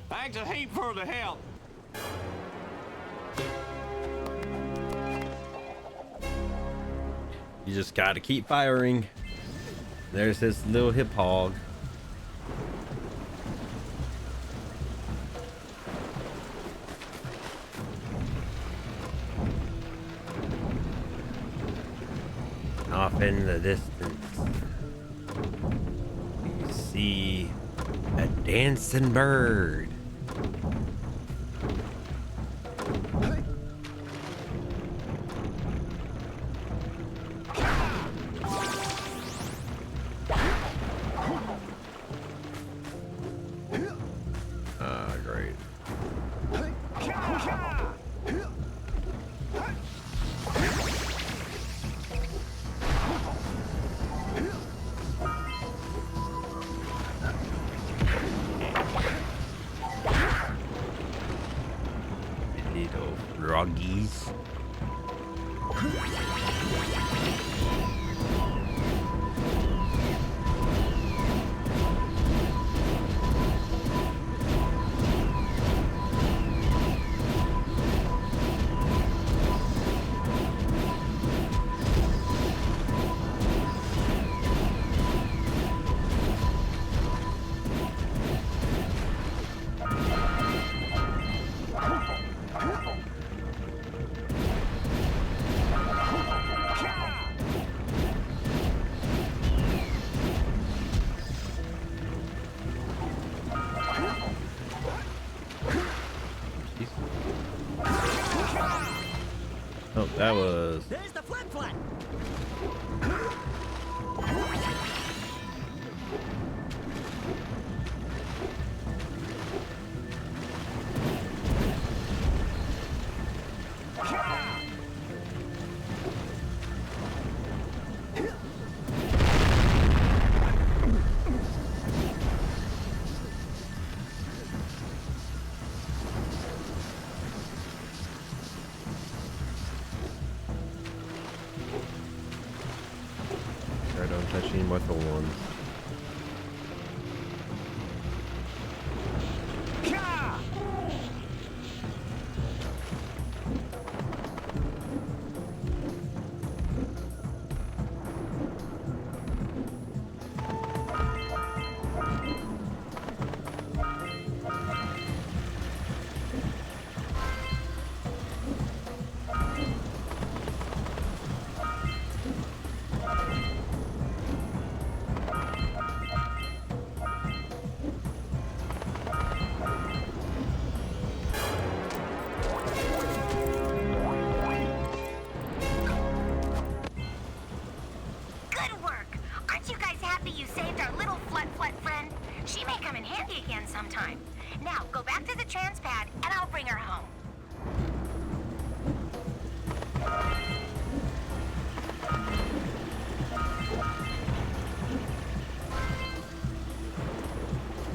Thanks a heap for the help. You just gotta keep firing. There's this little hip hog. Off in the distance, you see a dancing bird. Great. Little froggies. Oh, that was. There's the flip flap. Don't touch any more thorns.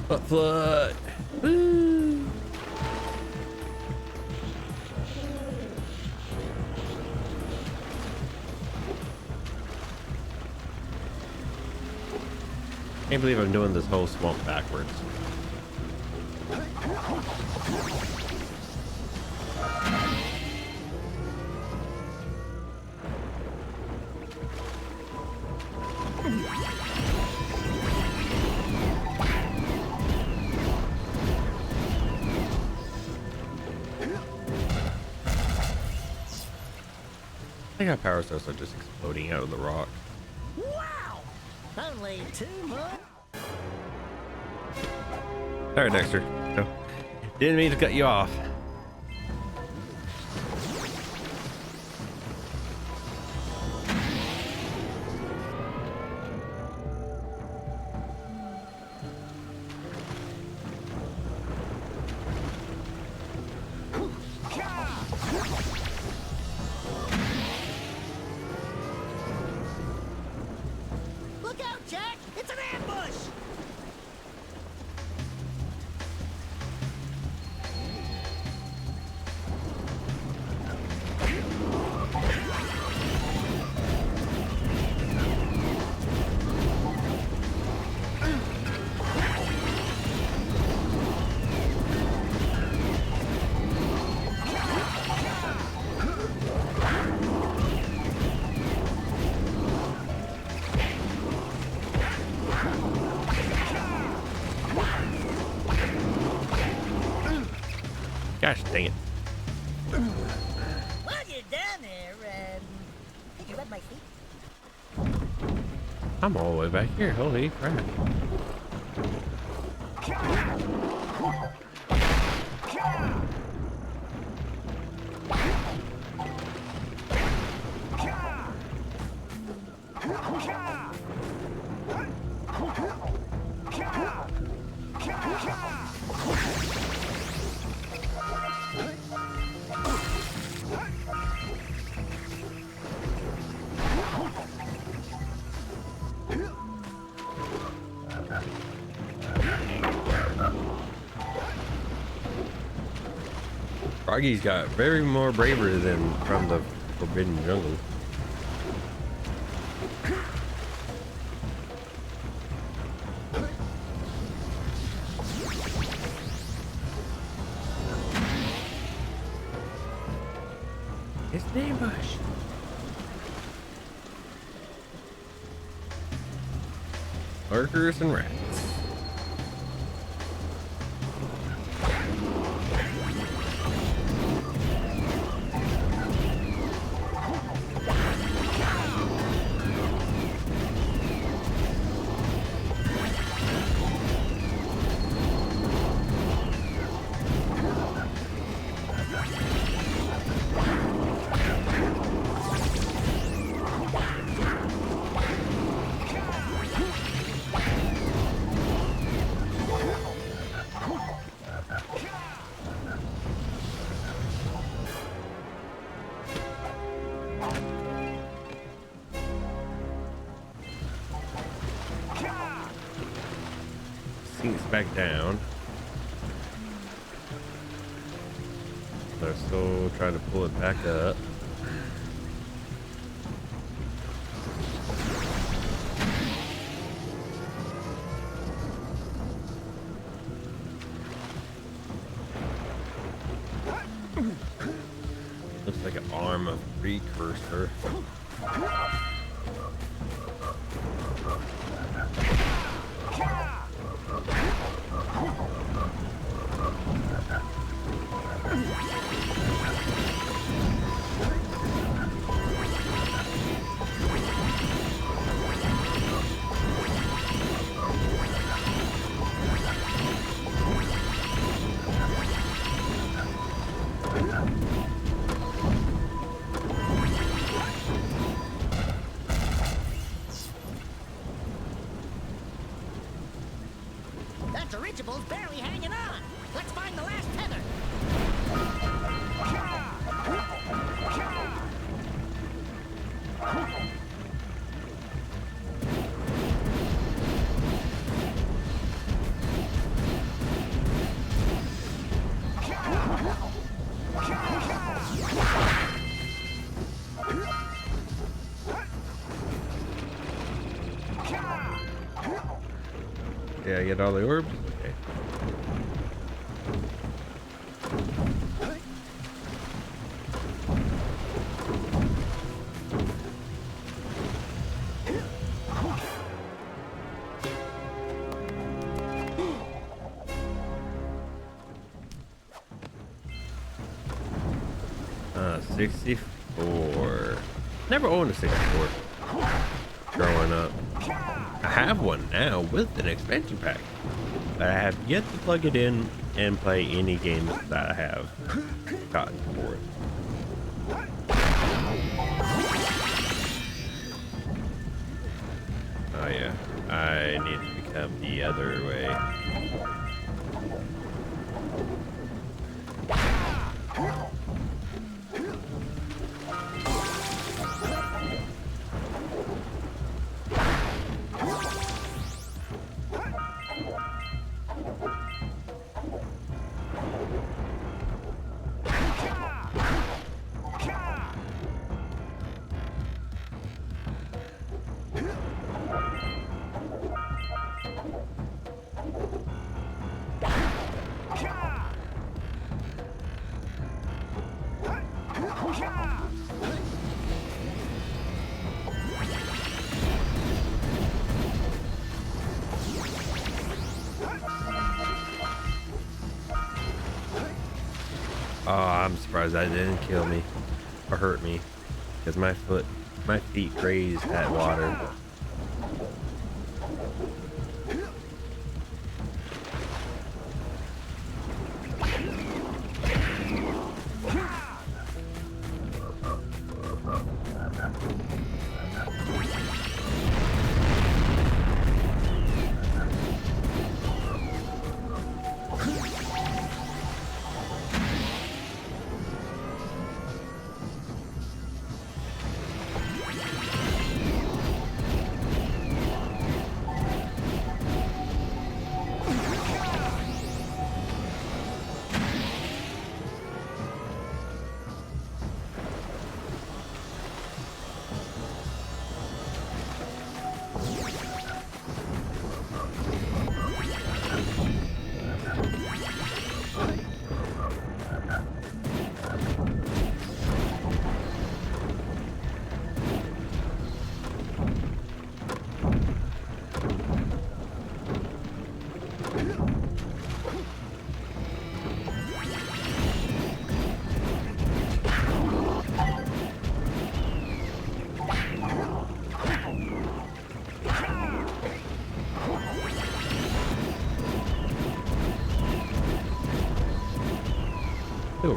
Butt flood. Woo. Can't believe I'm doing this whole swamp backwards. I think our power sources are just exploding out of the rock. Wow! Only 2 more. Sorry, Daxter. No, didn't mean to cut you off. Look out, Jack! It's an ambush! Gosh dang it. While you're down there, did you rub my feet? I'm all the way back here. Holy crap. Froggy's got very more bravery than from the Forbidden Jungle. It's an ambush. Lurkers and rats. Sinks back down. They're still trying to pull it back up. Looks like an arm of Precursor. That dirigible's barely hanging on. Let's find the last tether. Yeah, I get all the orbs. Okay. Uh, 64. Never owned a 64 growing up. I have one now with an expansion pack. I have yet to plug it in and play any games that I have gotten for it. Oh yeah, I need to become the other way. Oh, I'm surprised that didn't kill me or hurt me, because my feet grazed that water.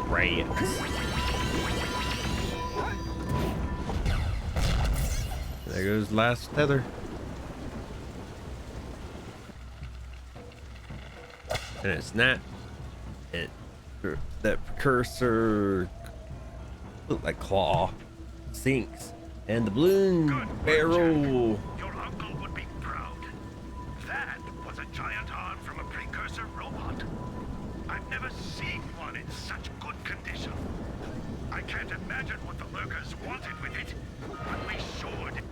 Rats. There goes the last tether. And it's not that precursor look like claw sinks and the balloon barrel. Your uncle would be proud. That was a giant arm from a precursor robot. I've never seen one in such good condition. I can't imagine what the lurkers wanted with it, but we sure did.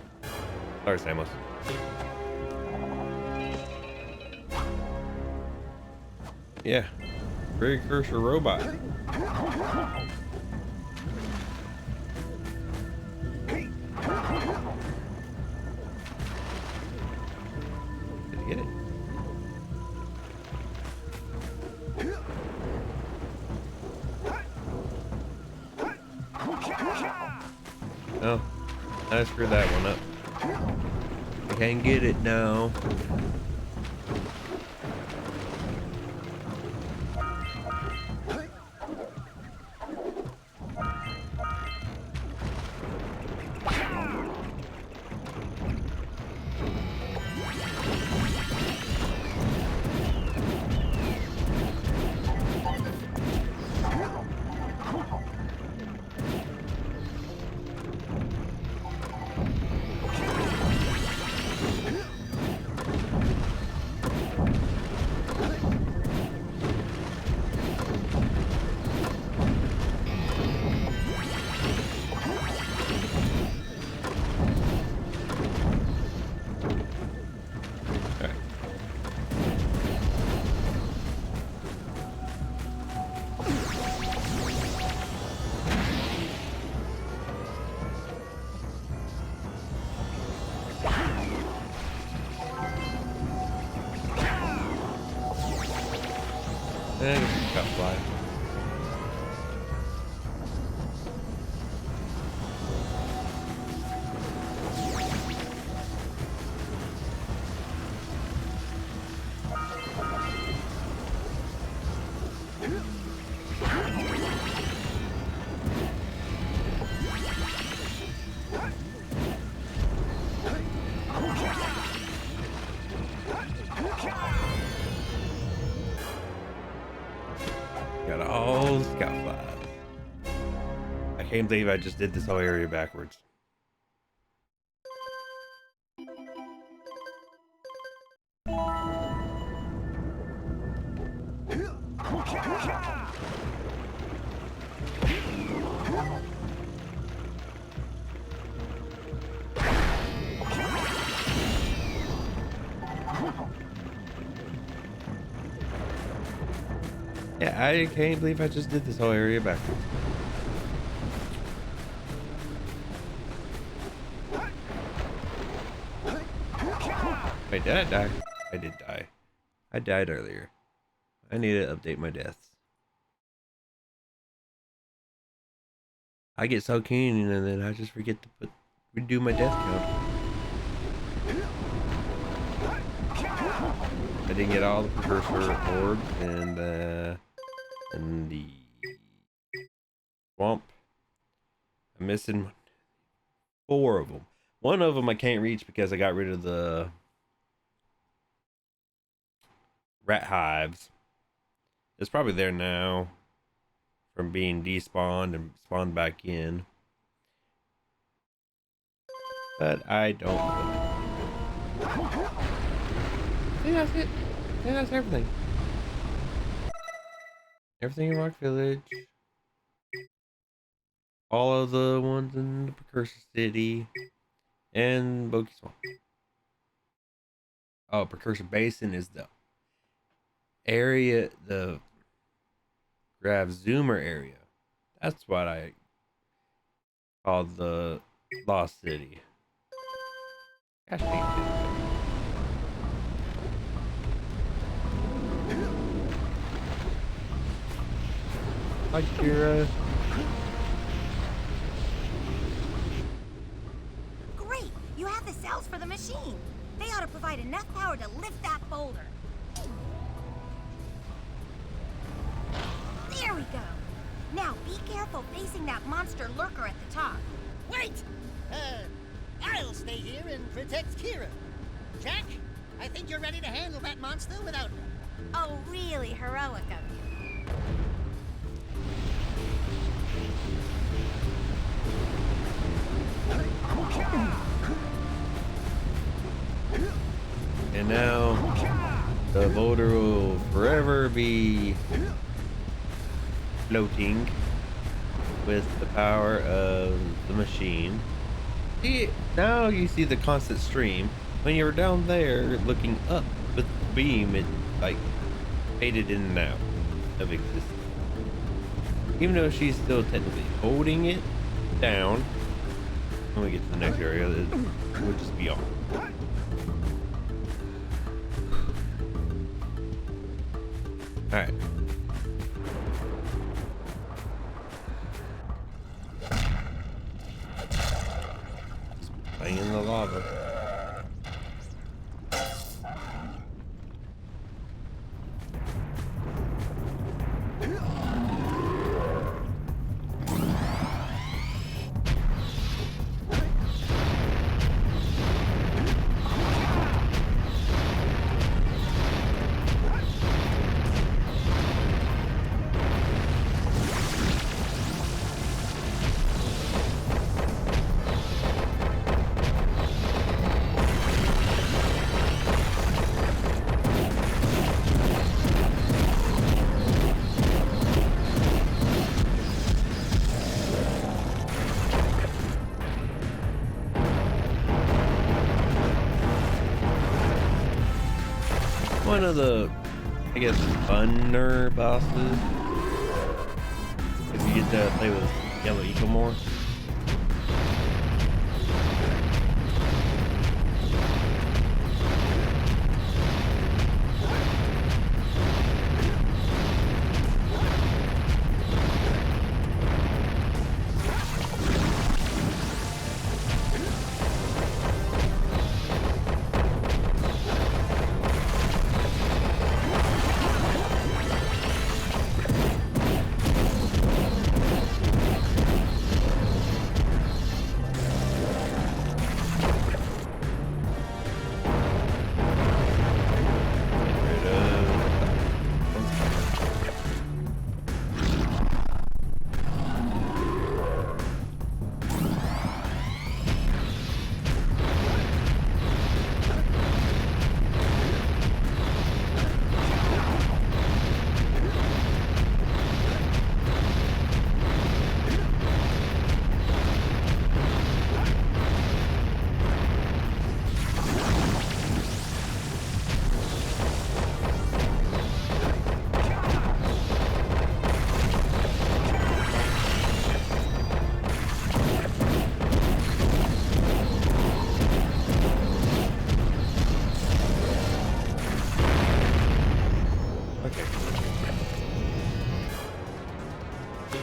Sorry, Samus. Yeah, precursor robot. Did he get it? Oh, I screwed that one up. I can't get it now. just got fly. Got all scout flies. I can't believe I just did this whole area backwards. Yeah, I can't believe I just did this whole area backwards. Wait, did I die? I did die. I died earlier. I need to update my deaths. I get so keen and then I just forget to redo my death count. I didn't get all the Precursor orbs and the swamp. I'm missing 4 of them. One of them I can't reach because I got rid of the rat hives. It's probably there now from being despawned and spawned back in. But I don't know. See, that's it. Yeah, that's everything. Everything in Rock Village. All of the ones in the Precursor City. And Bogey Swamp. Oh, Precursor Basin is the area, the Grav Zoomer area. That's what I call the Lost City. Gosh dang it. Hi, Kira. Great! You have the cells for the machine. They ought to provide enough power to lift that boulder. There we go. Now be careful facing that monster lurker at the top. Wait! I'll stay here and protect Kira. Jack, I think you're ready to handle that monster without me. Oh, really heroic of you. And now the boulder will forever be floating with the power of the machine. See, now you see the constant stream. When you were down there looking up with the beam, it like faded in and out of existence. Even though she's still technically holding it down, when we get to the next area, we'll just be on. Alright. Playing in the lava. One of the, I guess, funner bosses. If you get to play with Yellow Eco more.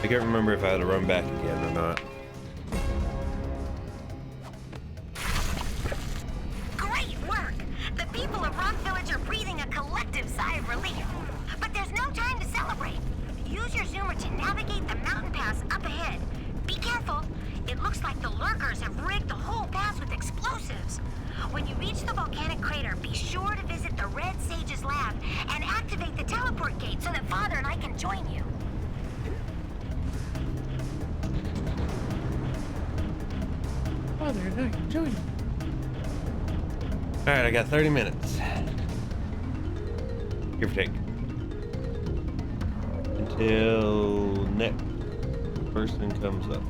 I can't remember if I had to run back again or not. Great work! The people of Rock Village are breathing a collective sigh of relief. But there's no time to celebrate. Use your zoomer to navigate the mountain pass up ahead. Be careful. It looks like the lurkers have rigged the whole pass with explosives. When you reach the volcanic crater, be sure to visit the Red Sage's lab and activate the teleport gate so that Father and I can join you. Father and I can join you. Alright, I got 30 minutes. Give or take. Until next person comes up.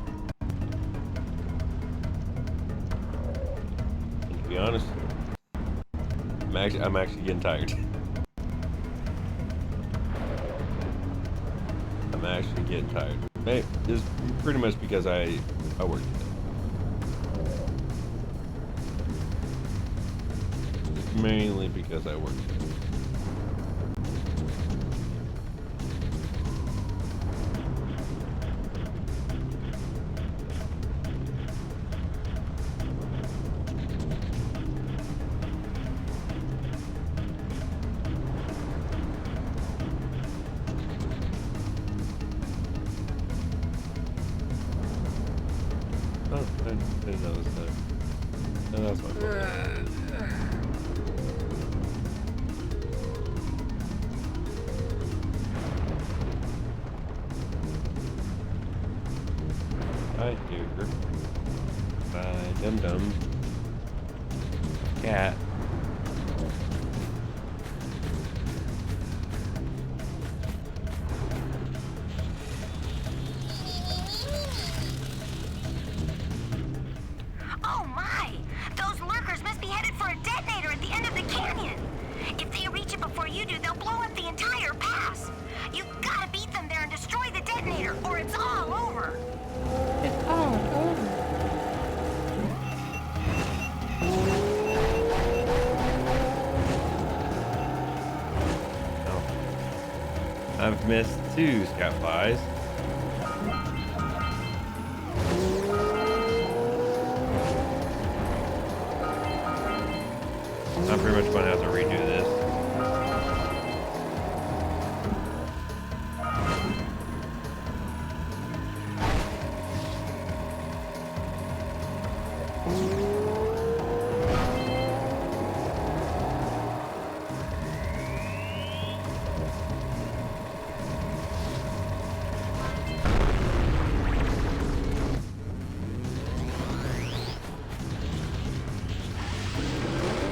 And to be honest, I'm actually getting tired. I'm actually getting tired. It's pretty much because I work today. It's mainly because I work today. Oh, I didn't know this time. No, that's my fault. Hi, dear. Bye, dum-dum. Cat. Oh my! Those lurkers must be headed for a detonator at the end of the canyon. If they reach it before you do, they'll blow up the entire pass. You've got to beat them there and destroy the detonator, or it's all over. It's all over. Oh. I've missed 2 scout flies. I'm pretty much going to have to redo this.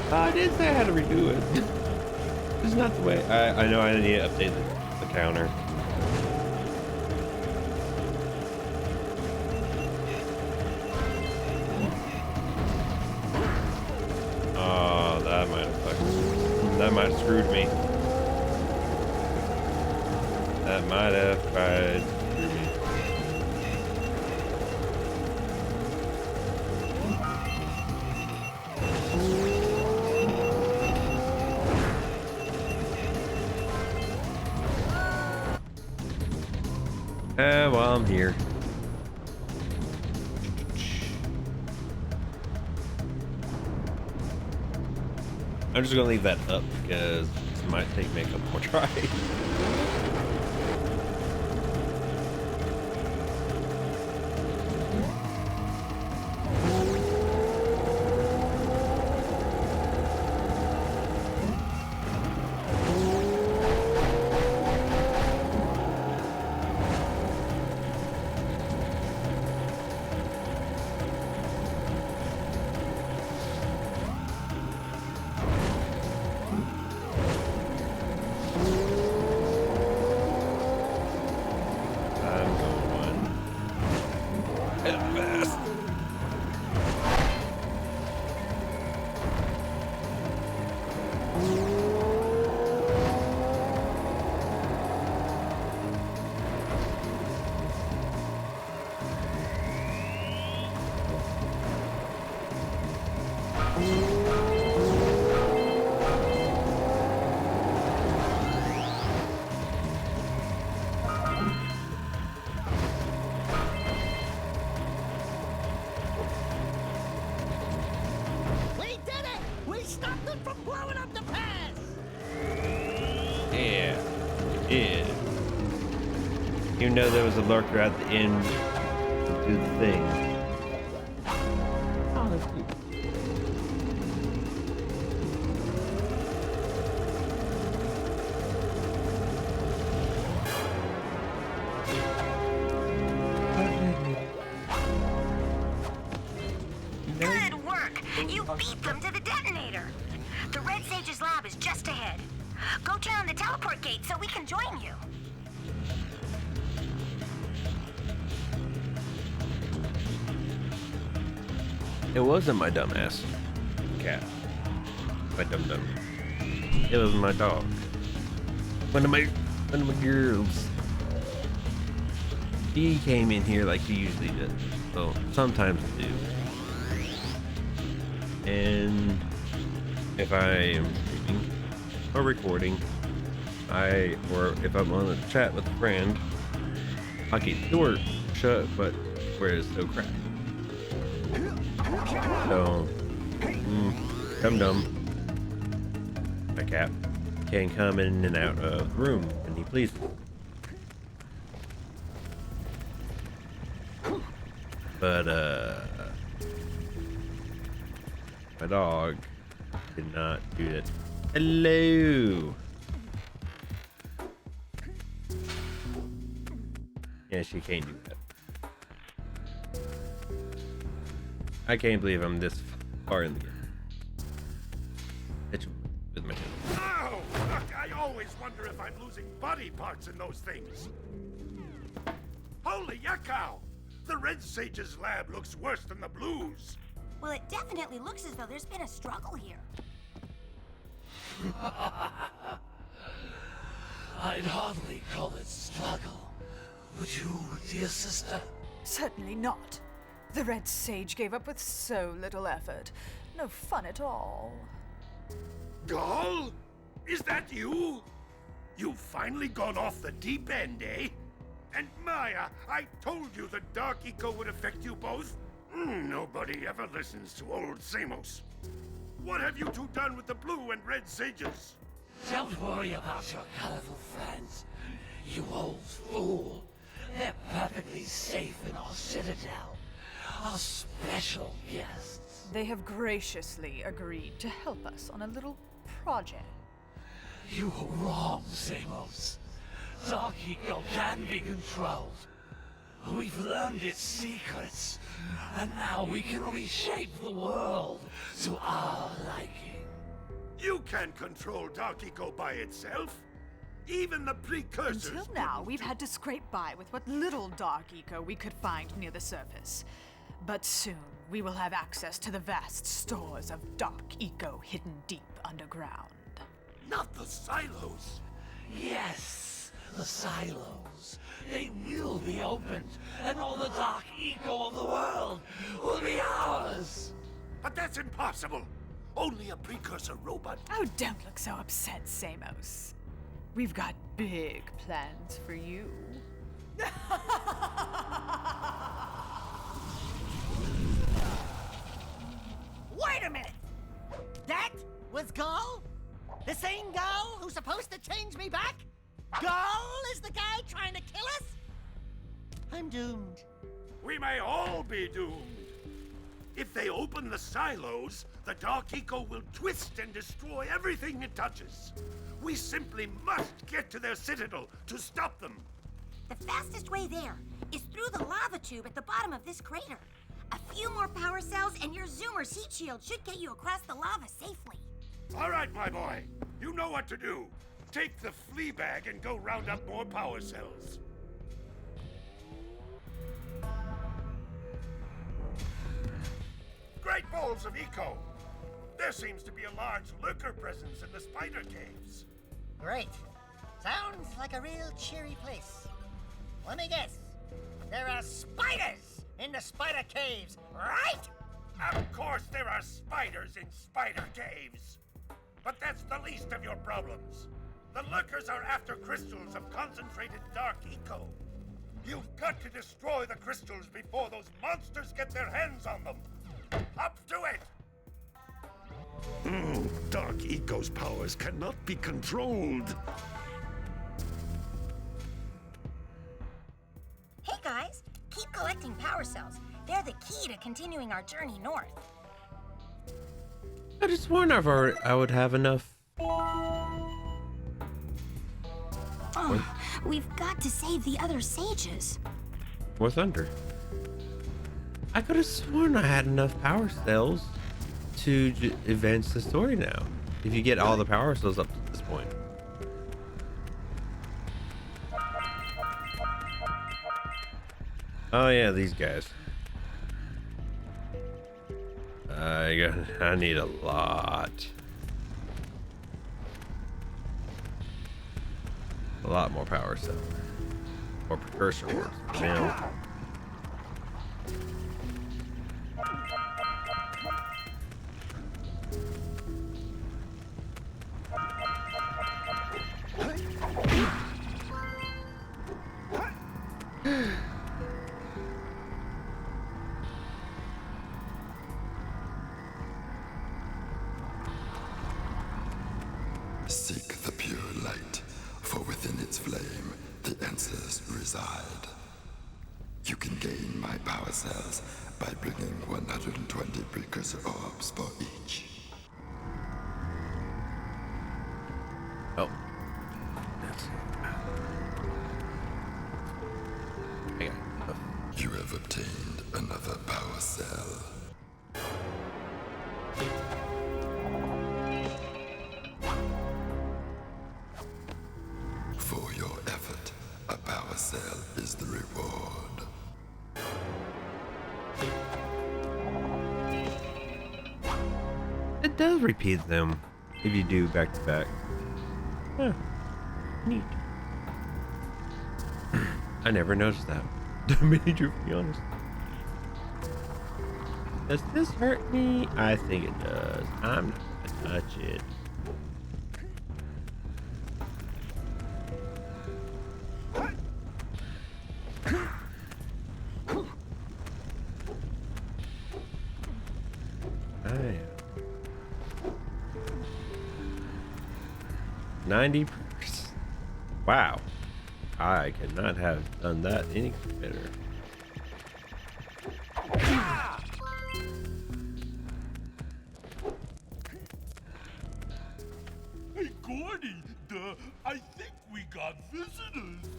I did say I had to redo it. This is not the way. I know I need to update the counter. Oh, that might have screwed me. That might have tried to screw me. Well, I'm here. I'm just gonna leave that up because it might take me a couple more tries. from blowing up the pass! Yeah, it did. You know there was a lurker at the end to do the thing. Oh, that's cute. Good work! You beat them to the detonator. The Red Sage's lab is just ahead. Go turn on the teleport gate so we can join you. It wasn't my dumbass cat. My dum-dum. It was my dog. One of my girls. He came in here like he usually does. Well, sometimes I do. And if I am streaming or recording, or if I'm on a chat with a friend, I'll keep the door shut, but where it's so cracked. So, dum-dum, my cat, can come in and out of the room when he pleases. But, my dog did not do that. Hello! Yeah, she can't do that. I can't believe I'm this far in the game. It's with my tail. Oh, look, I always wonder if I'm losing body parts in those things. Holy yakkow! The Red Sage's lab looks worse than the Blues. Well, it definitely looks as though there's been a struggle here. I'd hardly call it struggle. Would you, dear sister? Certainly not. The Red Sage gave up with so little effort. No fun at all. Gall? Is that you? You've finally gone off the deep end, eh? And Maya, I told you the Dark Eco would affect you both. Nobody ever listens to old Samos. What have you two done with the Blue and Red Sages? Don't worry about your colorful friends, you old fool. They're perfectly safe in our citadel. Our special guests. They have graciously agreed to help us on a little project. You were wrong, Samos. Dark Eco can be controlled. We've learned its secrets, and now we can reshape the world to our liking. You can't control Dark Eco by itself. Even the Precursors. Until now, we've had to scrape by with what little Dark Eco we could find near the surface. But soon, we will have access to the vast stores of Dark Eco hidden deep underground. Not the silos. Yes, the silos. They will be opened, and all the Dark Eco of the world will be ours. But that's impossible. Only a Precursor robot. Oh, don't look so upset, Samos. We've got big plans for you. Wait a minute! That was Gall? The same Gall who's supposed to change me back? Gall is the guy trying to kill us? I'm doomed. We may all be doomed. If they open the silos, the Dark Eco will twist and destroy everything it touches. We simply must get to their citadel to stop them. The fastest way there is through the lava tube at the bottom of this crater. A few more power cells and your Zoomer's heat shield should get you across the lava safely. All right, my boy. You know what to do. Take the flea bag and go round up more power cells. Great balls of eco. There seems to be a large lurker presence in the spider caves. Great. Sounds like a real cheery place. Let me guess. There are spiders in the spider caves, right? Of course there are spiders in spider caves. But that's the least of your problems. The lurkers are after crystals of concentrated Dark Eco. You've got to destroy the crystals before those monsters get their hands on them. Up to it! Dark Eco's powers cannot be controlled. Hey guys, keep collecting power cells. They're the key to continuing our journey north. I just wonder if I would have enough. Oh, we've got to save the other sages. More thunder. I could have sworn I had enough power cells to advance the story now. If you get all the power cells up to this point. Oh yeah, these guys. I need a lot. A lot more power cells. Or precursor works. Now. Seek the pure light, for within its flame, the answers reside. You can gain my power cells by bringing 120 precursor orbs for each. Oh. That's I got enough. You have obtained another power cell. For your effort, a power cell is the reward. It does repeat them if you do back to back. Huh. Neat. I never noticed that. To be truthfully honest. Does this hurt me? I think it does. I'm not gonna touch it. I am 90%. Wow. I could not have done that any better. Hey, Gordy, I think we got visitors.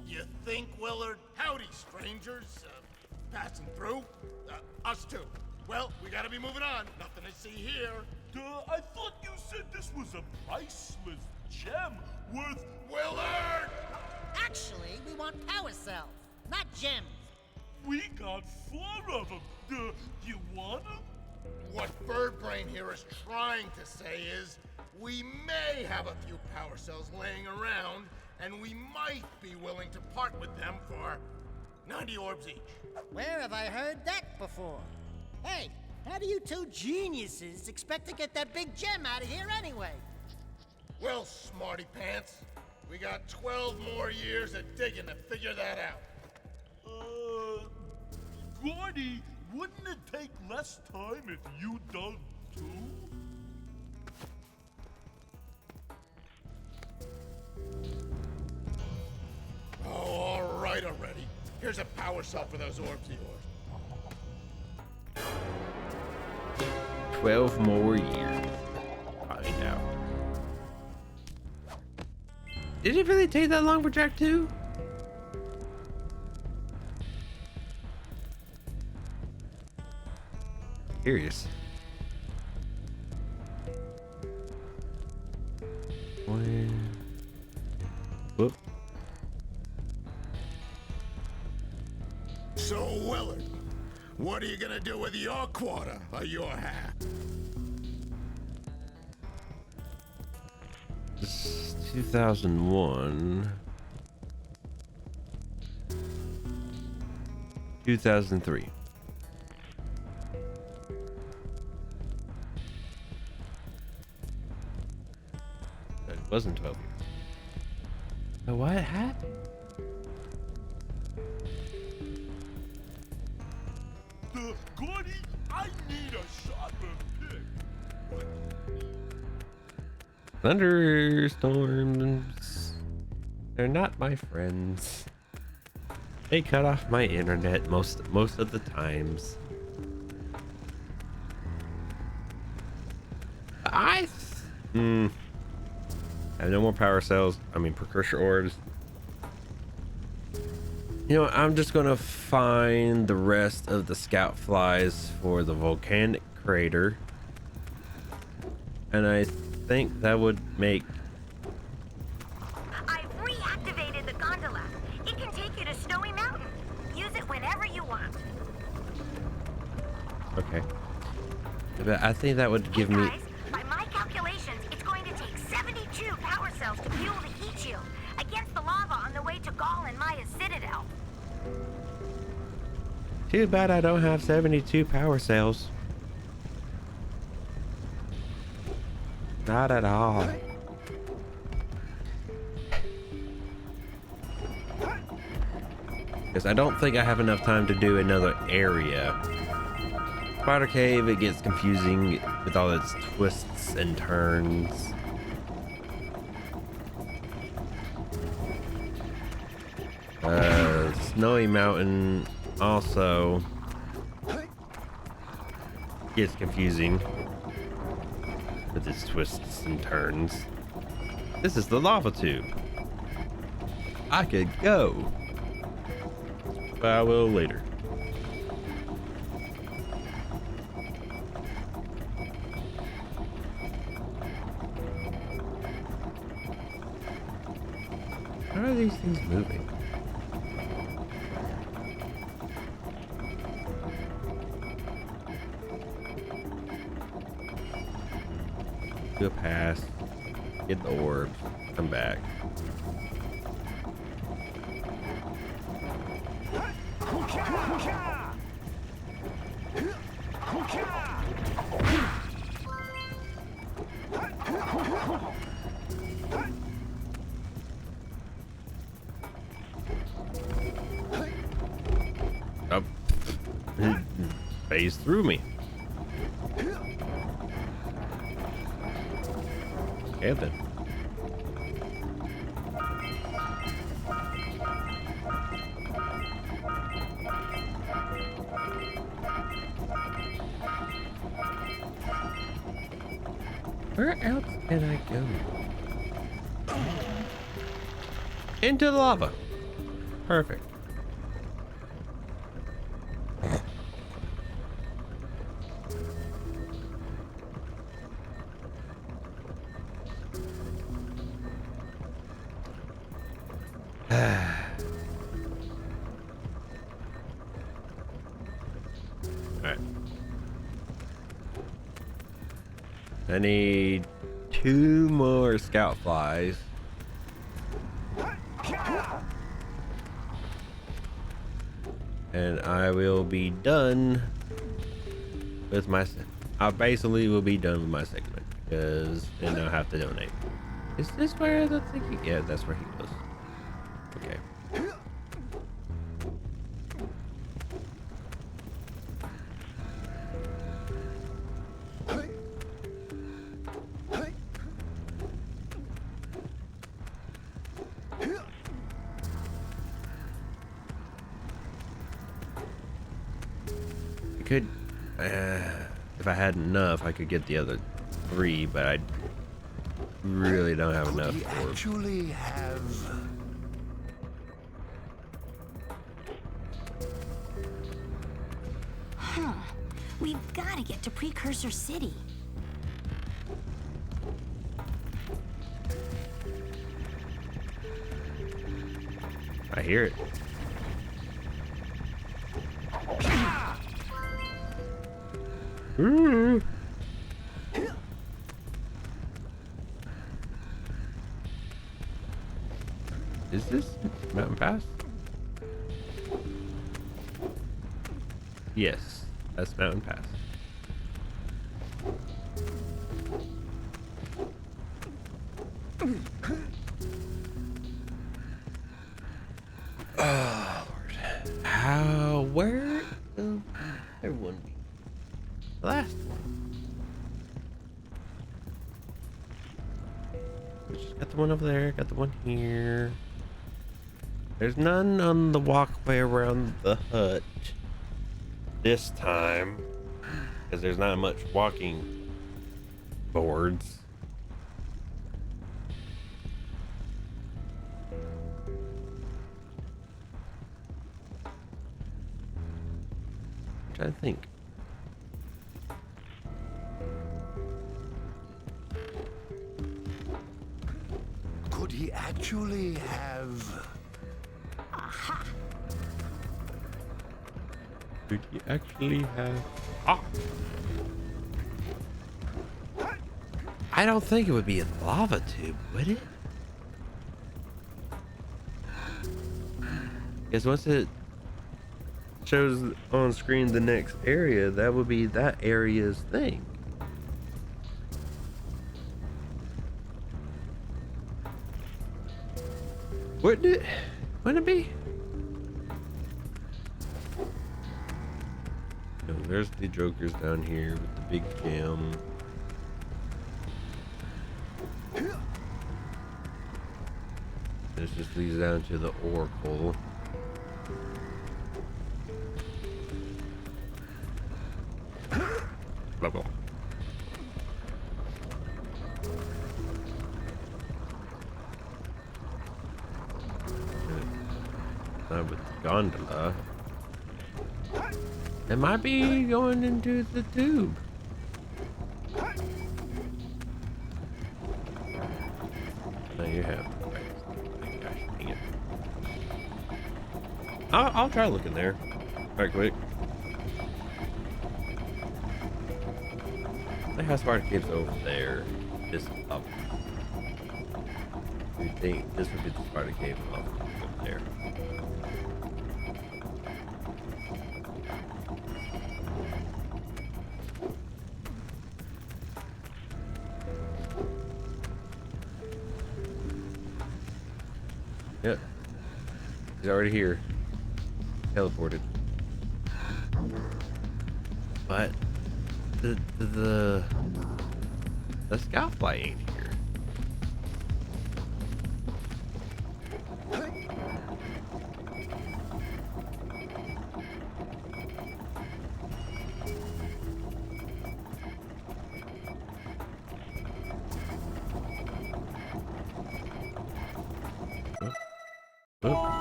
You think, Willard? Howdy, strangers. Passing through? Us too. Well, we gotta be moving on. Nothing to see here. I thought you said this was a priceless gem worth... Willard! Actually, we want power cells, not gems. We got 4 of them. You want them? What Birdbrain here is trying to say is, we may have a few power cells laying around, and we might be willing to part with them for 90 orbs each. Where have I heard that before? Hey, how do you two geniuses expect to get that big gem out of here anyway? Well, smarty pants, we got 12 more years of digging to figure that out. Gordy, wouldn't it take less time if you dug too? Oh, all right already. Here's a power cell for those orbs of yours. 12 more years. Find out. Did it really take that long for Jack 2? Curious. Whoop. So, Willard, what are you gonna do with your quarter or your half? This is 2001. 2003. It wasn't 12 years. So what happened? Gordy, I need a sharper pick. Thunderstorms. They're not my friends. They cut off my internet most of the times. I have no more power cells. I mean precursor orbs. You know, I'm just gonna find the rest of the scout flies for the volcanic crater, and I think that would make. I've reactivated the gondola. It can take you to Snowy Mountain. Use it whenever you want. Okay, but I think that would give me. Guys, by my calculations, it's going to take 72 power cells to fuel the heat shield against the lava on the way to Gaul and Maya's Citadel. Too bad I don't have 72 power cells. Not at all. Because I don't think I have enough time to do another area. Spider Cave, it gets confusing with all its twists and turns. Snowy Mountain also gets confusing with its twists and turns. This is the lava tube. I could go, but I will later. How are these things moving? Do a pass, get the orbs, come back. Up, phased through me. Okay then. Where else can I go? Into the lava. Perfect. Alright. I need 2 more scout flies. And I will be done with my. I basically will be done with my segment because then I'll have to donate. Is this where the thing? Yeah, that's where he goes. Okay. Could, if I had enough, I could get the other 3, but I really don't have enough for. Actually have. Huh. We've got to get to Precursor City. I hear it. Ooh. Is this Mountain Pass? Yes, that's Mountain Pass. Oh Lord. How, where will everyone be? The last one. Got the one over there. Got the one here. There's none on the walkway around the hut this time, because there's not much walking boards. I'm trying to think. Could he actually have... Aha! Could you actually have... Oh! I don't think it would be a lava tube, would it? Because once it shows on screen the next area, that would be that area's thing. Wouldn't it? Wouldn't it be? No, there's the jokers down here with the big gem. This just leads down to the oracle. Blah blah. Not with the gondola. It might be going into the tube. No, you have. Gosh, dang it. I'll try looking there. Right quick. The house part cave's over there. This up. We think this would be the spider cave up there. Yep. He's already here. Teleported. But the scoutfly ain't here. Oh.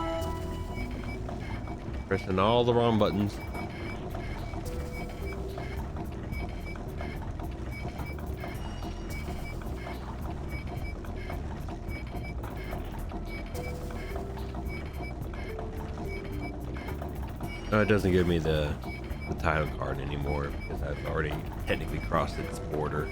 Pressing all the wrong buttons. No, it doesn't give me the title card anymore because I've already technically crossed its border.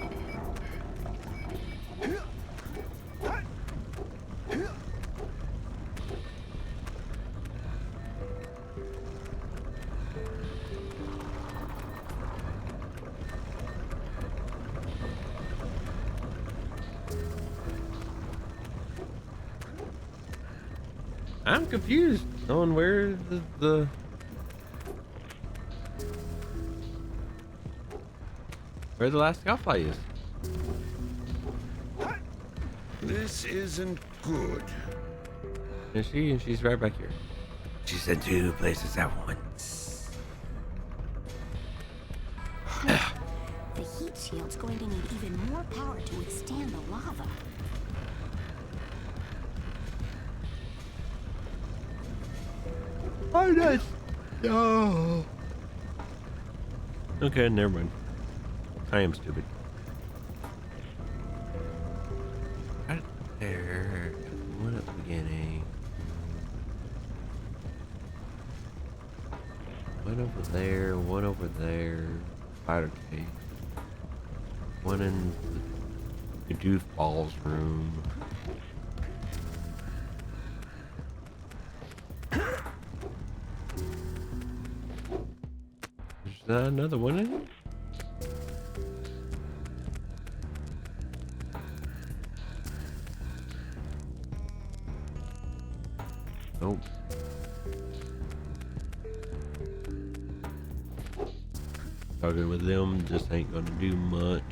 I'm confused on where where the last scoutfly is. This isn't good. Is she? And she's right back here. She's in two places at once. The heat shield's going to need even more power to withstand the lava. Oh, nice. Oh. Okay, never mind. I am stupid. Right there. One at the beginning. One over there. One over there. Spider cave. One in the doofball's room. Is that another one in it? Nope. Talking with them just ain't gonna do much.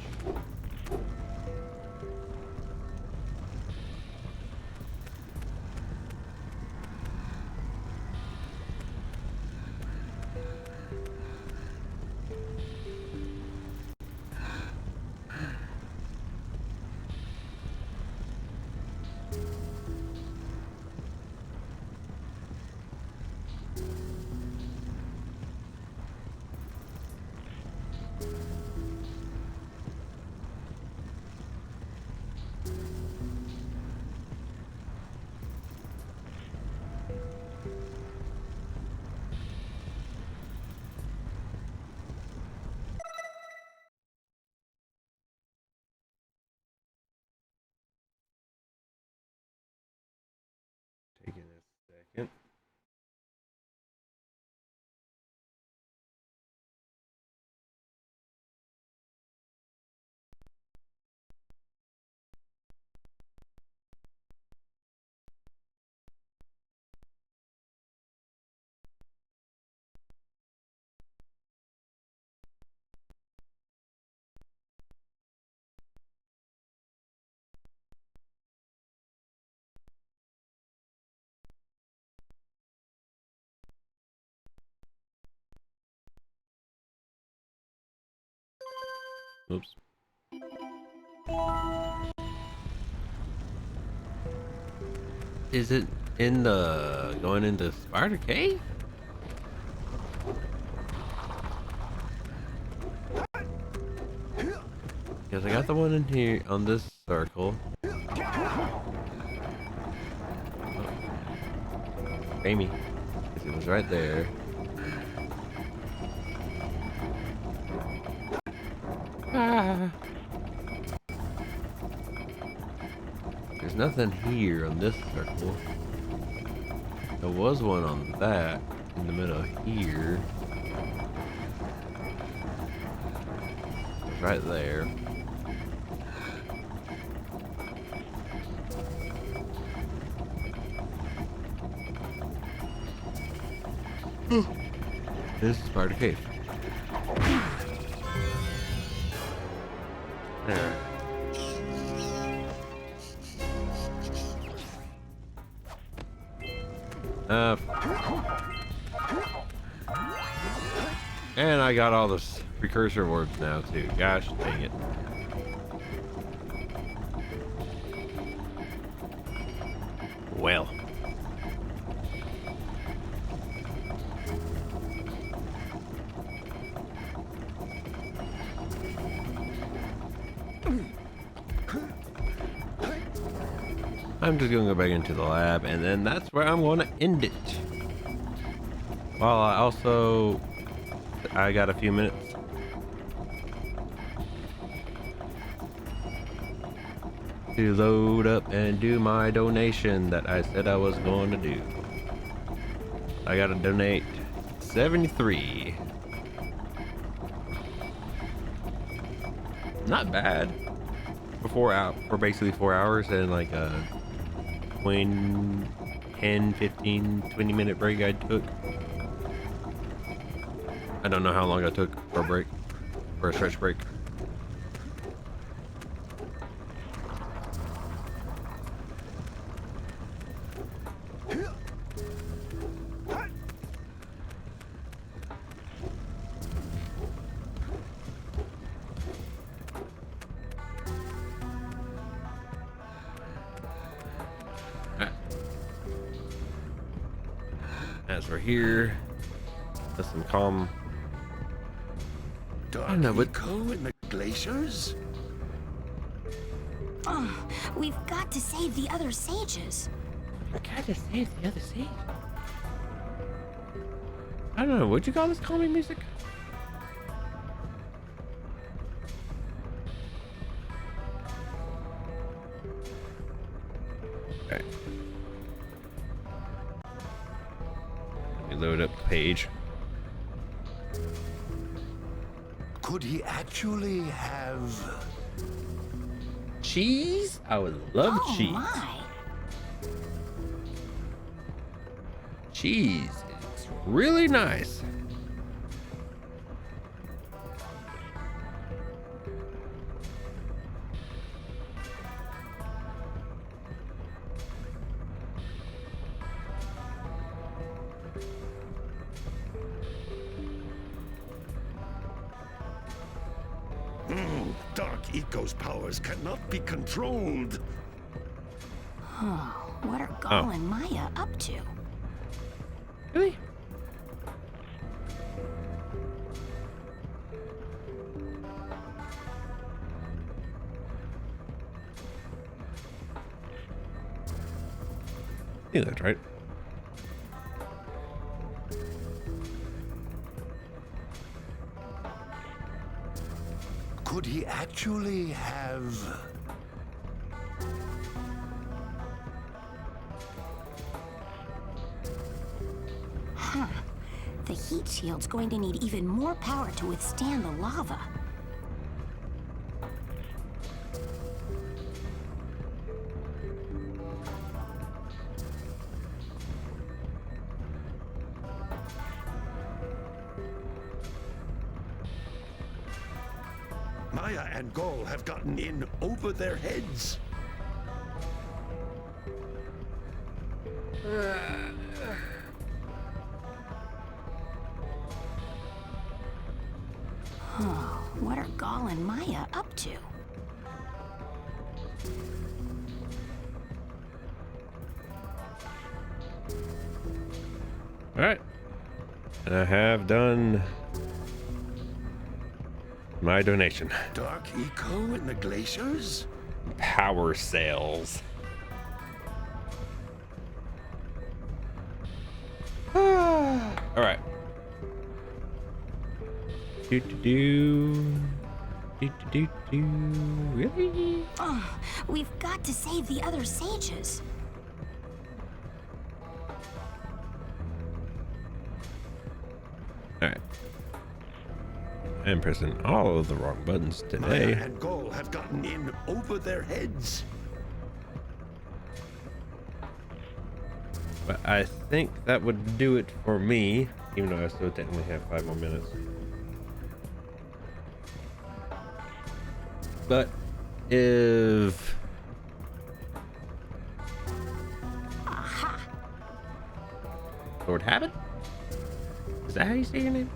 Taking a second. Oops. Is it in the going into Spider Cave? Because I got the one in here on this circle. Amy, because it was right there. Ah. There's nothing here on this circle. There was one on that in the middle here. It's right there. This is Spider Cave. There. And I got all the precursor orbs now too. Gosh dang it. Well. I'm just gonna go back into the lab, and then that's where I'm gonna end it. While I got a few minutes. To load up and do my donation that I said I was going to do. I gotta donate 73. Not bad. For basically 4 hours and like a 10, 15, 20 minute break I took. I don't know how long I took for a break, for a stretch break. As we're here, there's some calm. I don't know, but go in the glaciers? We've got to save the other sages. We gotta save the other sage. I don't know, what'd you call this calming music? Okay. Let me load up the page. Could he actually have cheese? I would love cheese. My. Cheese is really nice. Dark Eco's powers cannot be controlled? What are Gall and Maya up to? Really? Yeah, that's right. Could he actually have... Huh. The heat shield's going to need even more power to withstand the lava. Maya and Gol have gotten in over their heads. Oh, what are Gol and Maya up to? All right. And I have done my donation. Dark eco in the glaciers? Power cells. All right. Really? Oh, we've got to save the other sages. All right. I'm pressing all of the wrong buttons today. Maya and Gol have gotten in over their heads. But I think that would do it for me, even though I still technically have 5 more minutes. But if... Aha! Lord Habit? Is that how you say your name?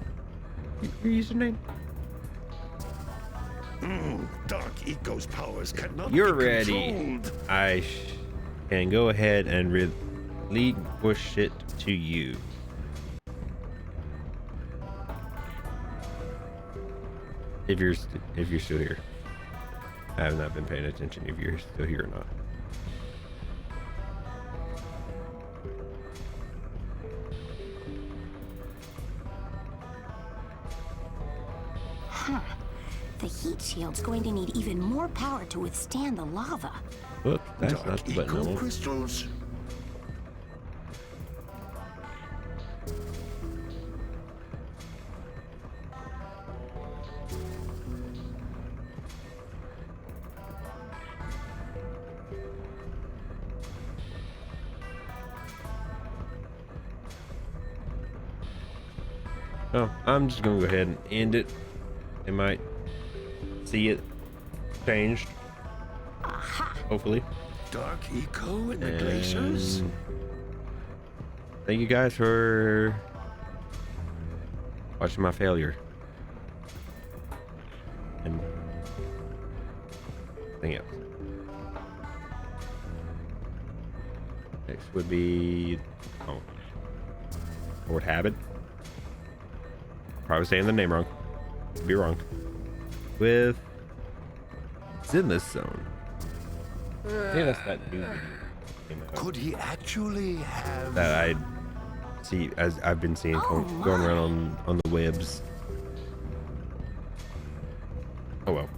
Your username? Dark eco's powers cannot You're be ready. controlled. I can go ahead and relinquish it to you. If you're still here. I have not been paying attention if you're still here or not. Huh. The heat shield's going to need even more power to withstand the lava. Look, that's Dark not the button I eco want. crystals? Oh, I'm just gonna go ahead and end it. I might see it changed. Hopefully. Dark eco in the glaciers? Thank you guys for watching my failure. And anything else. Next would be Lord Habit. Probably saying the name wrong. Could be wrong. With it's in this zone. Yeah, that's that new video Could he actually have... that I see as I've been seeing going around on the webs. Oh well.